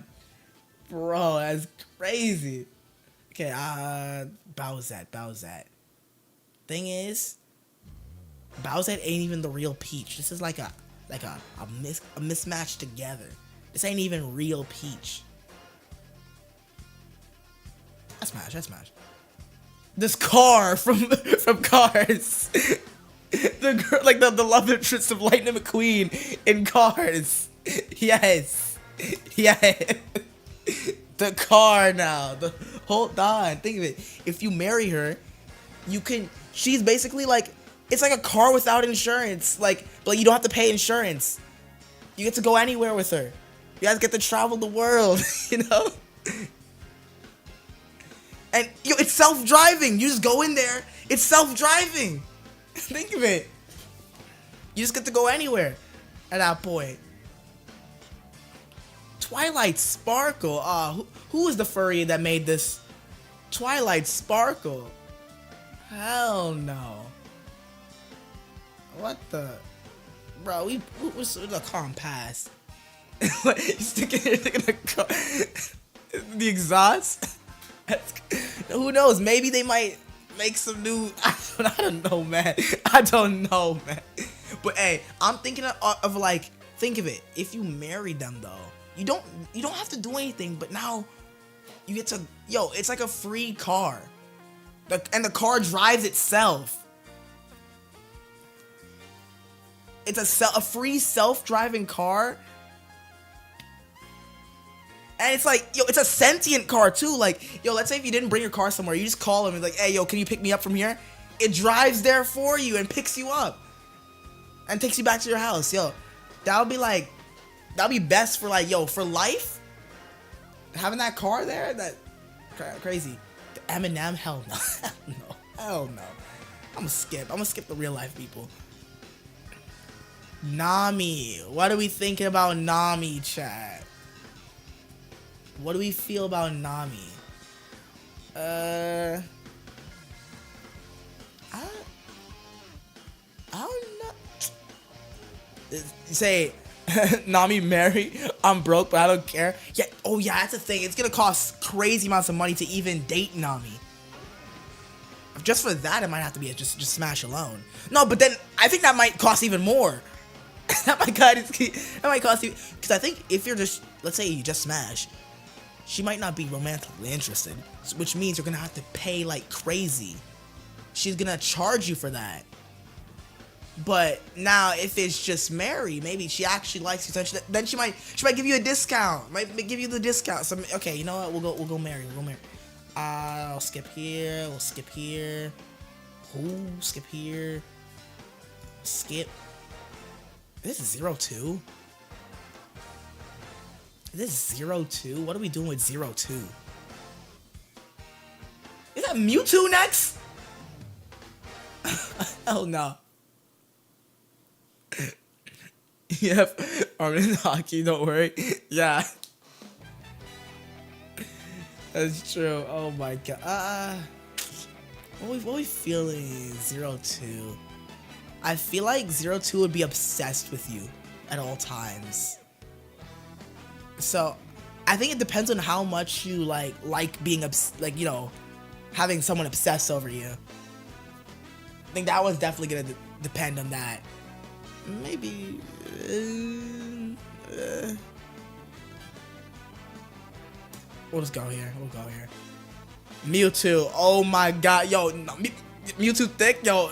Speaker 1: Bro, that's crazy. Okay, Bowsette. Thing is, Bowsette ain't even the real Peach. This is like a mismatch together. This ain't even real Peach. That's smash. This car from Cars. The girl, like the love interest of Lightning McQueen in Cars. Yes. The car now. Hold on. Think of it. If you marry her, she's basically like, it's like a car without insurance. But you don't have to pay insurance. You get to go anywhere with her. You guys get to travel the world, you know? And it's self-driving. You just go in there. It's self-driving. Think of it. You just get to go anywhere at that point. Twilight Sparkle. Who was the furry that made this? Twilight Sparkle. Hell no. What the? Bro, we was the compass. You sticking the car. The exhaust? Who knows? Maybe they might make some new. I don't know, man. But hey, I'm thinking of like, think of it. If you marry them though, you don't have to do anything. But now you get to it's like a free car, and the car drives itself. It's a free self-driving car. And it's like, it's a sentient car too. Like, let's say if you didn't bring your car somewhere, you just call them and be like, hey, can you pick me up from here? It drives there for you and picks you up. And takes you back to your house. That'll be best for for life. Having that car there, crazy. The Eminem, hell no. I'm gonna skip the real life people. Nami. What are we thinking about Nami, chat? What do we feel about Nami? I don't know. Say, Nami marry, I'm broke, but I don't care. Yeah, oh yeah, that's the thing. It's gonna cost crazy amounts of money to even date Nami. Just for that, it might have to be just Smash alone. No, but then I think that might cost even more. that might cost you, because I think if you're just, let's say you just Smash, she might not be romantically interested, which means you're gonna have to pay like crazy. She's gonna charge you for that. But now, if it's just Mary, maybe she actually likes you. So then she might give you a discount. Might give you the discount. So okay, you know what? We'll go Mary. I'll skip here. We'll skip here. Ooh, skip here. Skip. This is 0-2. This is 0-2. What are we doing with 0-2? Is that Mewtwo next? Hell no. Yep, Armin hockey, don't worry. Yeah. That's true. Oh my god. What we feeling 0-2? I feel like 0-2 would be obsessed with you at all times. So, I think it depends on how much you like being having someone obsess over you. I think that one's definitely gonna depend on that. Maybe. We'll just go here. Mewtwo. Oh my god, yo, no, Mewtwo thick, yo.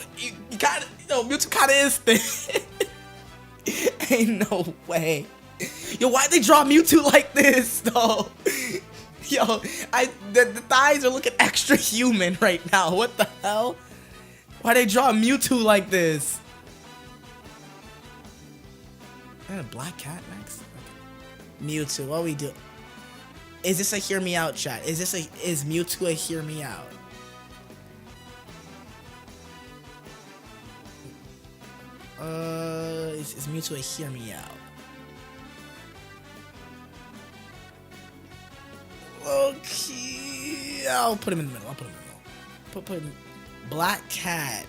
Speaker 1: Mewtwo kind of is thick. Ain't no way. Yo, why'd they draw Mewtwo like this, though? Yo, the thighs are looking extra human right now. What the hell? Why'd they draw Mewtwo like this? And a black cat next? Okay. Mewtwo, what we do? Is this a hear me out, chat? Is Mewtwo a hear me out? Is Mewtwo a hear me out? Okay, I'll put him in the middle. Put him. Black cat.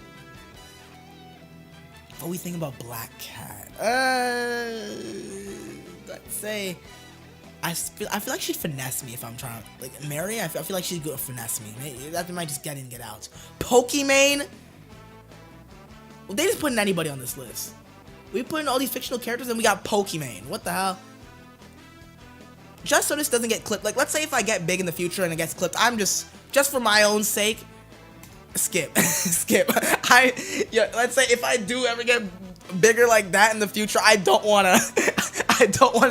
Speaker 1: What do we think about black cat? Let's say I feel like she'd finesse me if I'm trying to, like, Mary. I feel like she'd go finesse me. That might just get in, get out. Pokimane. Well, they just putting anybody on this list. We put in all these fictional characters and we got Pokimane. What the hell? Just so this doesn't get clipped. Like, let's say if I get big in the future and it gets clipped, I'm just for my own sake, skip. Skip. Let's say if I do ever get bigger like that in the future, I don't wanna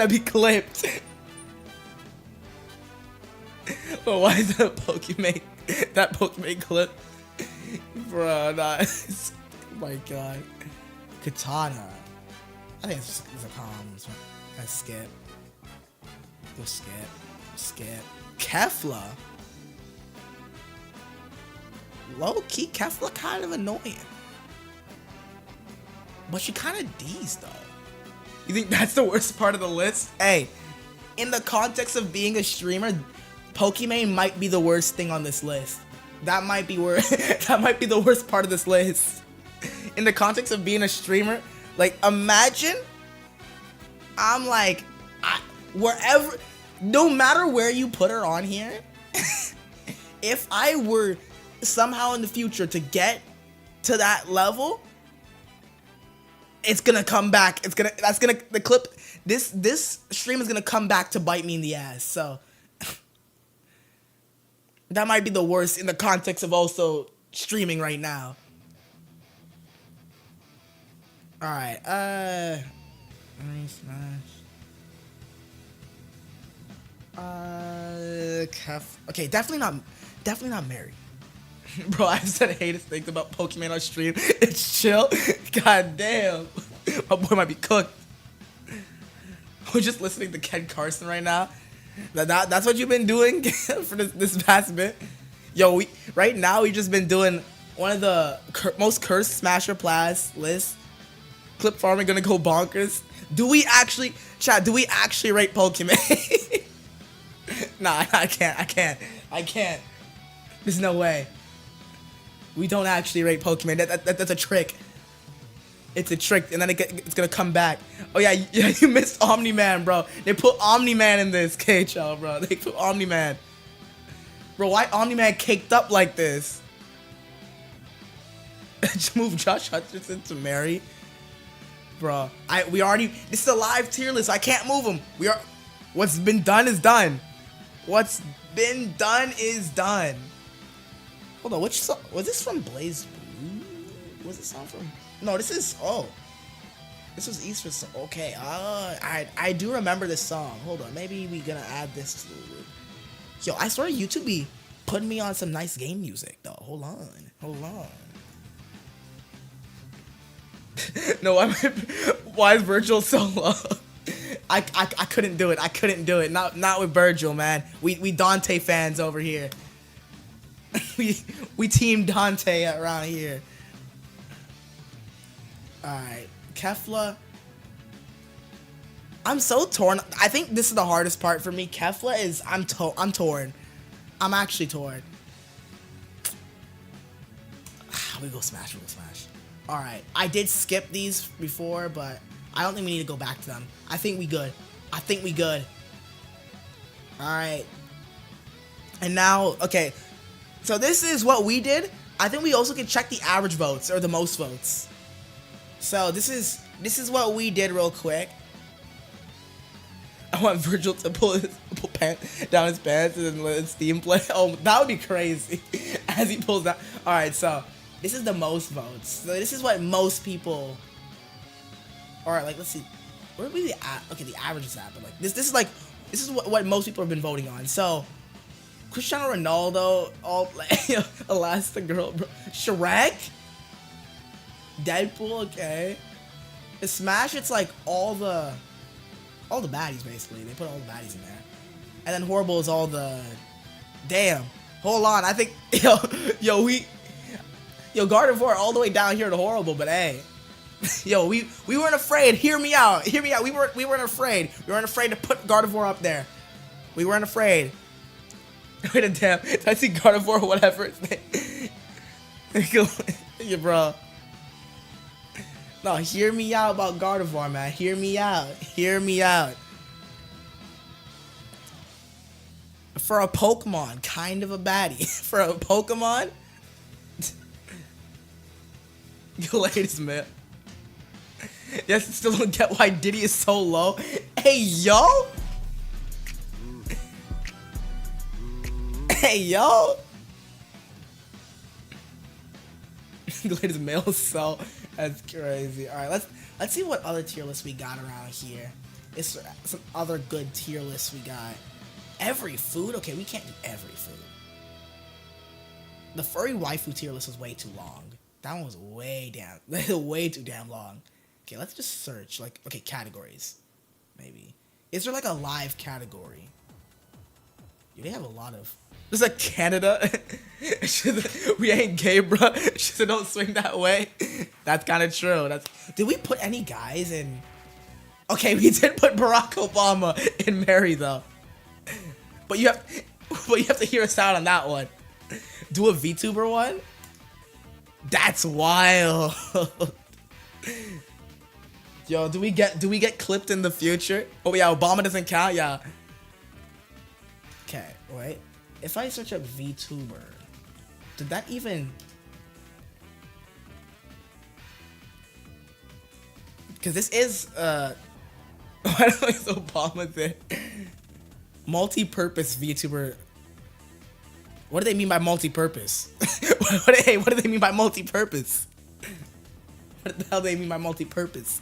Speaker 1: be clipped. But why is that Pokimane clip? Bruh, nah. Oh my god. Katana. I think it's a calm. Let's skip. Go skip. Kefla. Low-key, Kefla kind of annoying. But she kind of D's, though. You think that's the worst part of the list? Hey, in the context of being a streamer, Pokimane might be the worst thing on this list. That might be that might be the worst part of this list. In the context of being a streamer, like, imagine I'm like, wherever, no matter where you put her on here, if I were somehow in the future to get to that level, it's gonna come back. This stream is gonna come back to bite me in the ass. So that might be the worst in the context of also streaming right now. All right, Smash. Okay, definitely not Mary. Bro, I've said hatest things about Pokemon on stream. It's chill. God damn. My boy might be cooked. We're just listening to Ken Carson right now. That's what you've been doing for this past bit. Yo, right now we've just been doing one of the most cursed Smasher Plus lists. Clip farming gonna go bonkers. Do we actually, chat? Do we actually rate Pokemon? Nah, I can't. There's no way. We don't actually rate Pokemon. That's a trick. It's a trick, and then it's gonna come back. Oh yeah, you missed Omni-Man, bro. They put Omni-Man in this KHL, bro. They put Omni-Man. Bro, why Omni-Man caked up like this? Just move Josh Hutcherson to Mary. Bro, this is a live tier list. I can't move him. What's been done is done. What's been done is done. Hold on, which song? Was this from Blaze Blue? Was this song from? No, this is, this was Easter song. Okay, I do remember this song. Hold on, maybe we gonna add this to Yo, I swear YouTube be putting me on some nice game music, though. Hold on. No, why is Virgil so low? I couldn't do it. Not with Virgil, man. We Dante fans over here. we team Dante around here. Alright, Kefla. I'm so torn. I think this is the hardest part for me. Kefla is, I'm torn. I'm actually torn. We go smash. Alright, I did skip these before, but I don't think we need to go back to them. I think we good. Alright. And now, okay. So this is what we did. I think we also can check the average votes, or the most votes. So this is what we did real quick. I want Virgil to pull down his pants and then let his Steam play. Oh, that would be crazy. As he pulls down. Alright, so this is the most votes. So this is what most people. Alright, like let's see. Where would be the average is at, but like this is what most people have been voting on. So Cristiano Ronaldo, Elastigirl, bro. Shrek? Deadpool, okay. The Smash, it's like all the baddies basically. They put all the baddies in there. And then Horrible is all the damn. Hold on, I think Gardevoir all the way down here to Horrible, but hey. Yo, we weren't afraid. Hear me out. We weren't afraid. We weren't afraid to put Gardevoir up there. We weren't afraid. Wait a damn. Did I see Gardevoir or whatever its name? Yeah, bro. No, hear me out about Gardevoir, man. Hear me out. For a Pokemon, kind of a baddie. For a Pokemon? You ladies, man. Yes, still don't get why Diddy is so low. Hey, yo! Hey, yo! The latest male cell. That's crazy. Alright, let's see what other tier lists we got around here. It's some other good tier lists we got. Every food? Okay, we can't do every food. The furry waifu tier list was way too long. That one was way too damn long. Okay, let's just search, like, okay, categories. Maybe. Is there, like, a live category? Dude, they have a lot of... There's a Canada. We ain't gay, bro. She said don't swing that way. That's kind of true. Did we put any guys in... Okay, we did put Barack Obama in Mary, though. But you have to hear us out on that one. Do a VTuber one? That's wild. Yo, do we get clipped in the future? Oh yeah, Obama doesn't count. Yeah. Okay, wait. If I search up VTuber, did that even? Because this is why is Obama there? Multi-purpose VTuber. What do they mean by multi-purpose? What do they mean by multi-purpose? What the hell do they mean by multi-purpose?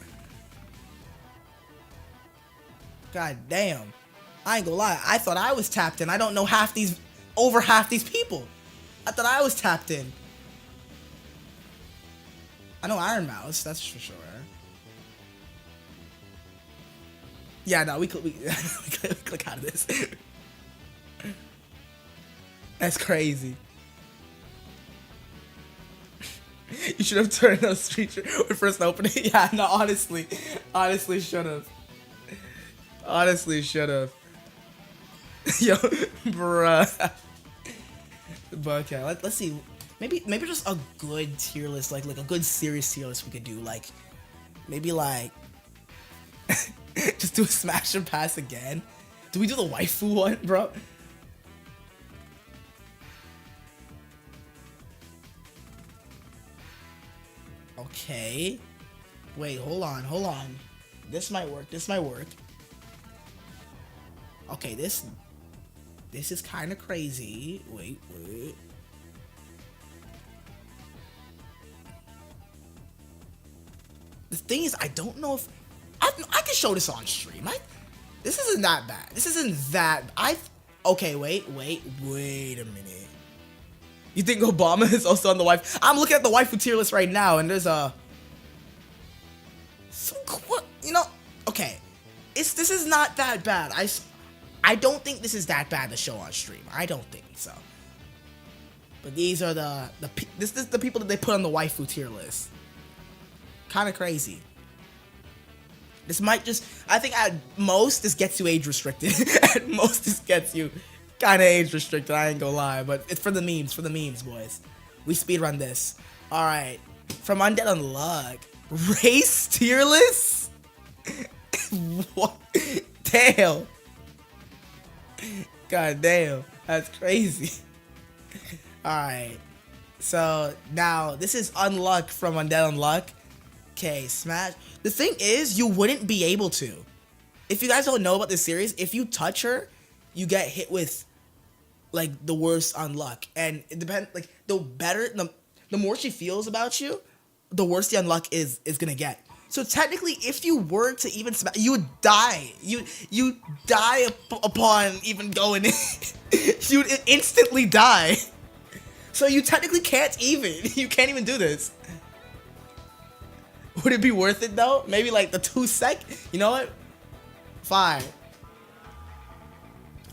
Speaker 1: God damn. I ain't gonna lie. I thought I was tapped in. I don't know over half these people. I thought I was tapped in. I know Iron Mouse, that's for sure. Yeah, no, we click out of this. That's crazy. You should have turned those streets when first opening. Yeah, no, honestly should have. Honestly should have. Yo, bruh. But okay, let's see. Maybe just a good tier list, like a good serious tier list we could do. Like maybe like just do a smash and pass again. Do we do the waifu one, bro? Okay. Wait, hold on. This might work. Okay, this is kind of crazy. Wait. The thing is, I don't know if I can show this on stream. This isn't that bad. Okay, wait a minute. You think Obama is also on the wife? I'm looking at the waifu tier list right now, and there's okay. This is not that bad. I don't think this is that bad to show on stream. I don't think so. But these are this is the people that they put on the waifu tier list. Kind of crazy. This might just, I think at most this gets you age restricted. At most this gets you kind of age restricted, I ain't gonna lie. But it's for the memes, boys. We speedrun this. Alright, from Undead Unluck, race tier list? What? Damn. God damn, that's crazy. Alright, so now this is Unluck from Undead Unluck. Okay, smash. The thing is, you wouldn't be able to. If you guys don't know about this series, if you touch her, you get hit with like the worst unluck. And it depends, like the more she feels about you, the worse the unluck is gonna get. So technically, if you were to even smash, you would die. You die upon even going in. You would instantly die. So you technically can't even. You can't even do this. Would it be worth it though? Maybe like the 2 sec? You know what? Fine.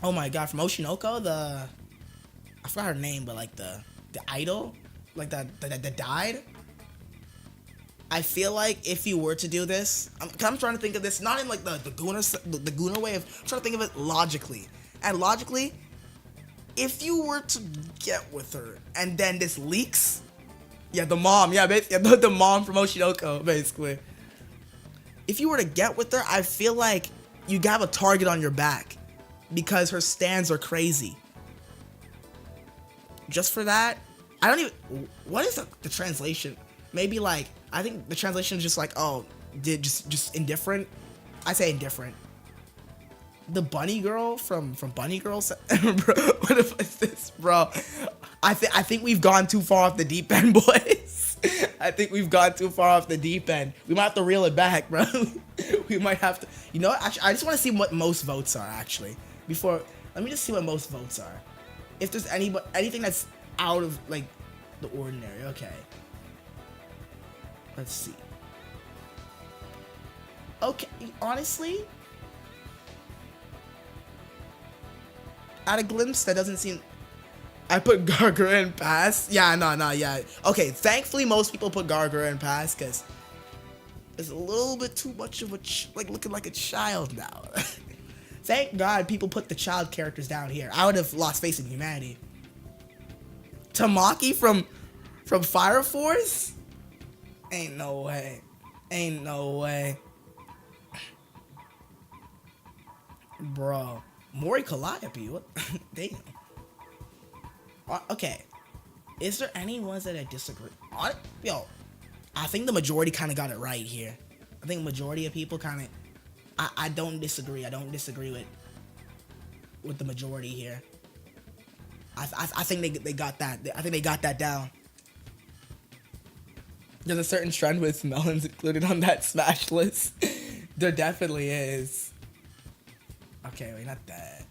Speaker 1: Oh my god, from Oshinoko, I forgot her name, but like the idol, like that died. I feel like if you were to do this, I'm trying to think of this not in like the Guna way of, I'm trying to think of it logically. And logically, if you were to get with her and then this leaks, yeah, the mom, yeah, basically, the mom from Oshinoko, basically. If you were to get with her, I feel like you have a target on your back because her stands are crazy. Just for that, I don't even, what is the translation? Maybe like, I think the translation is just like, oh, just indifferent. I say indifferent. The bunny girl from Bunny Girls. Bro, what is this, bro? I think we've gone too far off the deep end, boys. I think we've gone too far off the deep end. We might have to reel it back, bro. We might have to. You know what? Actually, I just want to see what most votes are, actually. Let me just see what most votes are. If there's anything that's out of, like, the ordinary. Okay. Let's see. Okay, honestly, at a glimpse, that doesn't seem... I put Gargura in pass. Yeah, no, yeah. Okay, thankfully most people put Gargura in pass because it's a little bit too much of a like looking like a child now. Thank God people put the child characters down here. I would have lost faith in humanity. Tamaki from Fire Force? Ain't no way. Ain't no way. Bro. Mori Calliope? What? Damn. Okay. Is there any ones that I disagree? Yo, I think the majority kind of got it right here. I think majority of people kind of... I don't disagree. I don't disagree with the majority here. I think they got that. I think they got that down. There's a certain trend with melons included on that smash list. There definitely is. Okay, wait, not that.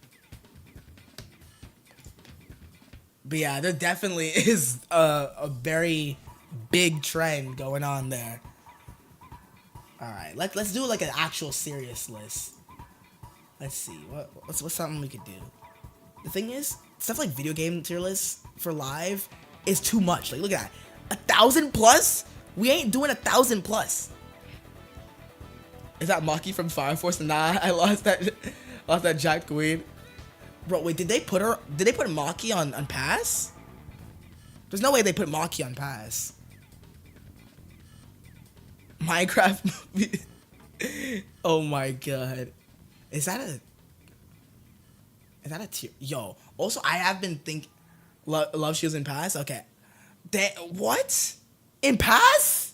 Speaker 1: But yeah, there definitely is a very big trend going on there. All right, let's do like an actual serious list. Let's see what's something we could do. The thing is, stuff like video game tier lists for live is too much. Like, look at that. 1,000 plus? We ain't doing 1,000 plus. Is that Maki from Fire Force? Nah, I lost that Jack Queen. Bro, wait, did they put Maki on pass? There's no way they put Maki on pass. Minecraft movie. Oh my god. Is that a tier? Yo, also I have been thinking Love Shields in pass? Okay. What? In pass?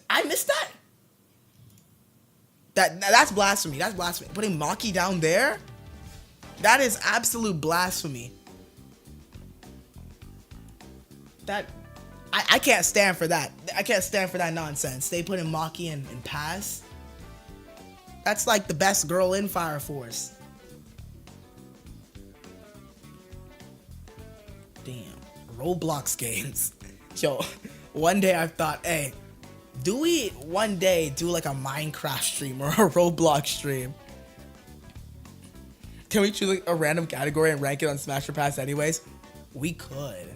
Speaker 1: I missed that? That's blasphemy. That's blasphemy. Putting Maki down there? That is absolute blasphemy. I can't stand for that. I can't stand for that nonsense. They put in Maki in pass. That's like the best girl in Fire Force. Damn. Roblox games. Yo, one day I thought, hey, do we one day do like a Minecraft stream or a Roblox stream? Can we choose like a random category and rank it on Smash or Pass anyways? We could.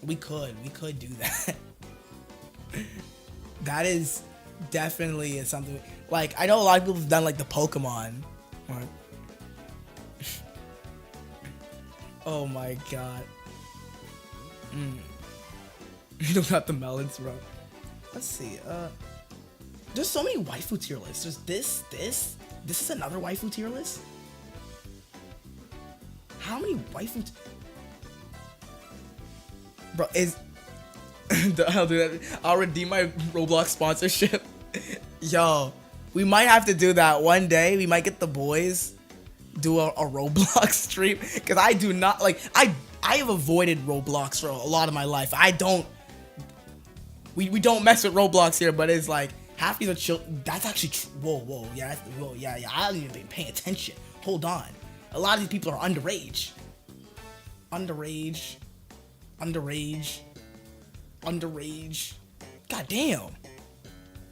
Speaker 1: We could do that. That is definitely something. Like, I know a lot of people have done like the Pokemon. Right? Oh my god. You don't got the melons, bro. Let's see. There's so many waifu tier lists. There's this is another waifu tier list. How many waifu? Bro, I'll do that. I'll redeem my Roblox sponsorship. Yo, we might have to do that one day. We might get the boys do a Roblox stream, because I do not like. I have avoided Roblox for a lot of my life. I don't. We don't mess with Roblox here, but it's like half these are chill. That's actually whoa, yeah, I haven't even been paying attention. Hold on, a lot of these people are underage. God damn.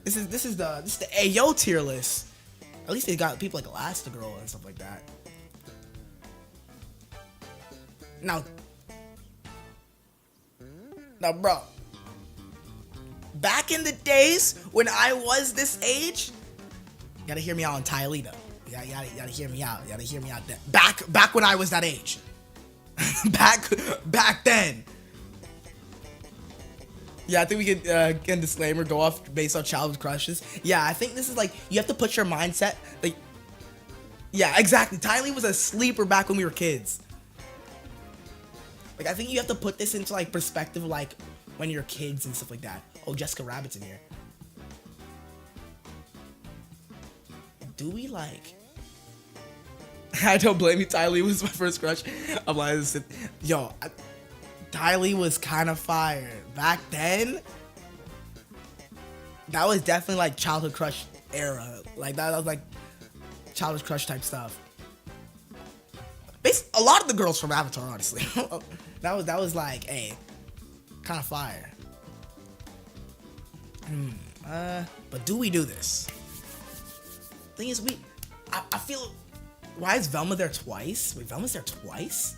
Speaker 1: This is the Ayo tier list. At least they got people like Elastigirl and stuff like that. Now, bro. Back in the days when I was this age, you gotta hear me out on Tylita. You gotta hear me out. You gotta hear me out. Back when I was that age. back then. Yeah, I think we could get a disclaimer, go off based on childhood crushes. Yeah, I think this is like, you have to put your mindset, like, yeah, exactly. Tylee was a sleeper back when we were kids. Like, I think you have to put this into like perspective, like when you're kids and stuff like that. Oh, Jessica Rabbit's in here. Do we like? I don't blame you. Tylee was my first crush. I'm like, yo, Tylee was kind of fire back then. That was definitely like childhood crush era. Like that was like childhood crush type stuff. A lot of the girls from Avatar, honestly. that was like, hey, kind of fire. But do we do this? Thing is, I feel, why is Velma there twice? Wait, Velma's there twice?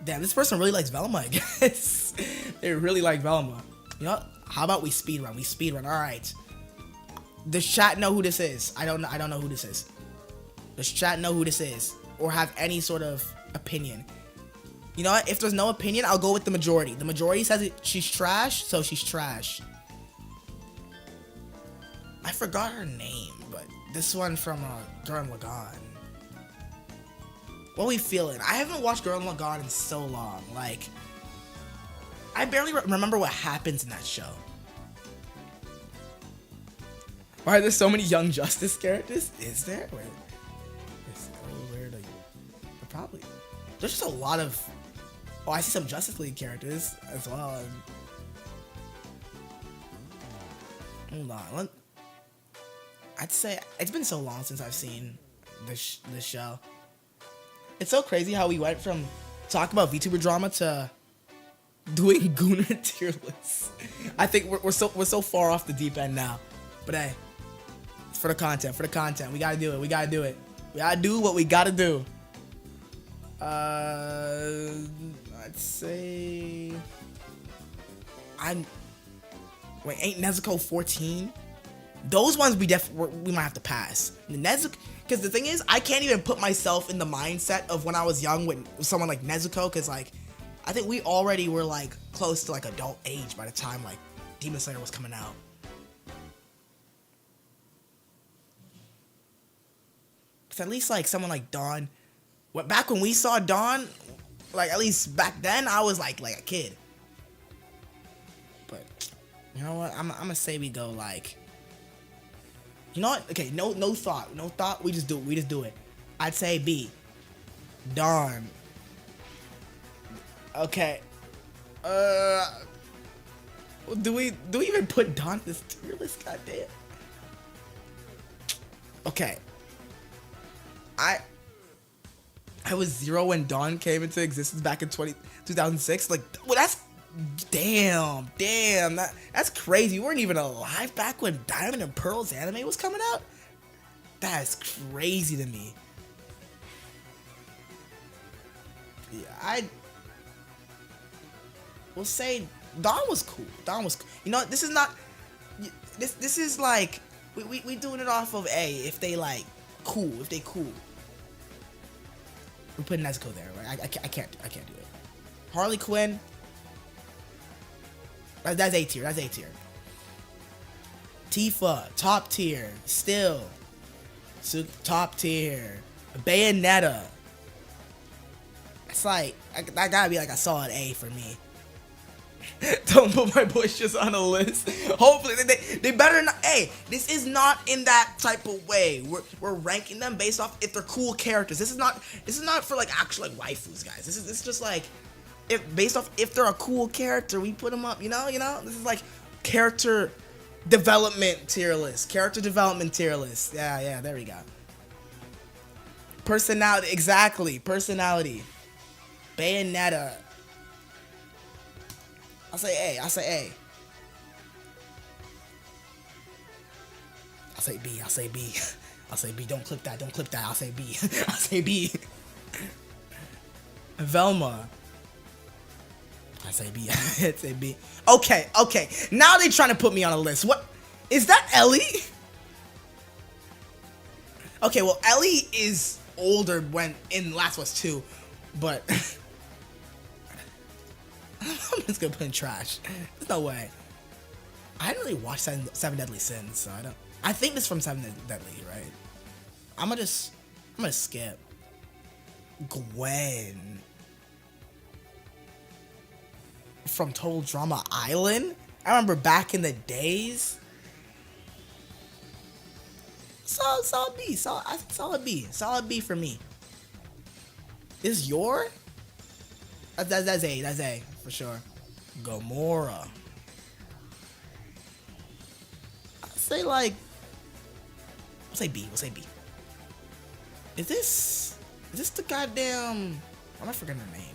Speaker 1: Damn, this person really likes Velma, I guess. They really like Velma. You know what? How about we speedrun? We speedrun. All right. Does chat know who this is? I don't know who this is. Does chat know who this is? Or have any sort of opinion? You know what? If there's no opinion, I'll go with the majority. The majority says she's trash, so she's trash. I forgot her name, but this one from Gurren Lagann. What we feeling? I haven't watched Gurren Lagann in so long. Like, I barely remember what happens in that show. Why are there so many Young Justice characters? Is there? Wait, probably. There's just a lot of. Oh, I see some Justice League characters as well. Hold on. I'd say it's been so long since I've seen this show. It's so crazy how we went from talking about VTuber drama to doing Gunnar tier lists. I think we're so far off the deep end now. But hey, it's for the content. We gotta do it. We gotta do what we gotta do. I'd say I'm wait, ain't Nezuko 14? Those ones we might have to pass. Nezuko, because the thing is, I can't even put myself in the mindset of when I was young with someone like Nezuko, because like I think we already were like close to like adult age by the time like Demon Slayer was coming out. Cause at least like someone like Dawn, back when we saw Dawn, like at least back then I was like a kid. But you know what? I'm gonna say we go like. You know what? Okay, no thought. We just do it. I'd say B. Dawn. Okay. Do we even put Dawn in this tier list? Goddamn. Okay. I was 0 when Dawn came into existence back in 2006. Like, well, that's damn. That's crazy. We weren't even alive back when Diamond and Pearl's anime was coming out. That's crazy to me. Yeah, will say Dawn was cool. You know, this is not. This is like we doing it off of if they like cool. If they cool, we put Nezuko there. Right? I can't do it. Harley Quinn. That's A tier. Tifa, top tier. Still, top tier. Bayonetta. It's like that gotta be like a solid A for me. Don't put my boys just on a list. Hopefully they better not. Hey, this is not in that type of way. We're ranking them based off if they're cool characters. This is not for like actual like waifus, guys. This is just like based off if they're a cool character, we put them up. You know. This is like character development tier list. Yeah. There we go. Personality, exactly. Personality. Bayonetta. I'll say A. I'll say B. Don't clip that. I'll say B. Velma. I say B. Okay. Now they trying to put me on a list. What? Is that Ellie? Okay, well, Ellie is older when in Last of Us 2, but I'm just gonna put in trash. There's no way. I didn't really watch Seven Deadly Sins, so I don't. I think this is from Seven Deadly, right? I'm gonna skip. Gwen from Total Drama Island. I remember back in the days. Solid B. Solid B for me. Is your? That's A for sure. Gamora. I'll say B. Is this the goddamn? I'm not forgetting her name.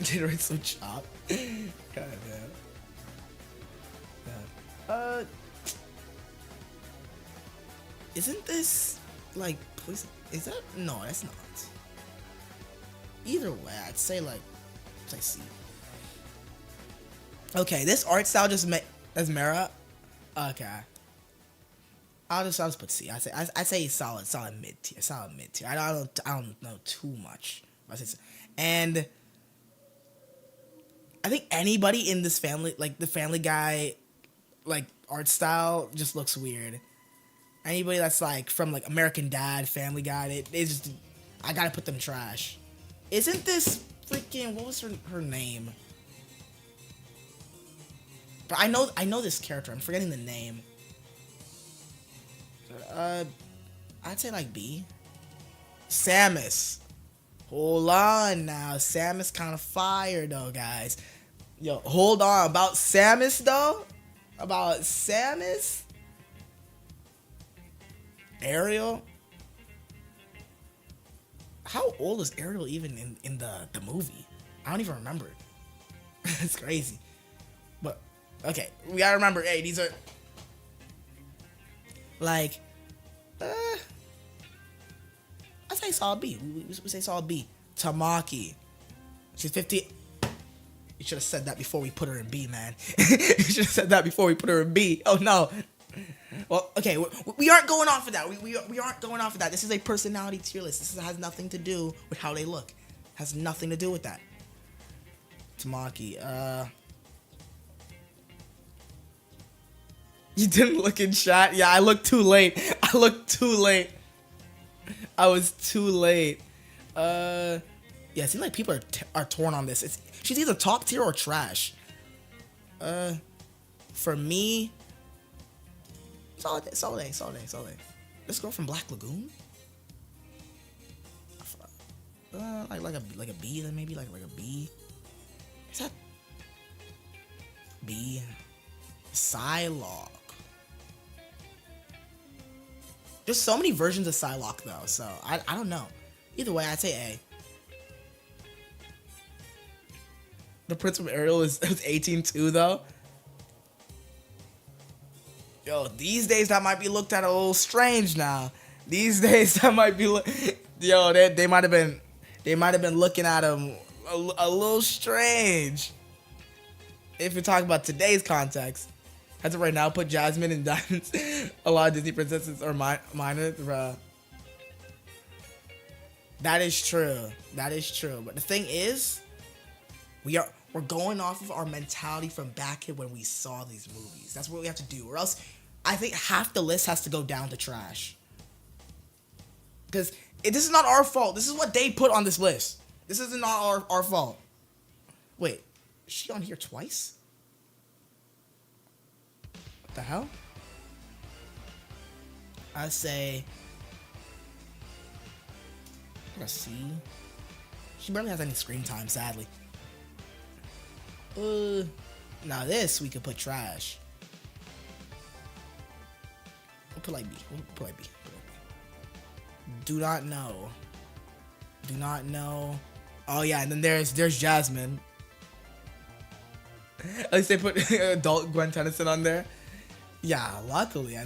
Speaker 1: Generate some chop. Goddamn. Isn't this like police? Is that no? That's not. Either way, I'd say C. Okay, this art style just that's Mara. Okay, I'll just put C. I say solid mid tier. I don't know too much. And I think anybody in this family, like the Family Guy, like art style, just looks weird. Anybody that's like from like American Dad, Family Guy, I gotta put them trash. Isn't this freaking, what was her name? But I know this character. I'm forgetting the name. I'd say like B. Samus. Hold on now. Samus kind of fire though, guys. Yo, hold on. About Samus though. Ariel. How old is Ariel even in the movie? I don't even remember. It's crazy. But okay, we gotta remember. Hey, these are like, I say solid B. We say solid B. Tamaki. She's 50. You should have said that before we put her in B, man. You should have said that before we put her in B. Oh no. Well, okay, we aren't going off of that. We aren't going off of that. This is a personality tier list. This has nothing to do with how they look. Has nothing to do with that. Tamaki, you didn't look in chat? Yeah, I looked too late. I was too late. Yeah, it seems like people are torn on this. She's either top tier or trash. For me, solid. This girl from Black Lagoon? Like a B, then maybe like a B. Is that B? Psylocke. There's so many versions of Psylocke though, so I don't know. Either way, I'd say A. The Prince from Ariel was 18 too though. Yo, these days that might be looked at a little strange now. These days that might be yo, they might have been looking at him a little strange. If you're talking about today's context. As of right now, put Jasmine and Diamonds. A lot of Disney princesses are minor, bruh. That is true. But the thing is, we're going off of our mentality from back when we saw these movies. That's what we have to do. Or else, I think half the list has to go down to trash. Because this is not our fault. This is what they put on this list. This is not our fault. Wait, is she on here twice? What the hell? I say, let's see. She barely has any screen time, sadly. Now this we could put trash. We'll put like B. Do not know. Oh yeah, and then there's Jasmine. At least they put adult Gwen Tennyson on there. Yeah, luckily.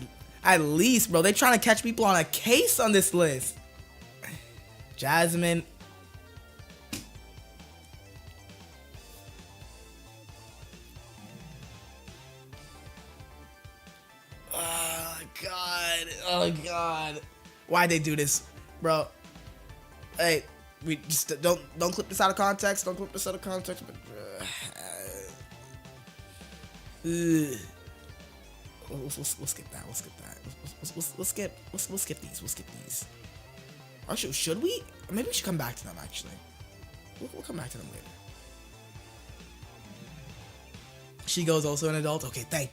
Speaker 1: At least, bro, they trying to catch people on a case on this list. Jasmine. Oh god. Why'd they do this, bro? Hey, we just don't clip this out of context. But we'll skip that. We'll skip these. Actually, should we? Maybe we should come back to them. Actually, we'll come back to them later. She goes also an adult. Okay, thank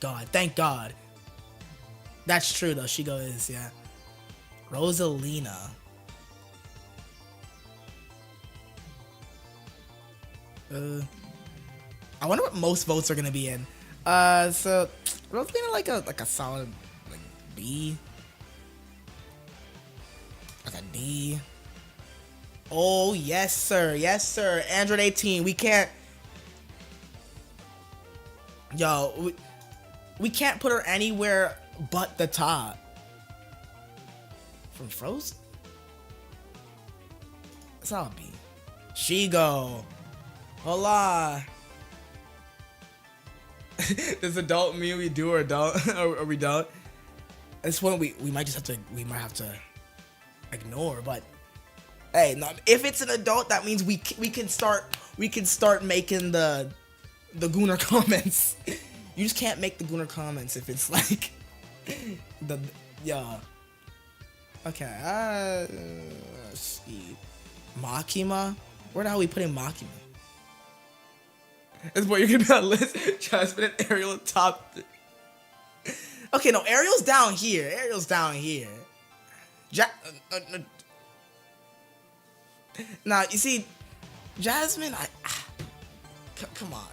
Speaker 1: God. That's true though. She goes, yeah. Rosalina. I wonder what most votes are gonna be in. So Rosalina like a solid like B. Like a D. Oh yes sir. Android 18. We can't. Yo, we can't put her anywhere but the top. From Frozen? It's all B. Shigo. Hola. This adult mean we do or don't or we don't? This one we might just have to ignore, but hey, no, if it's an adult, that means we can start making the Gooner comments. You just can't make the Gooner comments if it's like yeah. Okay, let's see. Makima? Where the hell are we putting Makima? That's what you're gonna be on the list. Jasmine and Ariel at top. Okay, no, Ariel's down here. Now, you see, Jasmine, come on,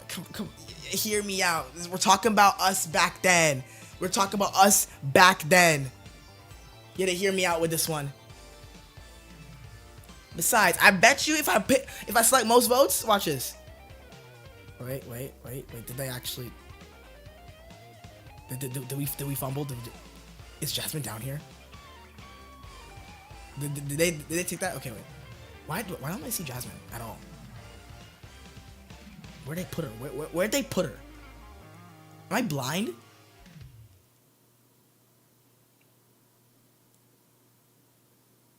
Speaker 1: hear me out. We're talking about us back then. You gotta hear me out with this one. Besides, I bet you if I select most votes, watch this. Wait. Did they actually? Did we fumble? Is Jasmine down here? Did they take that? Okay, wait. Why don't I see Jasmine at all? Where'd they put her? Where'd they put her? Am I blind?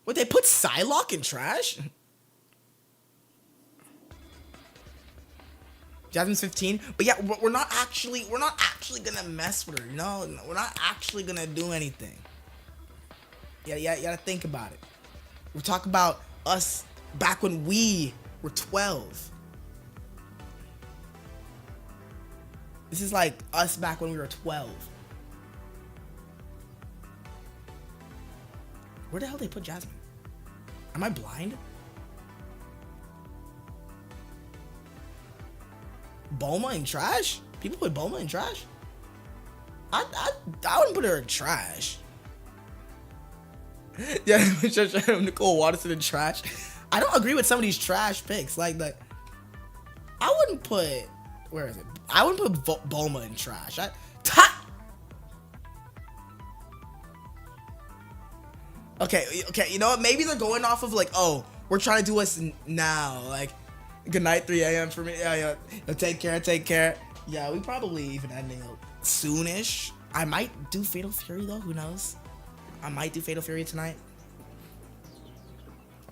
Speaker 1: Would they put Psylocke in trash? Jasmine's 15, but yeah, we're not actually gonna mess with her. No, we're not actually gonna do anything. Yeah, you gotta think about it. We're talking about us back when we were 12. This is like us back when we were 12. Where the hell did they put Jasmine? Am I blind? Bulma in trash? People put Bulma in trash? I wouldn't put her in trash. Yeah, Nicole Watterson in trash. I don't agree with some of these trash picks. Like I wouldn't put. Where is it? I wouldn't put Bulma in trash. Okay. You know what? Maybe they're going off of like, oh, we're trying to do us now. Like, good night, 3 a.m. for me. Yeah. Take care. Yeah, we probably even ending soonish. I might do Fatal Fury though. Who knows? I might do Fatal Fury tonight.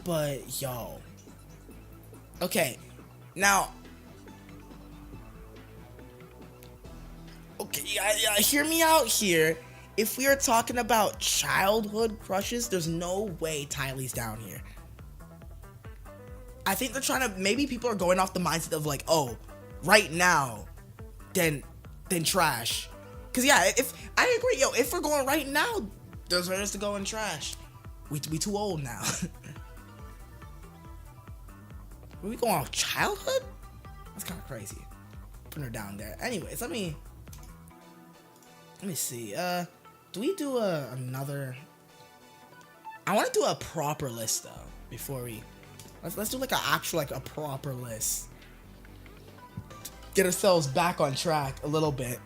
Speaker 1: But yo. Okay. Now. Okay, yeah, hear me out here. If we are talking about childhood crushes, there's no way Tylee's down here. I think they're trying to, maybe people are going off the mindset of like, oh, right now, then trash. Cause yeah, if I agree, yo, if we're going right now, there's us to go in trash. We too old now. Are we going off childhood? That's kind of crazy. Putting her down there. Anyways, let me see. Do we do another? I want to do a proper list though before we. Let's do like a proper list. Get ourselves back on track a little bit.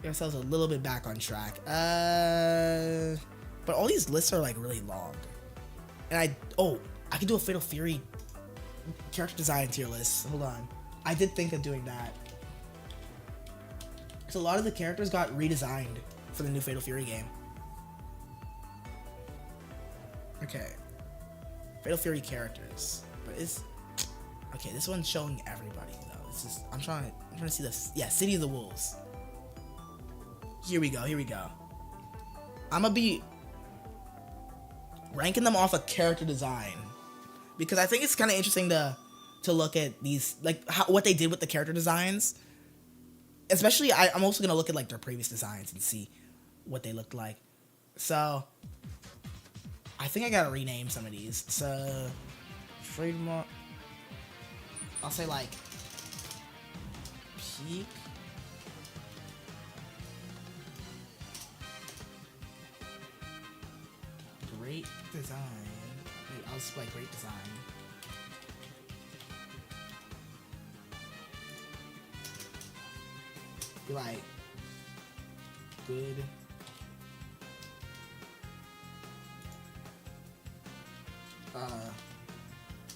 Speaker 1: Get ourselves a little bit back on track. But all these lists are like really long. And I could do a Fatal Fury character design tier list. Hold on. I did think of doing that. So a lot of the characters got redesigned for the new Fatal Fury game. Okay. Fatal Fury characters. But okay, this one's showing everybody though. It's just I'm trying to see this. Yeah, City of the Wolves. Here we go. I'm gonna be ranking them off a character design because I think it's kind of interesting to look at these, like what they did with the character designs. Especially, I'm also gonna look at like their previous designs and see what they looked like. So I think I gotta rename some of these. So trademark. I'll say like peak. Great design. Wait, I'll just like great design. Be like good.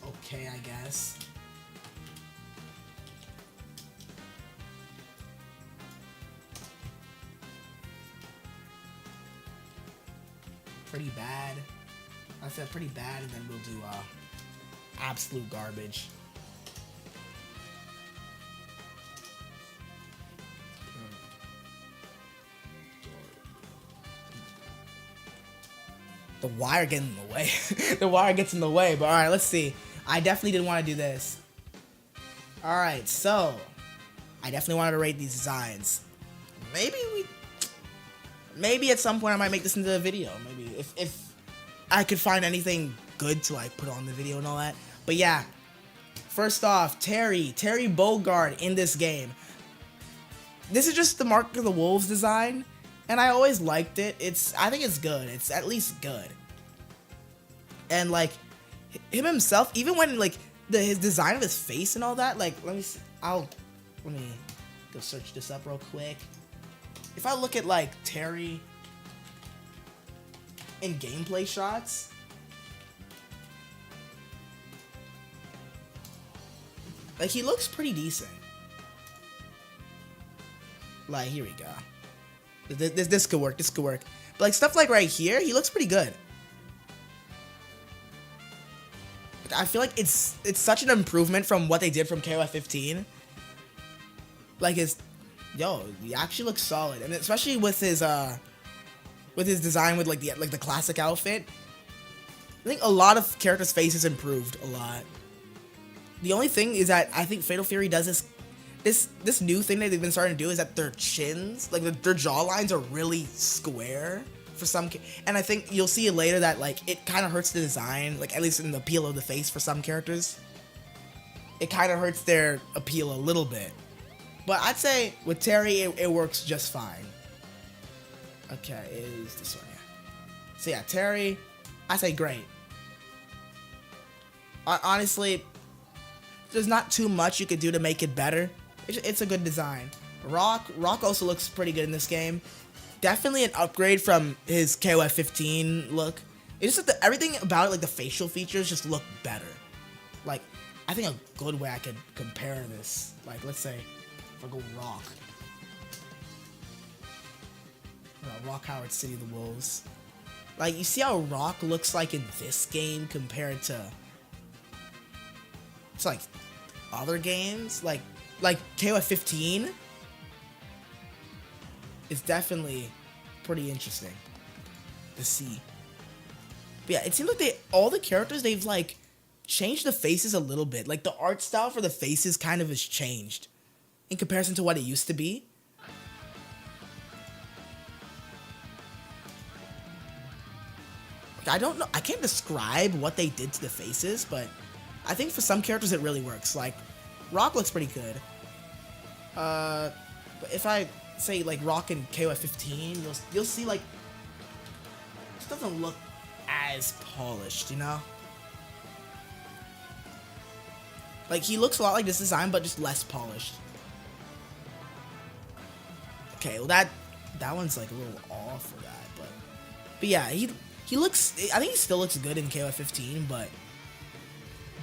Speaker 1: Okay, I guess. Pretty bad. I said pretty bad, and then we'll do absolute garbage. The wire getting in the way. The wire gets in the way, but alright, let's see. I definitely didn't want to do this. Alright, so I definitely wanted to rate these designs. Maybe at some point I might make this into a video. Maybe if I could find anything good to like put on the video and all that. But yeah, first off, Terry Bogard in this game. This is just the Mark of the Wolves design, and I always liked it. I think it's good. It's at least good. And like him himself, even when like his design of his face and all that, like let me go search this up real quick. If I look at like Terry in gameplay shots, Like, he looks pretty decent. Like, here we go. This could work. This could work. But, like, stuff like right here, he looks pretty good. Like, I feel like it's such an improvement from what they did from KOF 15. Like, he actually looks solid. And especially with his design with, like, the classic outfit. I think a lot of characters' faces improved a lot. The only thing is that I think Fatal Fury does this new thing that they've been starting to do is that their chins, like their jawlines are really square for some, and I think you'll see later that like it kind of hurts the design, like at least in the appeal of the face for some characters. It kind of hurts their appeal a little bit. But I'd say with Terry, it works just fine. Okay, is this one, yeah. So yeah, Terry, I say great. Honestly, there's not too much you could do to make it better. It's a good design. Rock also looks pretty good in this game. Definitely an upgrade from his KOF 15 look. It's just that everything about it, like the facial features, just look better. Like, I think a good way I could compare this, like let's say, if I go Rock. Rock Howard City of the Wolves. Like, you see how Rock looks like in this game compared to like other games, like KOF 15 is definitely pretty interesting to see. But yeah, it seems like all the characters, they've like changed the faces a little bit. Like the art style for the faces kind of has changed in comparison to what it used to be. I don't know, I can't describe what they did to the faces, but I think for some characters it really works. Like, Rock looks pretty good. But if I say like Rock in KOF 15, you'll see like it doesn't look as polished, you know? Like, he looks a lot like this design, but just less polished. Okay, well that one's like a little off for that, but yeah, he looks, I think he still looks good in KOF 15, but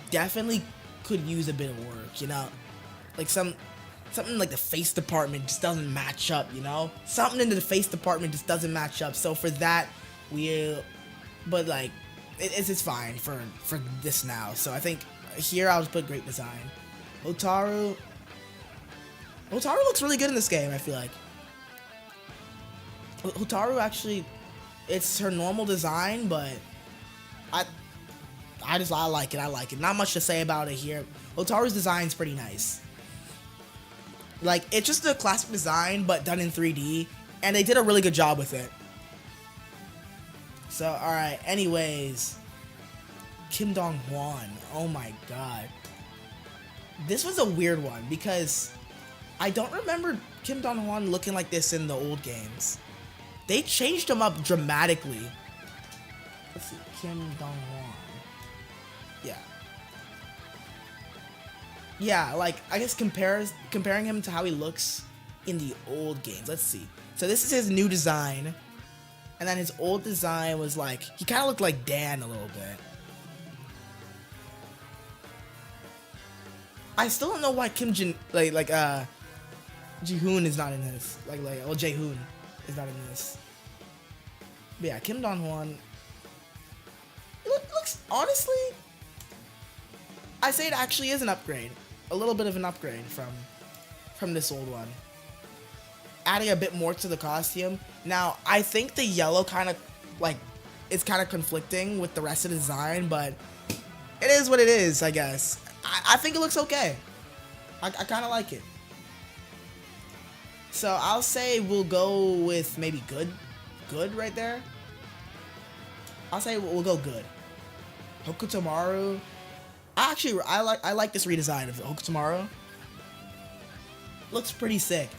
Speaker 1: definitely could use a bit of work, you know? Like something like the face department just doesn't match up, you know? Something in the face department just doesn't match up. So for that, but like, it's fine for this now. So I think here I'll just put great design. Hotaru looks really good in this game, I feel like. Hotaru actually, it's her normal design, but I like it. Not much to say about it here. Hotaru's design's pretty nice. Like, it's just a classic design, but done in 3D, and they did a really good job with it. So, alright, anyways. Kim Dong-hwan. Oh my god. This was a weird one, because I don't remember Kim Dong-hwan looking like this in the old games. They changed him up dramatically. Let's see, Kim Dong-hwan. Yeah, like, I guess comparing him to how he looks in the old games. Let's see. So this is his new design. And then his old design was like, he kind of looked like Dan a little bit. I still don't know why Ji-hoon is not in this. Jae-hoon is not in this. But yeah, Kim Dong-hwan. Looks, honestly, I say it actually is an upgrade. A little bit of an upgrade from this old one. Adding a bit more to the costume. Now, I think the yellow kind of, like, it's kind of conflicting with the rest of the design, but it is what it is, I guess. I think it looks okay. I kind of like it. So, I'll say we'll go with maybe good. Good right there. I'll say we'll go good. Hokutomaru. I like this redesign of Hokutomaru. Looks pretty sick,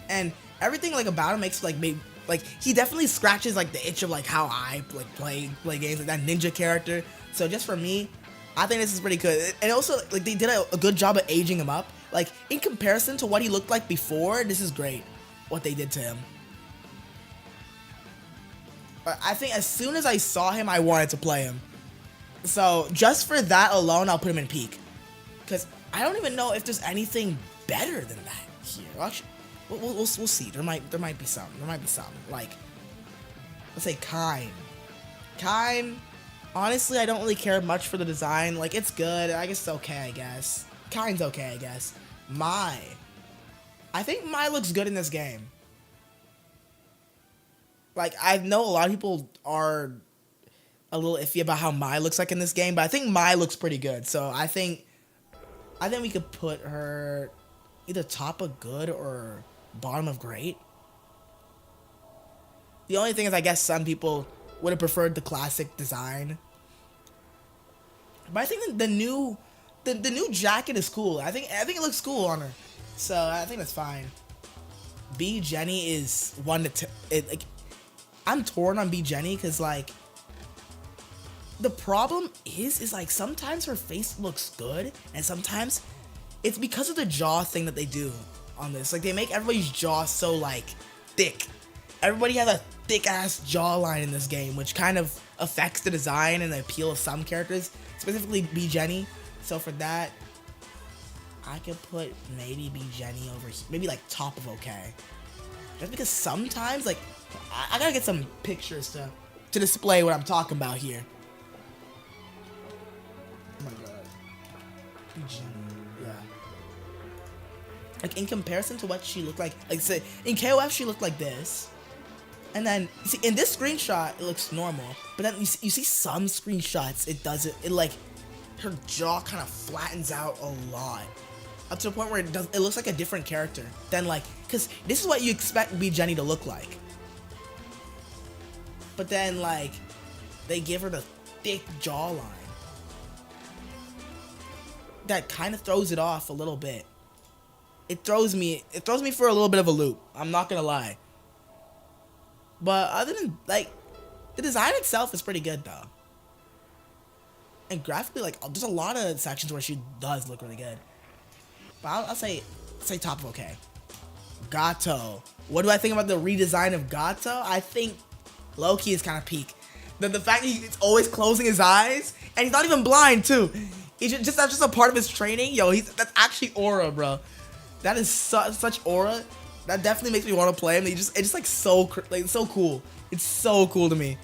Speaker 1: and everything like about him makes he definitely scratches like the itch of like how I like play games, like that ninja character. So just for me, I think this is pretty good. And also like they did a good job of aging him up. Like in comparison to what he looked like before, this is great what they did to him. I think as soon as I saw him, I wanted to play him. So just for that alone, I'll put him in peak. Because I don't even know if there's anything better than that here. Actually, we'll see. There might be some. Like, let's say Kine. Kine, honestly, I don't really care much for the design. Like, it's good. I guess it's okay, I guess. Kine's okay, I guess. Mai. I think Mai looks good in this game. Like, I know a lot of people are a little iffy about how Mai looks like in this game, but I think Mai looks pretty good. So I think we could put her either top of good or bottom of great. The only thing is, I guess some people would have preferred the classic design. But I think the new jacket is cool. I think it looks cool on her. So I think that's fine. B Jenny is one to like. I'm torn on B Jenny because, like, the problem is like sometimes her face looks good and sometimes it's because of the jaw thing that they do on this. Like, they make everybody's jaw so, like, thick. Everybody has a thick ass jawline in this game, which kind of affects the design and the appeal of some characters, specifically B Jenny. So for that, I could put maybe B Jenny over here, maybe like top of okay. Just because sometimes, like, I gotta get some pictures to display what I'm talking about here. Oh my god. B Jenny, yeah. Like, in comparison to what she looked like say, in KOF she looked like this. And then, you see, in this screenshot, it looks normal. But then you see some screenshots, it like, her jaw kind of flattens out a lot. Up to the point where it looks like a different character. Than, like, because this is what you expect B Jenny to look like. But then, like, they give her the thick jawline. That kind of throws it off a little bit. It throws me for a little bit of a loop. I'm not gonna lie. But other than, like, the design itself is pretty good, though. And graphically, like, there's a lot of sections where she does look really good. But I'll say top of okay. Gato. What do I think about the redesign of Gato? I think low-key is kind of peak. The fact that he's always closing his eyes, and he's not even blind, too. That's just a part of his training. Yo, that's actually aura, bro. That is such aura. That definitely makes me want to play him. It's just like so cool. It's so cool to me.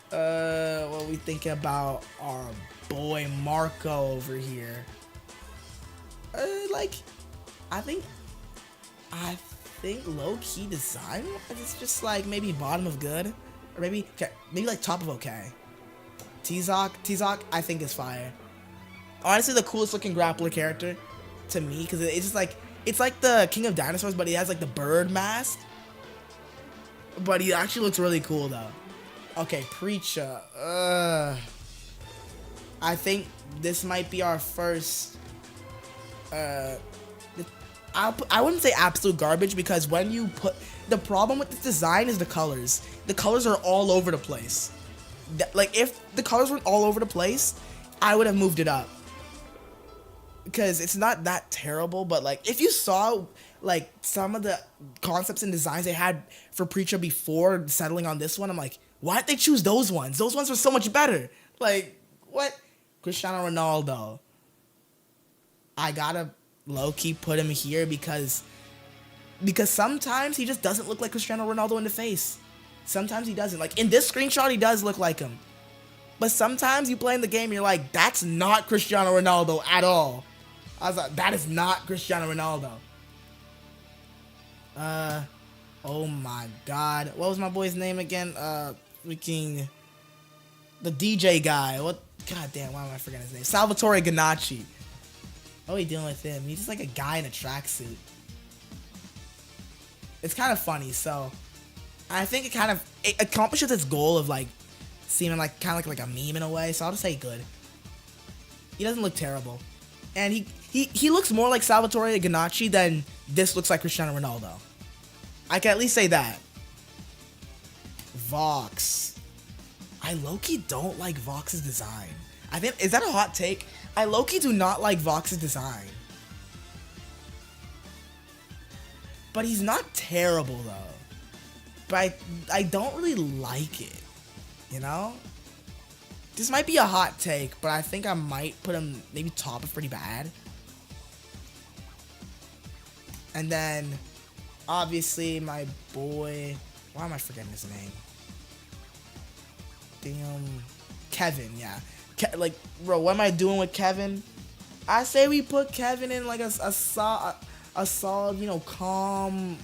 Speaker 1: What we thinking about our boy Marco over here? Like, I think low-key design, it's just like maybe bottom of good, or maybe like top of okay. T-Zoc, I think is fire. Honestly, the coolest looking grappler character to me, because it's just like, it's like the King of Dinosaurs, but he has like the bird mask. But he actually looks really cool though. Okay, Preacher. I think this might be our first. I wouldn't say absolute garbage, because when you put, the problem with this design is the colors. The colors are all over the place. Like, if the colors weren't all over the place, I would have moved it up. Because it's not that terrible, but like, if you saw like some of the concepts and designs they had for Preacher before settling on this one, I'm like, why didn't they choose those ones? Those ones were so much better. Like, what? Cristiano Ronaldo. I gotta low-key put him here because sometimes he just doesn't look like Cristiano Ronaldo in the face. Sometimes he doesn't. Like, in this screenshot, he does look like him. But sometimes you play in the game and you're like, that's not Cristiano Ronaldo at all. I was like, that is not Cristiano Ronaldo. Oh my god. What was my boy's name again? Freaking the DJ guy. What? God damn, why am I forgetting his name? Salvatore Ganacci. What are we dealing with him? He's just like a guy in a tracksuit. It's kind of funny, so I think it accomplishes its goal of like seeming like kind of like a meme in a way. So I'll just say good. He doesn't look terrible, and he looks more like Salvatore Ganacci than this looks like Cristiano Ronaldo. I can at least say that. Vox. I low-key don't like Vox's design. I think, is that a hot take? I low-key do not like Vox's design. But he's not terrible though. But I don't really like it. You know? This might be a hot take, but I think I might put him maybe top of pretty bad. And then, obviously, my boy... Why am I forgetting his name? Damn. Kevin, yeah. Like, bro, what am I doing with Kevin? I say we put Kevin in, like, a solid, you know, calm...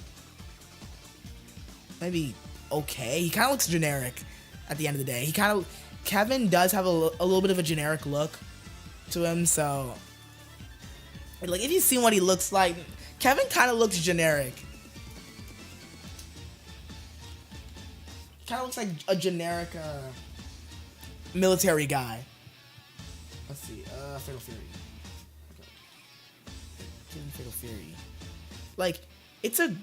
Speaker 1: Maybe okay. He kind of looks generic at the end of the day. Kevin does have a little bit of a generic look to him, so... Like, if you've seen what he looks like, Kevin kind of looks generic. Kind of looks like a generic military guy. Let's see, Fatal Fury. Okay. Fatal Fury. Like, it's a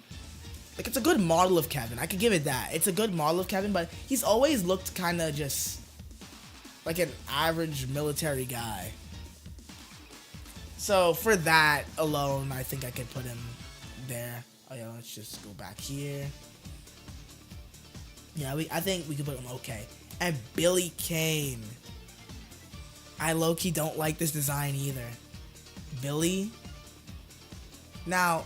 Speaker 1: good model of Kevin. I could give it that. It's a good model of Kevin, but he's always looked kind of just like an average military guy. So for that alone, I think I could put him there. Oh yeah, let's just go back here. Yeah, I think we could put him okay. And Billy Kane. I low-key don't like this design either. Billy. Now,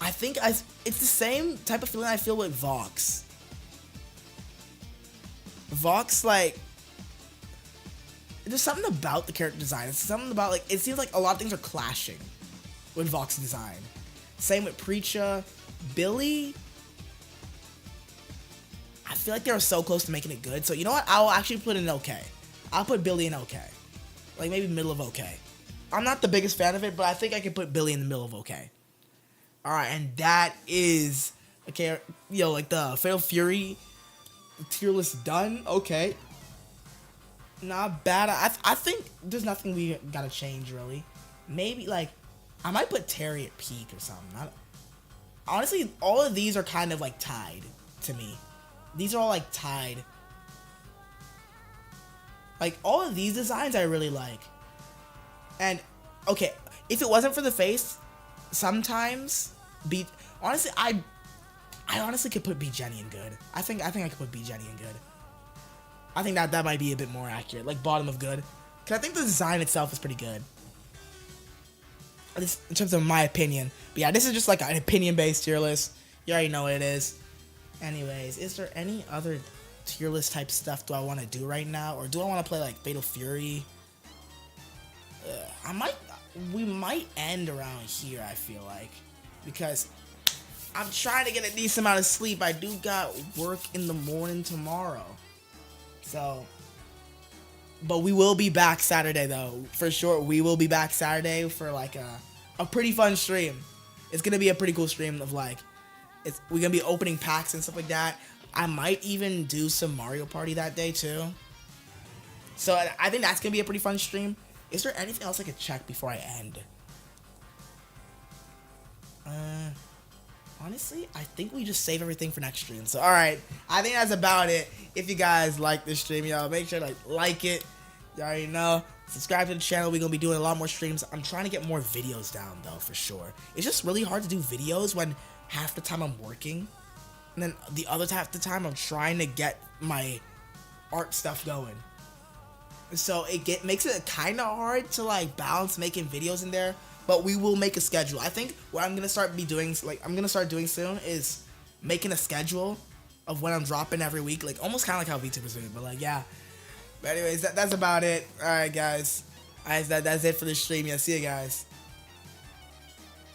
Speaker 1: I think it's the same type of feeling I feel with Vox. Vox, like, there's something about the character design. It's something about, like, it seems like a lot of things are clashing with Vox's design. Same with Preacher. Billy, I feel like they were so close to making it good. So, you know what? I'll actually put it in okay. I'll put Billy in okay. Like, maybe middle of okay. I'm not the biggest fan of it, but I think I can put Billy in the middle of okay. Alright, and that is, okay, yo, like, the Fatal Fury tier list done. Okay. Not bad. I think there's nothing we gotta change, really. Maybe, like, I might put Terry at peak or something. Honestly, all of these are kind of, like, tied to me. These are all, like, tied. Like, all of these designs I really like. And, okay, if it wasn't for the face, sometimes, honestly, I honestly could put B Jenny in good. I think I could put B Jenny in good. I think that might be a bit more accurate, like bottom of good. Cause I think the design itself is pretty good. This, in terms of my opinion. But yeah, this is just like an opinion-based tier list. You already know what it is. Anyways, is there any other tier list type stuff do I want to do right now? Or do I want to play like Fatal Fury? We might end around here, I feel like. Because I'm trying to get a decent amount of sleep. I do got work in the morning tomorrow. So, but we will be back Saturday though. For sure, we will be back Saturday for like a pretty fun stream. It's gonna be a pretty cool stream of like, we're gonna be opening packs and stuff like that. I might even do some Mario Party that day too. So I think that's gonna be a pretty fun stream. Is there anything else I could check before I end? Honestly, I think we just save everything for next stream. So, alright. I think that's about it. If you guys like this stream, y'all, make sure to like it. You already know. Subscribe to the channel. We're going to be doing a lot more streams. I'm trying to get more videos down, though, for sure. It's just really hard to do videos when half the time I'm working. And then the other half the time, I'm trying to get my art stuff going. So, makes it kind of hard to, like, balance making videos in there. But we will make a schedule. I think what I'm gonna start doing soon is making a schedule of when I'm dropping every week, like almost kind of like how VTubers do it. But like, yeah. But anyways, that's about it. All right, guys. That's it for this stream. Yeah, see you guys.